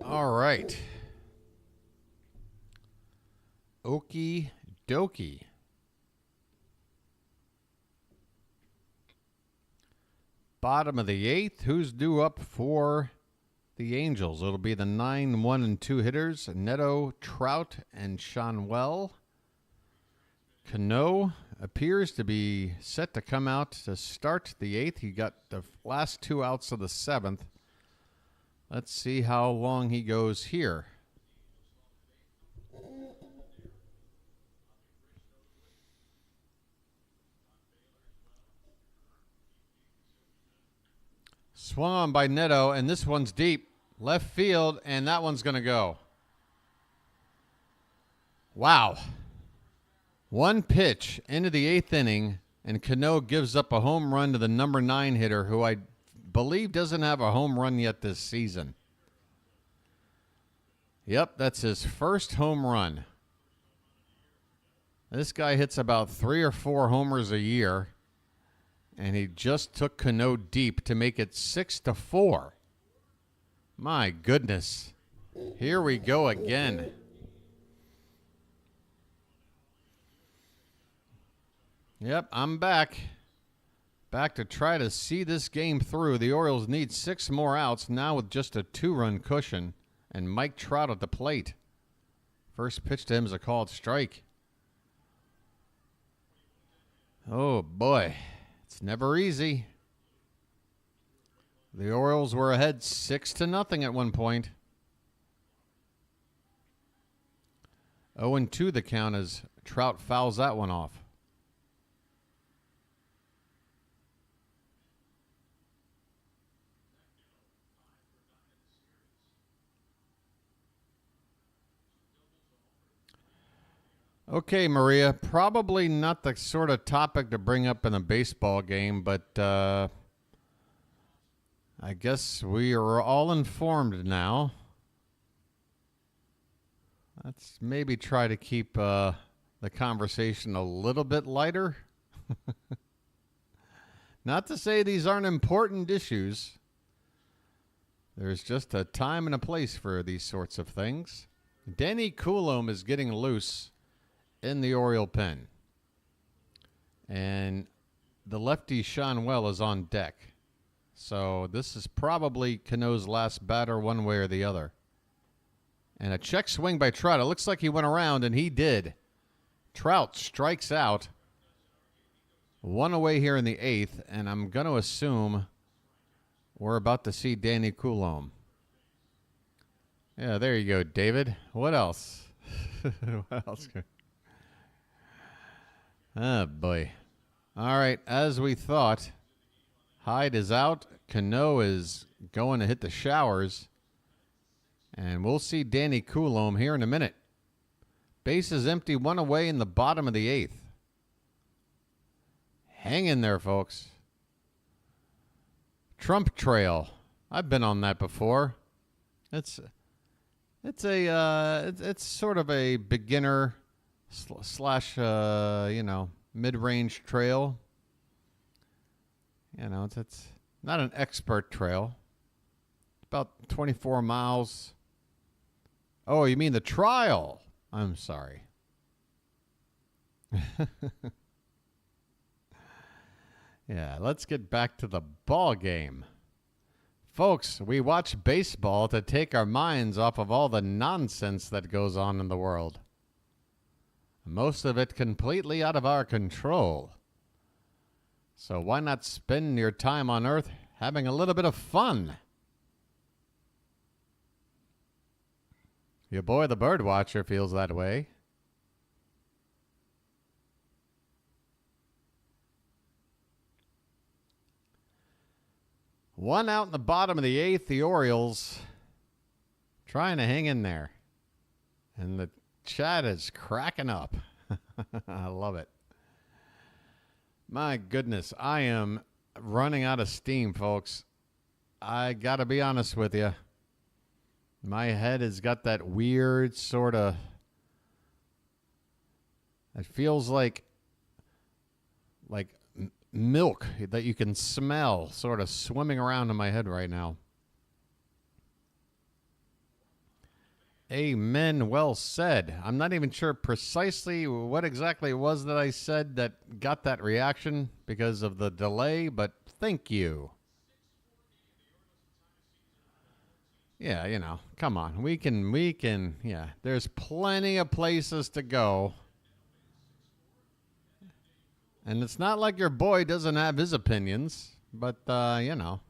All right. Okie dokie. Bottom of the 8th. Who's due up for the Angels? It'll be the 9, 1, and 2 hitters. Neto, Trout, and Shanwell. Cano appears to be set to come out to start the 8th. He got the last 2 outs of the 7th. Let's see how long he goes here. Swung on by Neto, and this one's deep. Left field, and that one's going to go. Wow. One pitch into the 8th inning, and Cano gives up a home run to the number 9 hitter, who I believe doesn't have a home run yet this season. Yep, that's his first home run. This guy hits about 3 or 4 homers a year, and he just took Cano deep to make it 6-4. My goodness. Here we go again. Yep, I'm back. Back to try to see this game through. The Orioles need 6 more outs now with just a 2-run cushion, and Mike Trout at the plate. First pitch to him is a called strike. Oh, boy. It's never easy. The Orioles were ahead 6-0 at one point. 0-2 the count as Trout fouls that one off. Okay, Maria, probably not the sort of topic to bring up in a baseball game, but I guess we are all informed now. Let's maybe try to keep the conversation a little bit lighter. Not to say these aren't important issues. There's just a time and a place for these sorts of things. Danny Coulombe is getting loose in the Oriole pen. And the lefty Shanwell is on deck. So this is probably Cano's last batter one way or the other. And a check swing by Trout. It looks like he went around, and he did. Trout strikes out. 1 away here in the 8th, and I'm going to assume we're about to see Danny Coulombe. Yeah, there you go, David. What else? What else? Oh, boy. All right, as we thought, Hyde is out. Cano is going to hit the showers. And we'll see Danny Coulombe here in a minute. Base is empty, 1 away in the bottom of the 8th. Hang in there, folks. Trump Trail. I've been on that before. It's sort of a beginner slash mid-range trail. You know, it's not an expert trail. About 24 miles. Oh, you mean the trial? I'm sorry. Yeah, let's get back to the ball game. Folks, we watch baseball to take our minds off of all the nonsense that goes on in the world. Most of it completely out of our control. So why not spend your time on Earth having a little bit of fun? Your boy, the BirdWatcher, feels that way. One out in the bottom of the 8th, the Orioles trying to hang in there. And the chat is cracking up. I love it. My goodness, I am running out of steam, folks. I got to be honest with you. My head has got that weird sort of, it feels like milk that you can smell sort of swimming around in my head right now. Amen. Well said. I'm not even sure precisely what exactly it was that I said that got that reaction because of the delay, but thank you. Yeah, you know, come on. We can, yeah. There's plenty of places to go. And it's not like your boy doesn't have his opinions, but, you know.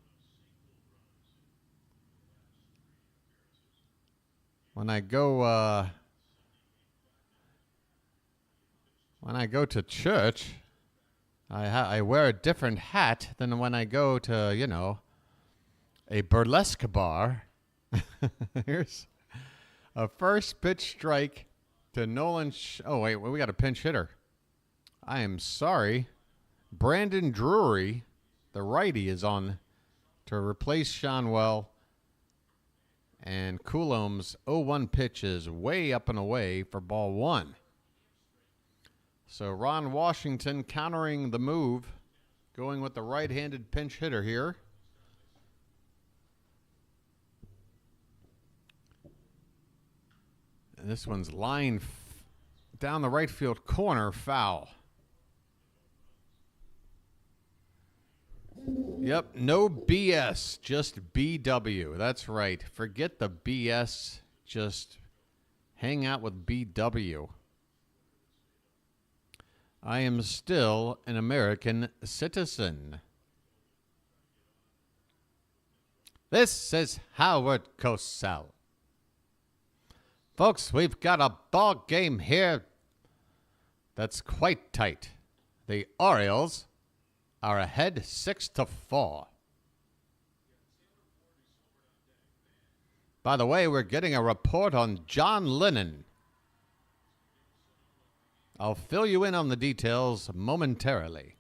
When I go to church, I wear a different hat than when I go to, you know, a burlesque bar. Here's a first pitch strike to Nolan. Oh, wait, we got a pinch hitter. I am sorry. Brandon Drury, the righty, is on to replace Shanwell. And Coulombe's 0-1 pitch is way up and away for ball one. So Ron Washington countering the move, going with the right-handed pinch hitter here. And this one's line down the right field corner, foul. Yep, no BS, just BW. That's right. Forget the BS, just hang out with BW. I am still an American citizen. This is Howard Cosell. Folks, we've got a ball game here that's quite tight. The Orioles are ahead 6-4. By the way, we're getting a report on John Lennon. I'll fill you in on the details momentarily.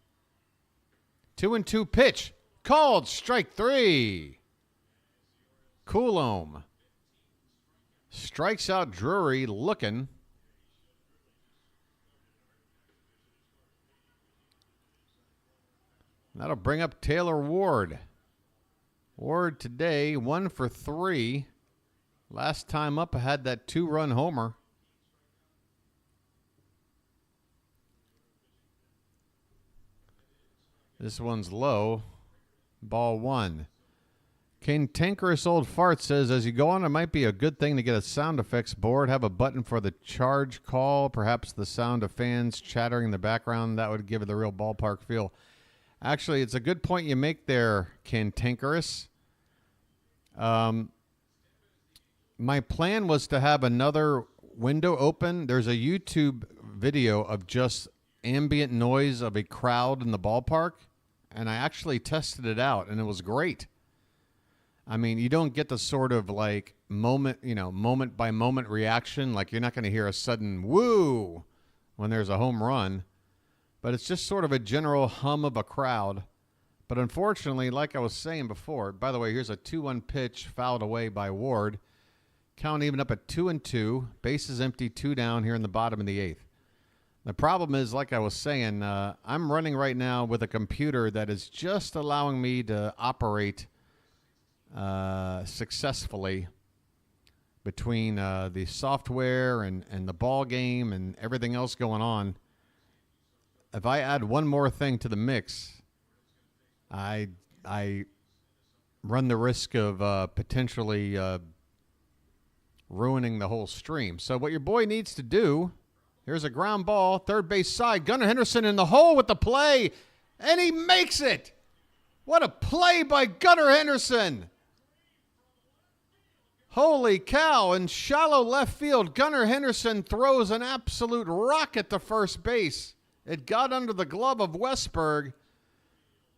2-2 pitch. Called strike three. Coulombe strikes out Drury looking. That'll bring up Taylor Ward. Ward today, 1 for 3. Last time up, I had that 2-run homer. This one's low. Ball one. Cantankerous Old Fart says, as you go on, it might be a good thing to get a sound effects board. Have a button for the charge call. Perhaps the sound of fans chattering in the background. That would give it the real ballpark feel. Actually, it's a good point you make there, Cantankerous. My plan was to have another window open. There's a YouTube video of just ambient noise of a crowd in the ballpark, and I actually tested it out, and it was great. I mean, you don't get the sort of like moment by moment reaction. Like you're not going to hear a sudden woo when there's a home run, but it's just sort of a general hum of a crowd. But unfortunately, like I was saying before, by the way, here's a 2-1 pitch fouled away by Ward. Count even up at 2-2. Bases empty, 2 down here in the bottom of the 8th. The problem is, like I was saying, I'm running right now with a computer that is just allowing me to operate successfully between the software and the ball game and everything else going on. If I add one more thing to the mix, I run the risk of potentially ruining the whole stream. So what your boy needs to do, here's a ground ball, third base side, Gunnar Henderson in the hole with the play, and he makes it. What a play by Gunnar Henderson. Holy cow, in shallow left field, Gunnar Henderson throws an absolute rocket to first base. It got under the glove of Westberg.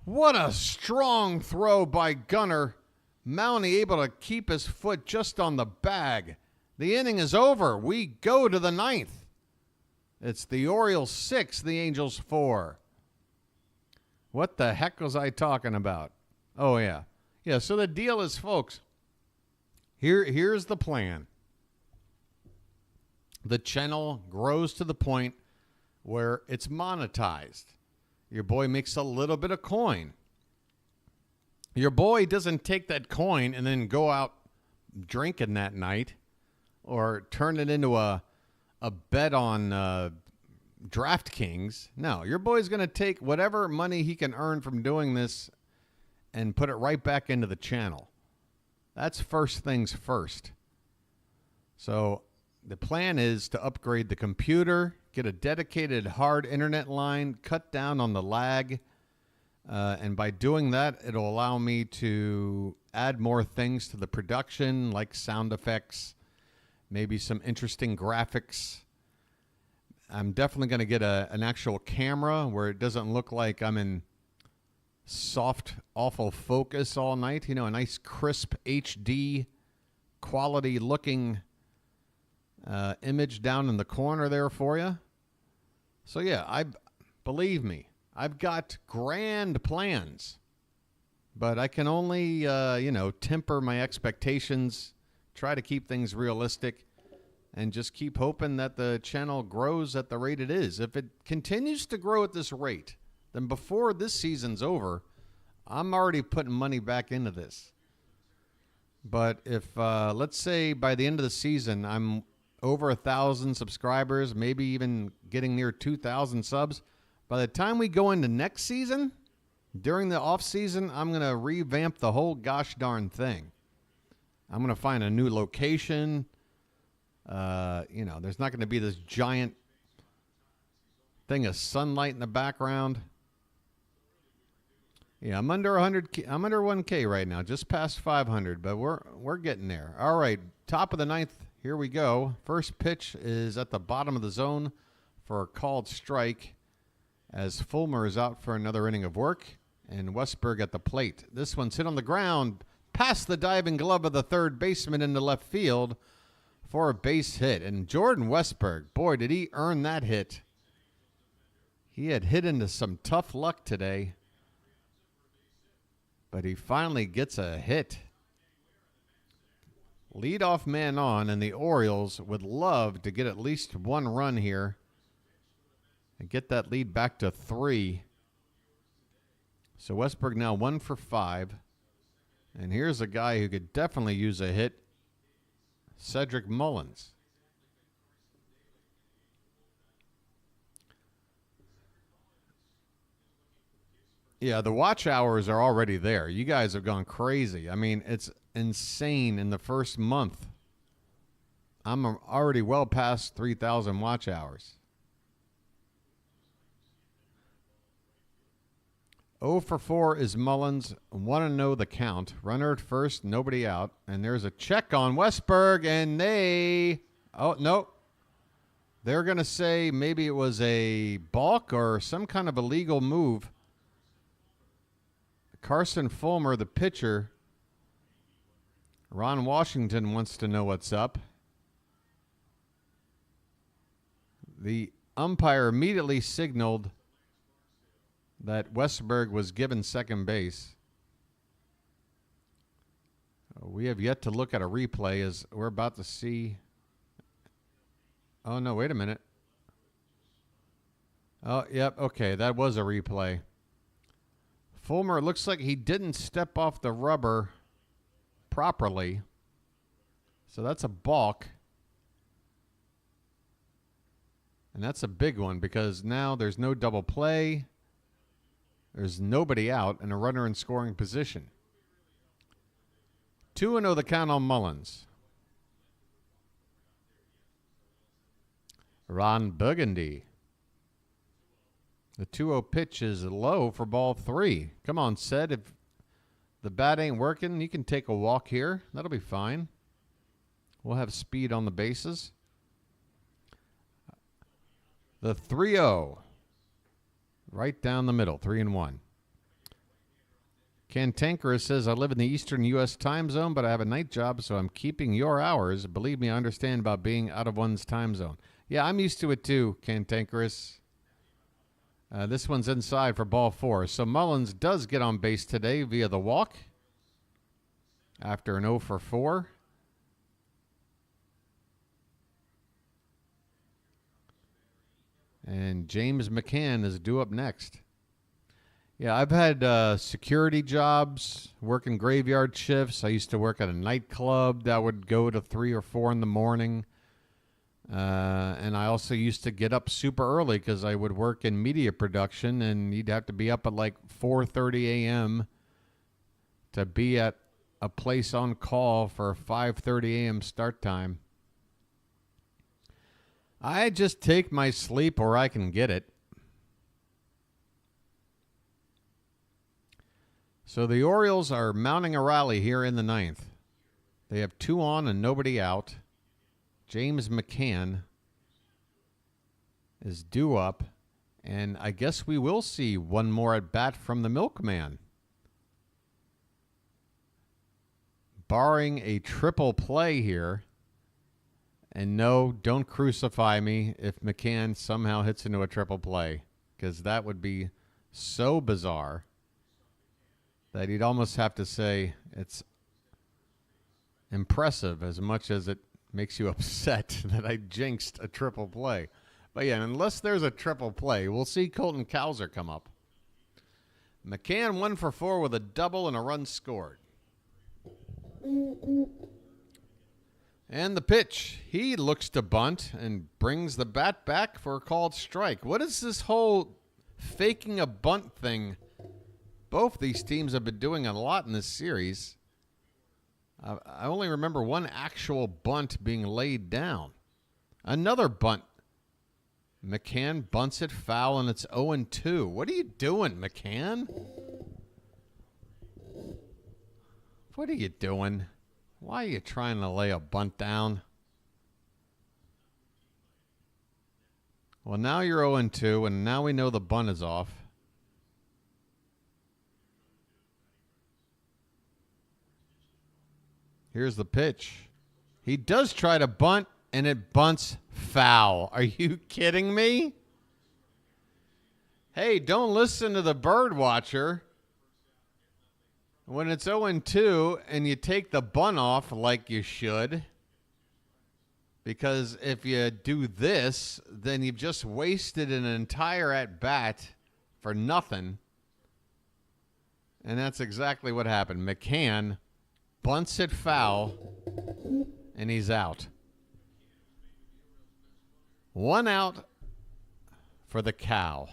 What a strong throw by Gunnar. Mountie able to keep his foot just on the bag. The inning is over. We go to the 9th. It's the Orioles 6, the Angels 4. What the heck was I talking about? Oh, yeah. Yeah, so the deal is, folks, here's the plan. The channel grows to the point where it's monetized. Your boy makes a little bit of coin. Your boy doesn't take that coin and then go out drinking that night. or turn it into a bet on DraftKings. No, your boy's going to take whatever money he can earn from doing this and put it right back into the channel. That's first things first. So the plan is to upgrade the computer, get a dedicated hard internet line, cut down on the lag, and by doing that, it'll allow me to add more things to the production, like sound effects, maybe some interesting graphics. I'm definitely going to get an actual camera where it doesn't look like I'm in soft, awful focus all night. You know, a nice crisp HD quality looking image down in the corner there for you. So yeah, believe me, I've got grand plans, but I can only, temper my expectations, try to keep things realistic, and just keep hoping that the channel grows at the rate it is. If it continues to grow at this rate, then before this season's over, I'm already putting money back into this. But if, let's say by the end of the season, I'm over 1,000 subscribers, maybe even getting near 2,000 subs, by the time we go into next season, during the off season, I'm going to revamp the whole gosh darn thing. I'm going to find a new location. There's not going to be this giant thing of sunlight in the background. Yeah, I'm under 100. I'm under 1K right now, just past 500, but we're getting there. All right, top of the ninth. Here we go. First pitch is at the bottom of the zone for a called strike, as Fulmer is out for another inning of work, and Westberg at the plate. This one's hit on the ground, past the diving glove of the third baseman into left field for a base hit. And Jordan Westberg, boy, did he earn that hit. He had hit into some tough luck today, but he finally gets a hit. Leadoff man on, and the Orioles would love to get at least one run here and get that lead back to 3. So Westberg now 1 for 5. And here's a guy who could definitely use a hit, Cedric Mullins. Yeah, the watch hours are already there. You guys have gone crazy. I mean, it's insane in the first month. I'm already well past 3,000 watch hours. 0 for 4 is Mullins. 1-0 the count. Runner at first, nobody out. And there's a check on Westberg, and oh, no. They're going to say maybe it was a balk or some kind of illegal move. Carson Fulmer, the pitcher. Ron Washington wants to know what's up. The umpire immediately signaled that Westberg was given second base. We have yet to look at a replay, as we're about to see. Oh, no, wait a minute. Oh, yep, okay, that was a replay. Fulmer, it looks like he didn't step off the rubber properly. So that's a balk. And that's a big one, because now there's no double play. There's nobody out and a runner in scoring position. 2-0 the count on Mullins. Ron Burgundy. The 2-0 pitch is low for ball 3. Come on, Ced. If the bat ain't working, you can take a walk here. That'll be fine. We'll have speed on the bases. The 3-0. Right down the middle, 3-1. Cantankerous says, I live in the eastern U.S. time zone, but I have a night job, so I'm keeping your hours. Believe me, I understand about being out of one's time zone. Yeah, I'm used to it too, Cantankerous. This one's inside for ball 4. So Mullins does get on base today via the walk after an 0 for 4. And James McCann is due up next. Yeah, I've had security jobs, working graveyard shifts. I used to work at a nightclub that would go to 3 or 4 in the morning. And I also used to get up super early because I would work in media production, and you'd have to be up at like 4:30 a.m. to be at a place on call for 5:30 a.m. start time. I just take my sleep where I can get it. So the Orioles are mounting a rally here in the 9th. They have 2 on and nobody out. James McCann is due up, and I guess we will see one more at bat from the Milkman. Barring a triple play here, and no, don't crucify me if McCann somehow hits into a triple play, because that would be so bizarre that you'd almost have to say it's impressive as much as it makes you upset that I jinxed a triple play. But yeah, unless there's a triple play, we'll see Colton Kjerstad come up. McCann 1 for 4 with a double and a run scored. And the pitch. He looks to bunt and brings the bat back for a called strike. What is this whole faking a bunt thing? Both these teams have been doing a lot in this series. I only remember one actual bunt being laid down. Another bunt. McCann bunts it foul, and it's 0-2. What are you doing, McCann? What are you doing? Why are you trying to lay a bunt down? Well, now you're 0-2, and now we know the bunt is off. Here's the pitch. He does try to bunt, and it bunts foul. Are you kidding me? Hey, don't listen to the BirdWatcher. When it's 0-2 and you take the bunt off like you should, because if you do this, then you've just wasted an entire at-bat for nothing. And that's exactly what happened. McCann bunts it foul, and he's out. 1 out for the cow.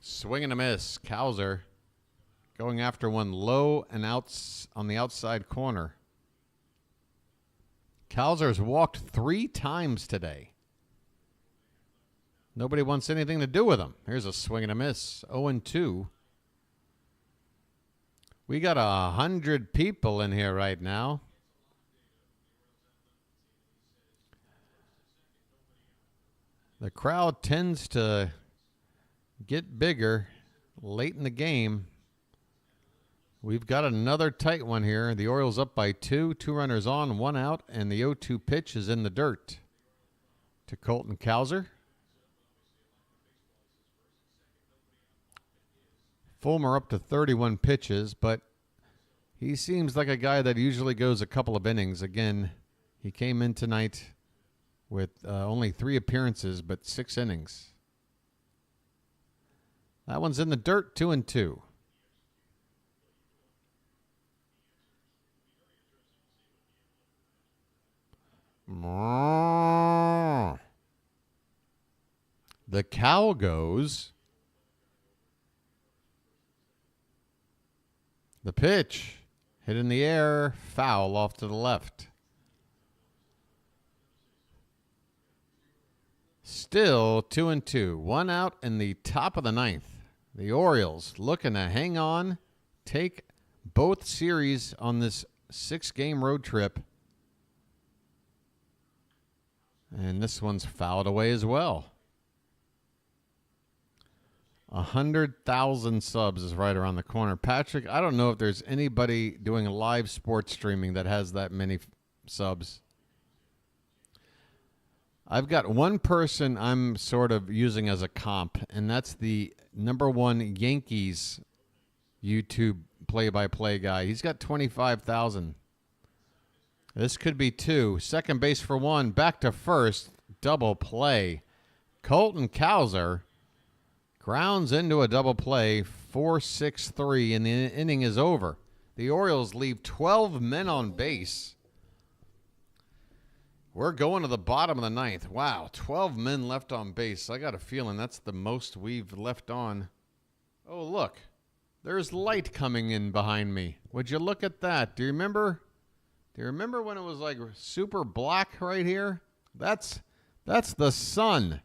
Swing and a miss. Kjerstad going after one low and outs on the outside corner. Kjerstad's walked 3 times today. Nobody wants anything to do with him. Here's a swing and a miss. 0-2. We got 100 people in here right now. The crowd tends to get bigger late in the game. We've got another tight one here. The Orioles up by 2. 2 runners on, 1 out, and the 0-2 pitch is in the dirt to Colton Kjerstad. Fulmer up to 31 pitches, but he seems like a guy that usually goes a couple of innings. Again, he came in tonight with only 3 appearances, but 6 innings. That one's in the dirt, 2-2. The cow goes. The pitch, hit in the air, foul off to the left. Still 2-2. 1 out in the top of the 9th. The Orioles looking to hang on, take both series on this 6-game road trip. And this one's fouled away as well. 100,000 subs is right around the corner. Patrick, I don't know if there's anybody doing live sports streaming that has that many subs. I've got one person I'm sort of using as a comp, and that's the #1 Yankees YouTube play-by-play guy. He's got 25,000. This could be 2. Second base for 1. Back to first. Double play. Colton Kjerstad Grounds into a double play, 4-6-3, and the inning is over. The Orioles leave 12 men on base. We're going to the bottom of the ninth. Wow, 12 men left on base. I got a feeling that's the most we've left on. Oh, look. There's light coming in behind me. Would you look at that? Do you remember? Do you remember when it was like super black right here? That's the sun.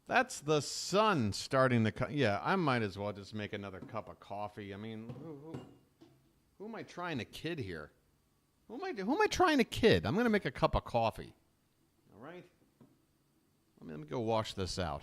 That's the sun starting to come. Yeah, I might as well just make another cup of coffee. I mean, who am I trying to kid here? Who am I trying to kid? I'm going to make a cup of coffee. All right? Let me go wash this out.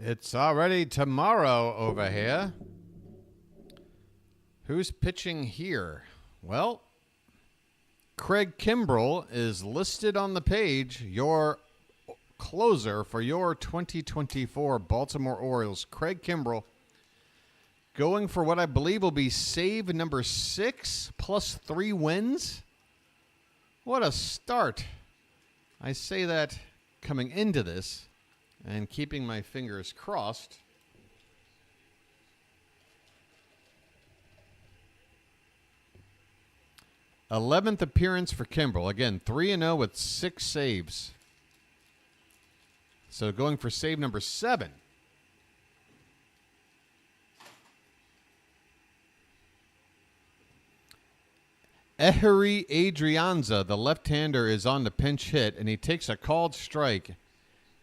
It's already tomorrow over here. Who's pitching here? Well, Craig Kimbrell is listed on the page, your closer for your 2024 Baltimore Orioles. Craig Kimbrell going for what I believe will be save number 6 plus 3 wins. What a start. I say that coming into this and keeping my fingers crossed. th appearance for Kimbrell. Again, 3-0 with 6 saves. So going for save number 7. Eheri Adrianza, the left-hander, is on the pinch hit, and he takes a called strike.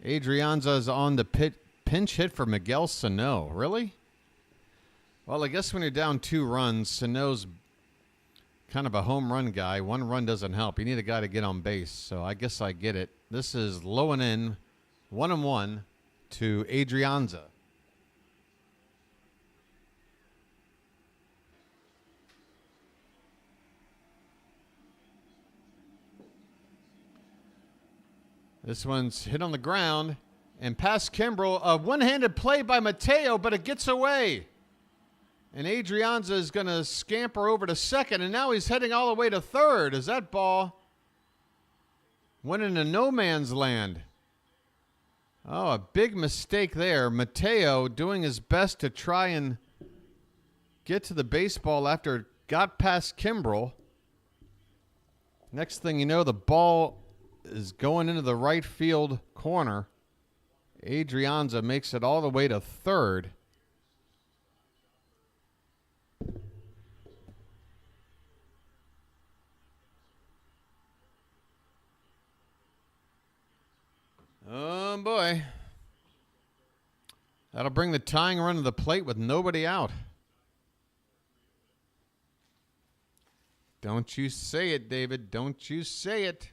Adrianza is on the pinch hit for Miguel Sano. Really? Well, I guess when you're down 2 runs, Sano's kind of a home run guy. 1 run doesn't help. You need a guy to get on base, so I guess I get it. This is low and in, 1-1 to Adrianza. This one's hit on the ground and past Kimbrell. A one-handed play by Mateo, but it gets away. And Adrianza is going to scamper over to second, and now he's heading all the way to third as that ball went into no man's land. Oh, a big mistake there. Mateo doing his best to try and get to the baseball after it got past Kimbrell. Next thing you know, the ball is going into the right field corner. Adrianza makes it all the way to third. Oh, boy. That'll bring the tying run to the plate with nobody out. Don't you say it, David. Don't you say it.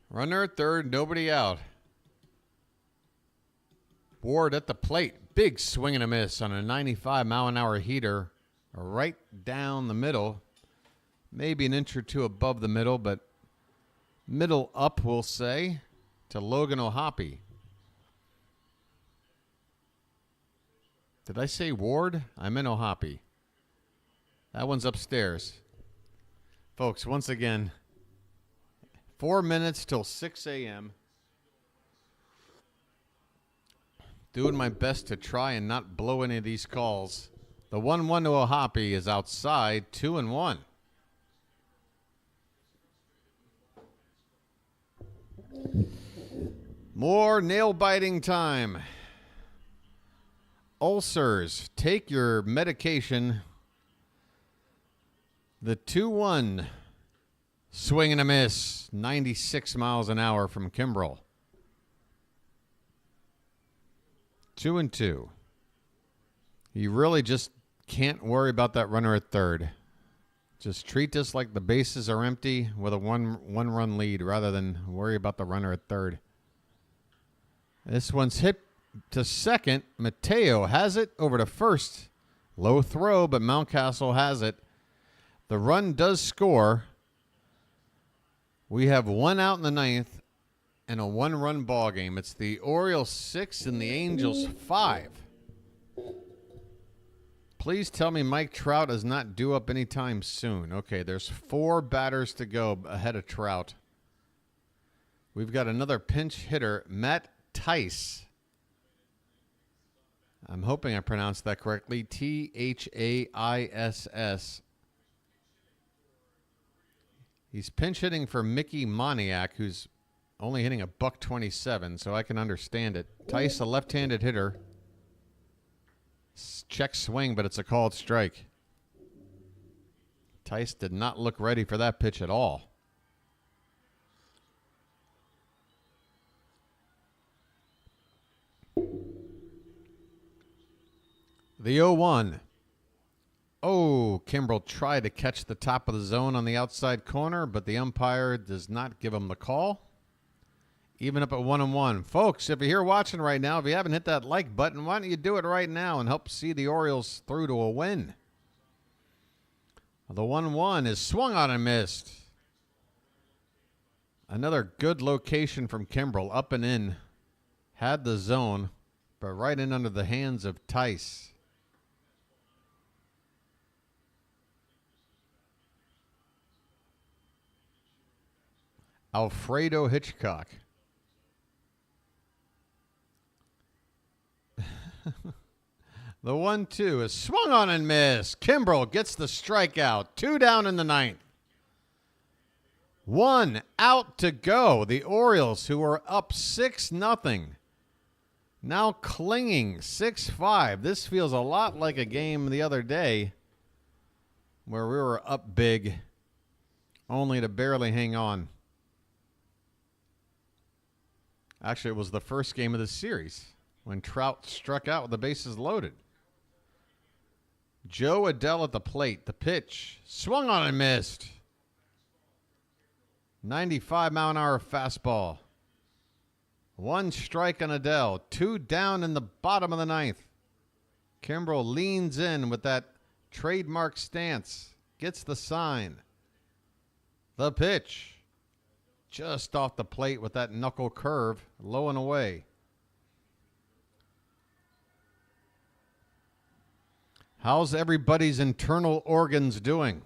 Runner at third, nobody out. Ward at the plate. Big swing and a miss on a 95-mile-an-hour heater right down the middle. Maybe an inch or two above the middle, but middle up, we'll say, to Logan O'Hoppe. Did I say Ward? I meant O'Hoppe. That one's upstairs. Folks, once again, 4 minutes till 6 a.m. Doing my best to try and not blow any of these calls. The 1-1 to a hoppy is outside, 2-1. More nail-biting time. Ulcers, take your medication. The 2-1. Swing and a miss. 96 miles an hour from Kimbrel. 2-2. You really just can't worry about that runner at third. Just treat this like the bases are empty with a one-run lead rather than worry about the runner at third. This one's hit to second. Mateo has it over to first. Low throw, but Mountcastle has it. The run does score. We have one out in the ninth and a one-run ball game. It's the Orioles 6 and the Angels 5. Please tell me Mike Trout is not due up anytime soon. Okay, there's 4 batters to go ahead of Trout. We've got another pinch hitter, Matt Tice. I'm hoping I pronounced that correctly. Thaiss. He's pinch hitting for Mickey Moniak, who's only hitting a $127, so I can understand it. Tice, a left-handed hitter. Check swing, but it's a called strike. Tice did not look ready for that pitch at all. The 0-1. Oh, Kimbrel tried to catch the top of the zone on the outside corner, but the umpire does not give him the call. Even up at 1-1. Folks, if you're here watching right now, if you haven't hit that like button, why don't you do it right now and help see the Orioles through to a win? The 1-1 is swung on and missed. Another good location from Kimbrel. Up and in. Had the zone, but right in under the hands of Tice. Alfredo Hitchcock. The 1-2 is swung on and missed. Kimbrel gets the strikeout. 2 down in the ninth. 1 out to go. The Orioles, who are up 6-0, now clinging 6-5. This feels a lot like a game the other day where we were up big, only to barely hang on. Actually, it was the first game of the series when Trout struck out with the bases loaded. Joe Adell at the plate. The pitch. Swung on and missed. 95-mile-an-hour fastball. 1 strike on Adell. 2 down in the bottom of the ninth. Kimbrel leans in with that trademark stance. Gets the sign. The pitch. Just off the plate with that knuckle curve. Low and away. How's everybody's internal organs doing?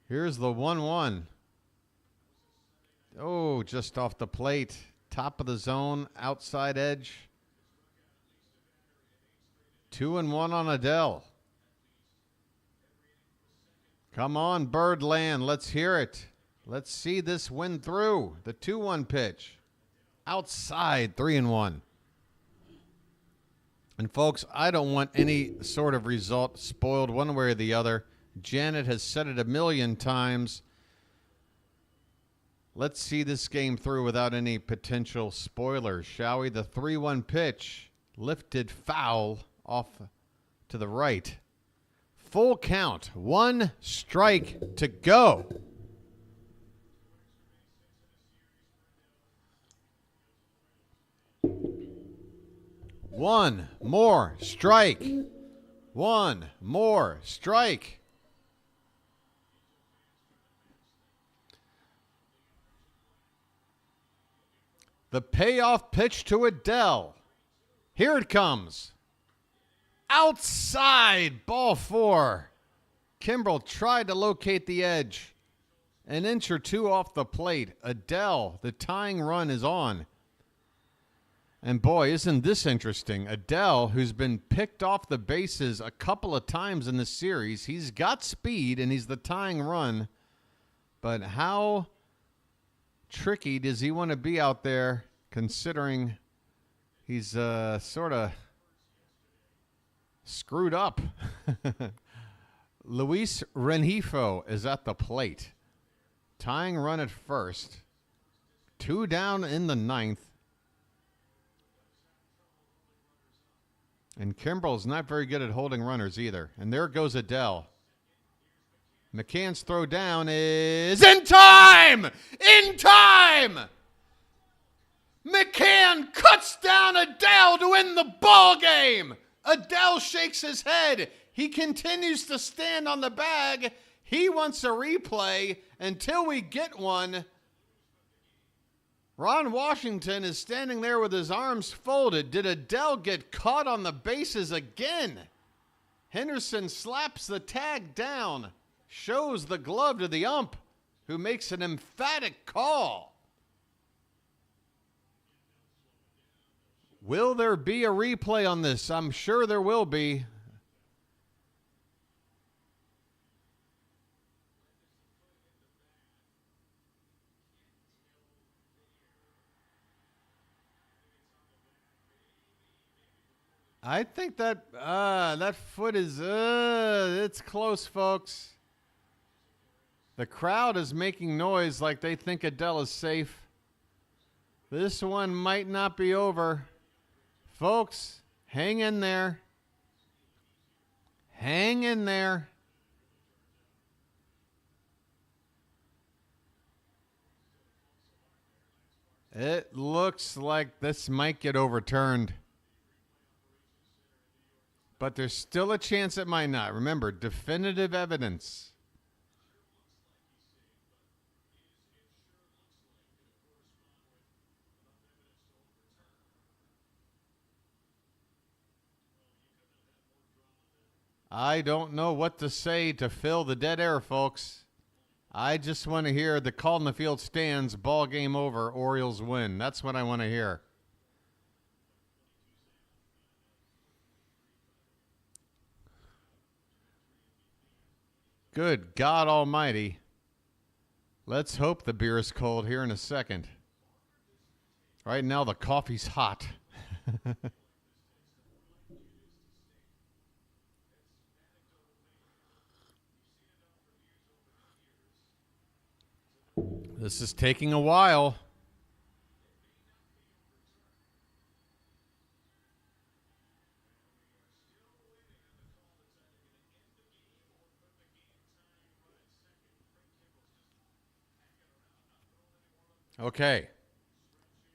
Here's the 1-1. Oh, just off the plate. Top of the zone, outside edge. 2-1 on Adell. Come on, Birdland. Let's hear it. Let's see this win through. The 2-1 pitch. Outside, 3-1. And folks, I don't want any sort of result spoiled one way or the other. Janet has said it a million times. Let's see this game through without any potential spoilers, shall we? The 3-1 pitch, lifted foul off to the right. Full count, 1 strike to go. One more strike. 1 more strike. The payoff pitch to Adell. Here it comes. Outside, ball 4. Kimbrel tried to locate the edge. An inch or two off the plate. Adell, the tying run is on. And boy, isn't this interesting. Adele, who's been picked off the bases a couple of times in this series, he's got speed and he's the tying run. But how tricky does he want to be out there considering he's sort of screwed up? Luis Rengifo is at the plate. Tying run at first. 2 down in the 9th. And Kimbrel's not very good at holding runners either. And there goes Adele. McCann's throw down is in time! In time! McCann cuts down Adele to win the ball game. Adele shakes his head. He continues to stand on the bag. He wants a replay until we get one. Ron Washington is standing there with his arms folded. Did Adele get caught on the bases again? Henderson slaps the tag down, shows the glove to the ump, who makes an emphatic call. Will there be a replay on this? I'm sure there will be. I think that that foot is it's close, folks. The crowd is making noise like they think Adele is safe. This one might not be over. Folks, hang in there. Hang in there. It looks like this might get overturned. But there's still a chance it might not. Remember, definitive evidence. I don't know what to say to fill the dead air, folks. I just want to hear the call in the field stands, ball game over, Orioles win. That's what I want to hear. Good God Almighty. Let's hope the beer is cold here in a second. Right now the coffee's hot. This is taking a while. Okay.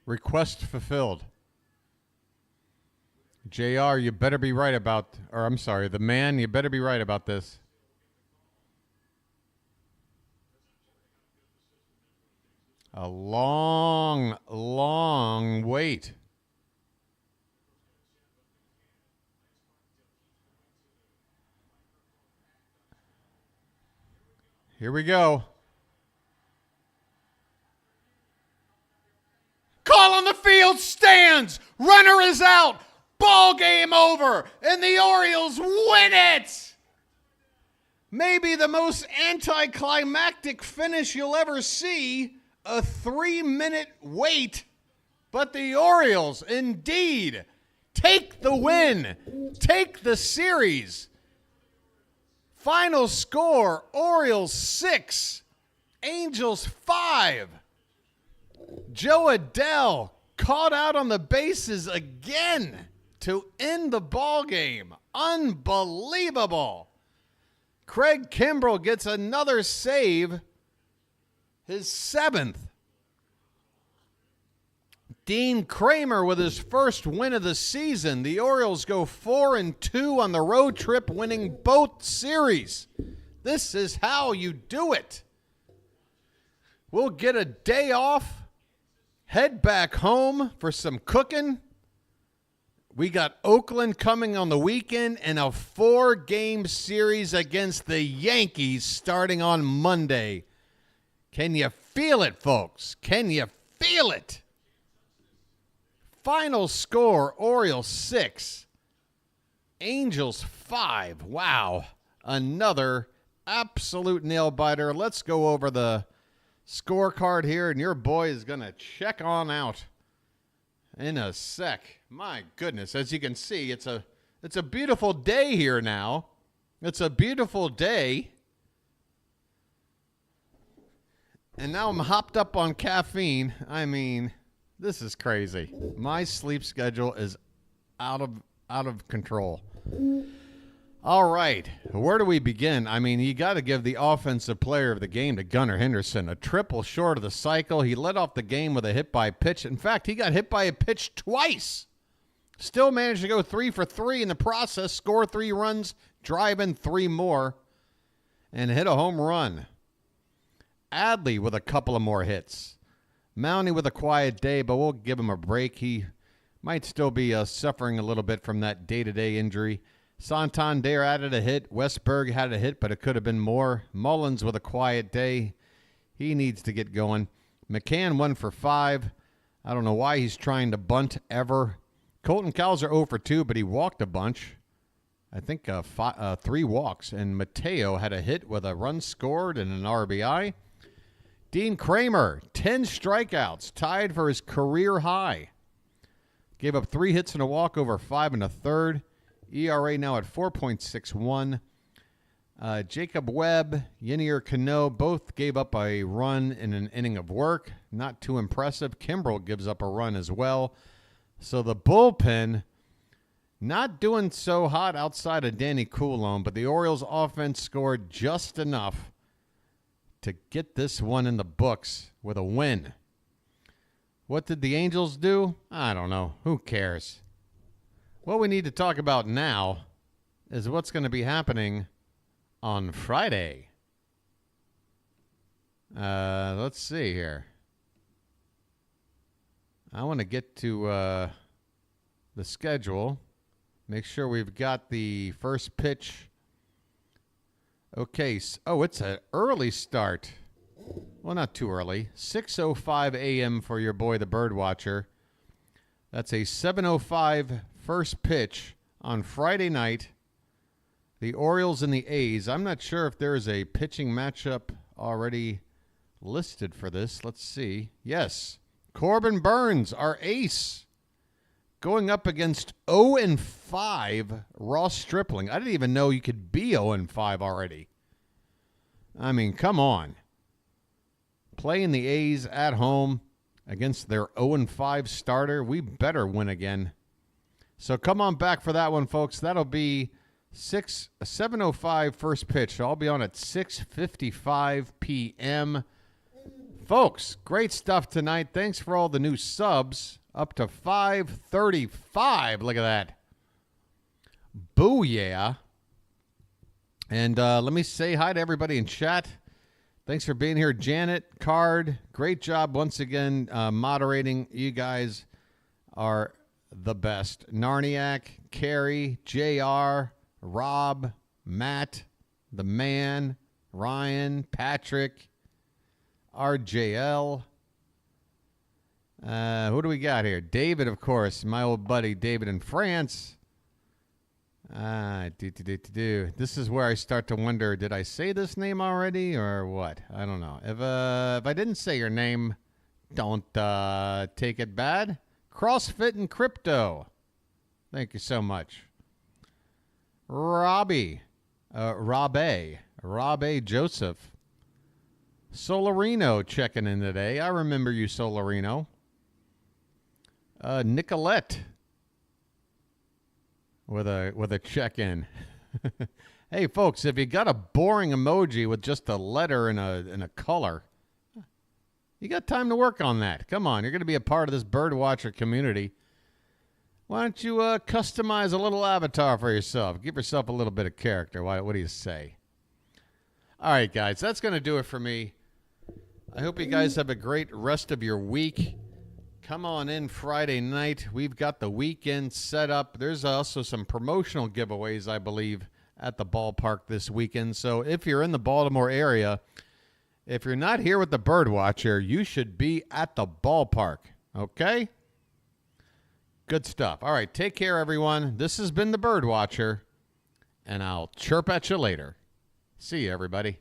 Request fulfilled. JR, you better be right about, or I'm sorry, the man, you better be right about this. A long, long wait. Here we go. Call on the field stands. Runner is out. Ball game over. And the Orioles win it. Maybe the most anticlimactic finish you'll ever see. A 3-minute wait. But the Orioles indeed take the win. Take the series. Final score, Orioles 6, Angels 5. Joe Adele caught out on the bases again to end the ball game. Unbelievable. Craig Kimbrel gets another save, his 7th. Dean Kramer with his first win of the season. The Orioles go 4-2 on the road trip, winning both series. This is how you do it. We'll get a day off, head back home for some cooking. We got Oakland coming on the weekend and a 4-game series against the Yankees starting on Monday. Can you feel it, folks? Can you feel it? final score, Orioles 6, Angels 5. Wow. Another absolute nail-biter. Let's go over the scorecard here, and your boy is going to check on out in a sec. My goodness. As you can see, it's a beautiful day here now. It's a beautiful day. And now I'm hopped up on caffeine. I mean, this is crazy. My sleep schedule is out of control. All right, where do we begin? I mean, you got to give the offensive player of the game to Gunnar Henderson. A triple short of the cycle. He led off the game with a hit by pitch. In fact, he got hit by a pitch twice. Still managed to go 3 for 3 in the process, score 3 runs, drive in 3 more, and hit a home run. Adley with a couple of more hits. Mounty with a quiet day, but we'll give him a break. He might still be suffering a little bit from that day-to-day injury. Santander added a hit. Westberg had a hit, but it could have been more. Mullins with a quiet day. He needs to get going. McCann 1 for 5. I don't know why he's trying to bunt ever. Colton Cowser 0 for 2, but he walked a bunch. I think 3 walks. And Mateo had a hit with a run scored and an RBI. Dean Kramer, 10 strikeouts, tied for his career high. Gave up 3 hits and a walk over 5 1/3. ERA now at 4.61. Jacob Webb, Yenier Cano both gave up a run in an inning of work. Not too impressive. Kimbrel gives up a run as well. So the bullpen not doing so hot outside of Danny Coulomb, but the Orioles offense scored just enough to get this one in the books with a win. What did the Angels do? I don't know. Who cares? What we need to talk about now is what's going to be happening on Friday. Let's see here. I want to get to the schedule. Make sure we've got the first pitch. Okay. Oh, it's an early start. Well, not too early. 6:05 a.m. for your boy, the BirdWatcher. That's a 7:05 first pitch on Friday night. The Orioles and the A's. I'm not sure if there is a pitching matchup already listed for this. Let's see. Yes. Corbin Burns, our ace, going up against 0-5 Ross Stripling. I didn't even know you could be 0-5 already. I mean, come on. Playing the A's at home against their 0-5 starter. We better win again. So come on back for that one, folks. That'll be 7:05 first pitch. So I'll be on at 6:55 p.m. Folks, great stuff tonight. Thanks for all the new subs. Up to 535. Look at that. Booyah. And let me say hi to everybody in chat. Thanks for being here, Janet, Card. Great job once again moderating. You guys are the best. Narniak, Carrie, JR, Rob, Matt, the man, Ryan, Patrick, RJL. Who do we got here? David, of course. My old buddy David in France. This is where I start to wonder, did I say this name already or what? I don't know. If I didn't say your name, don't take it bad. CrossFit and Crypto. Thank you so much. Robbie. Robbie Joseph. Solarino checking in today. I remember you, Solarino. Nicolette. With a check-in. Hey, folks, if you got a boring emoji with just a letter and a color, you got time to work on that. Come on, you're going to be a part of this BirdWatcher community. Why don't you customize a little avatar for yourself? Give yourself a little bit of character. What do you say? All right, guys, that's going to do it for me. I hope you guys have a great rest of your week. Come on in Friday night. We've got the weekend set up. There's also some promotional giveaways, I believe, at the ballpark this weekend. So if you're in the Baltimore area, if you're not here with the BirdWatcher, you should be at the ballpark, okay? Good stuff. All right, take care, everyone. This has been the BirdWatcher, and I'll chirp at you later. See you, everybody.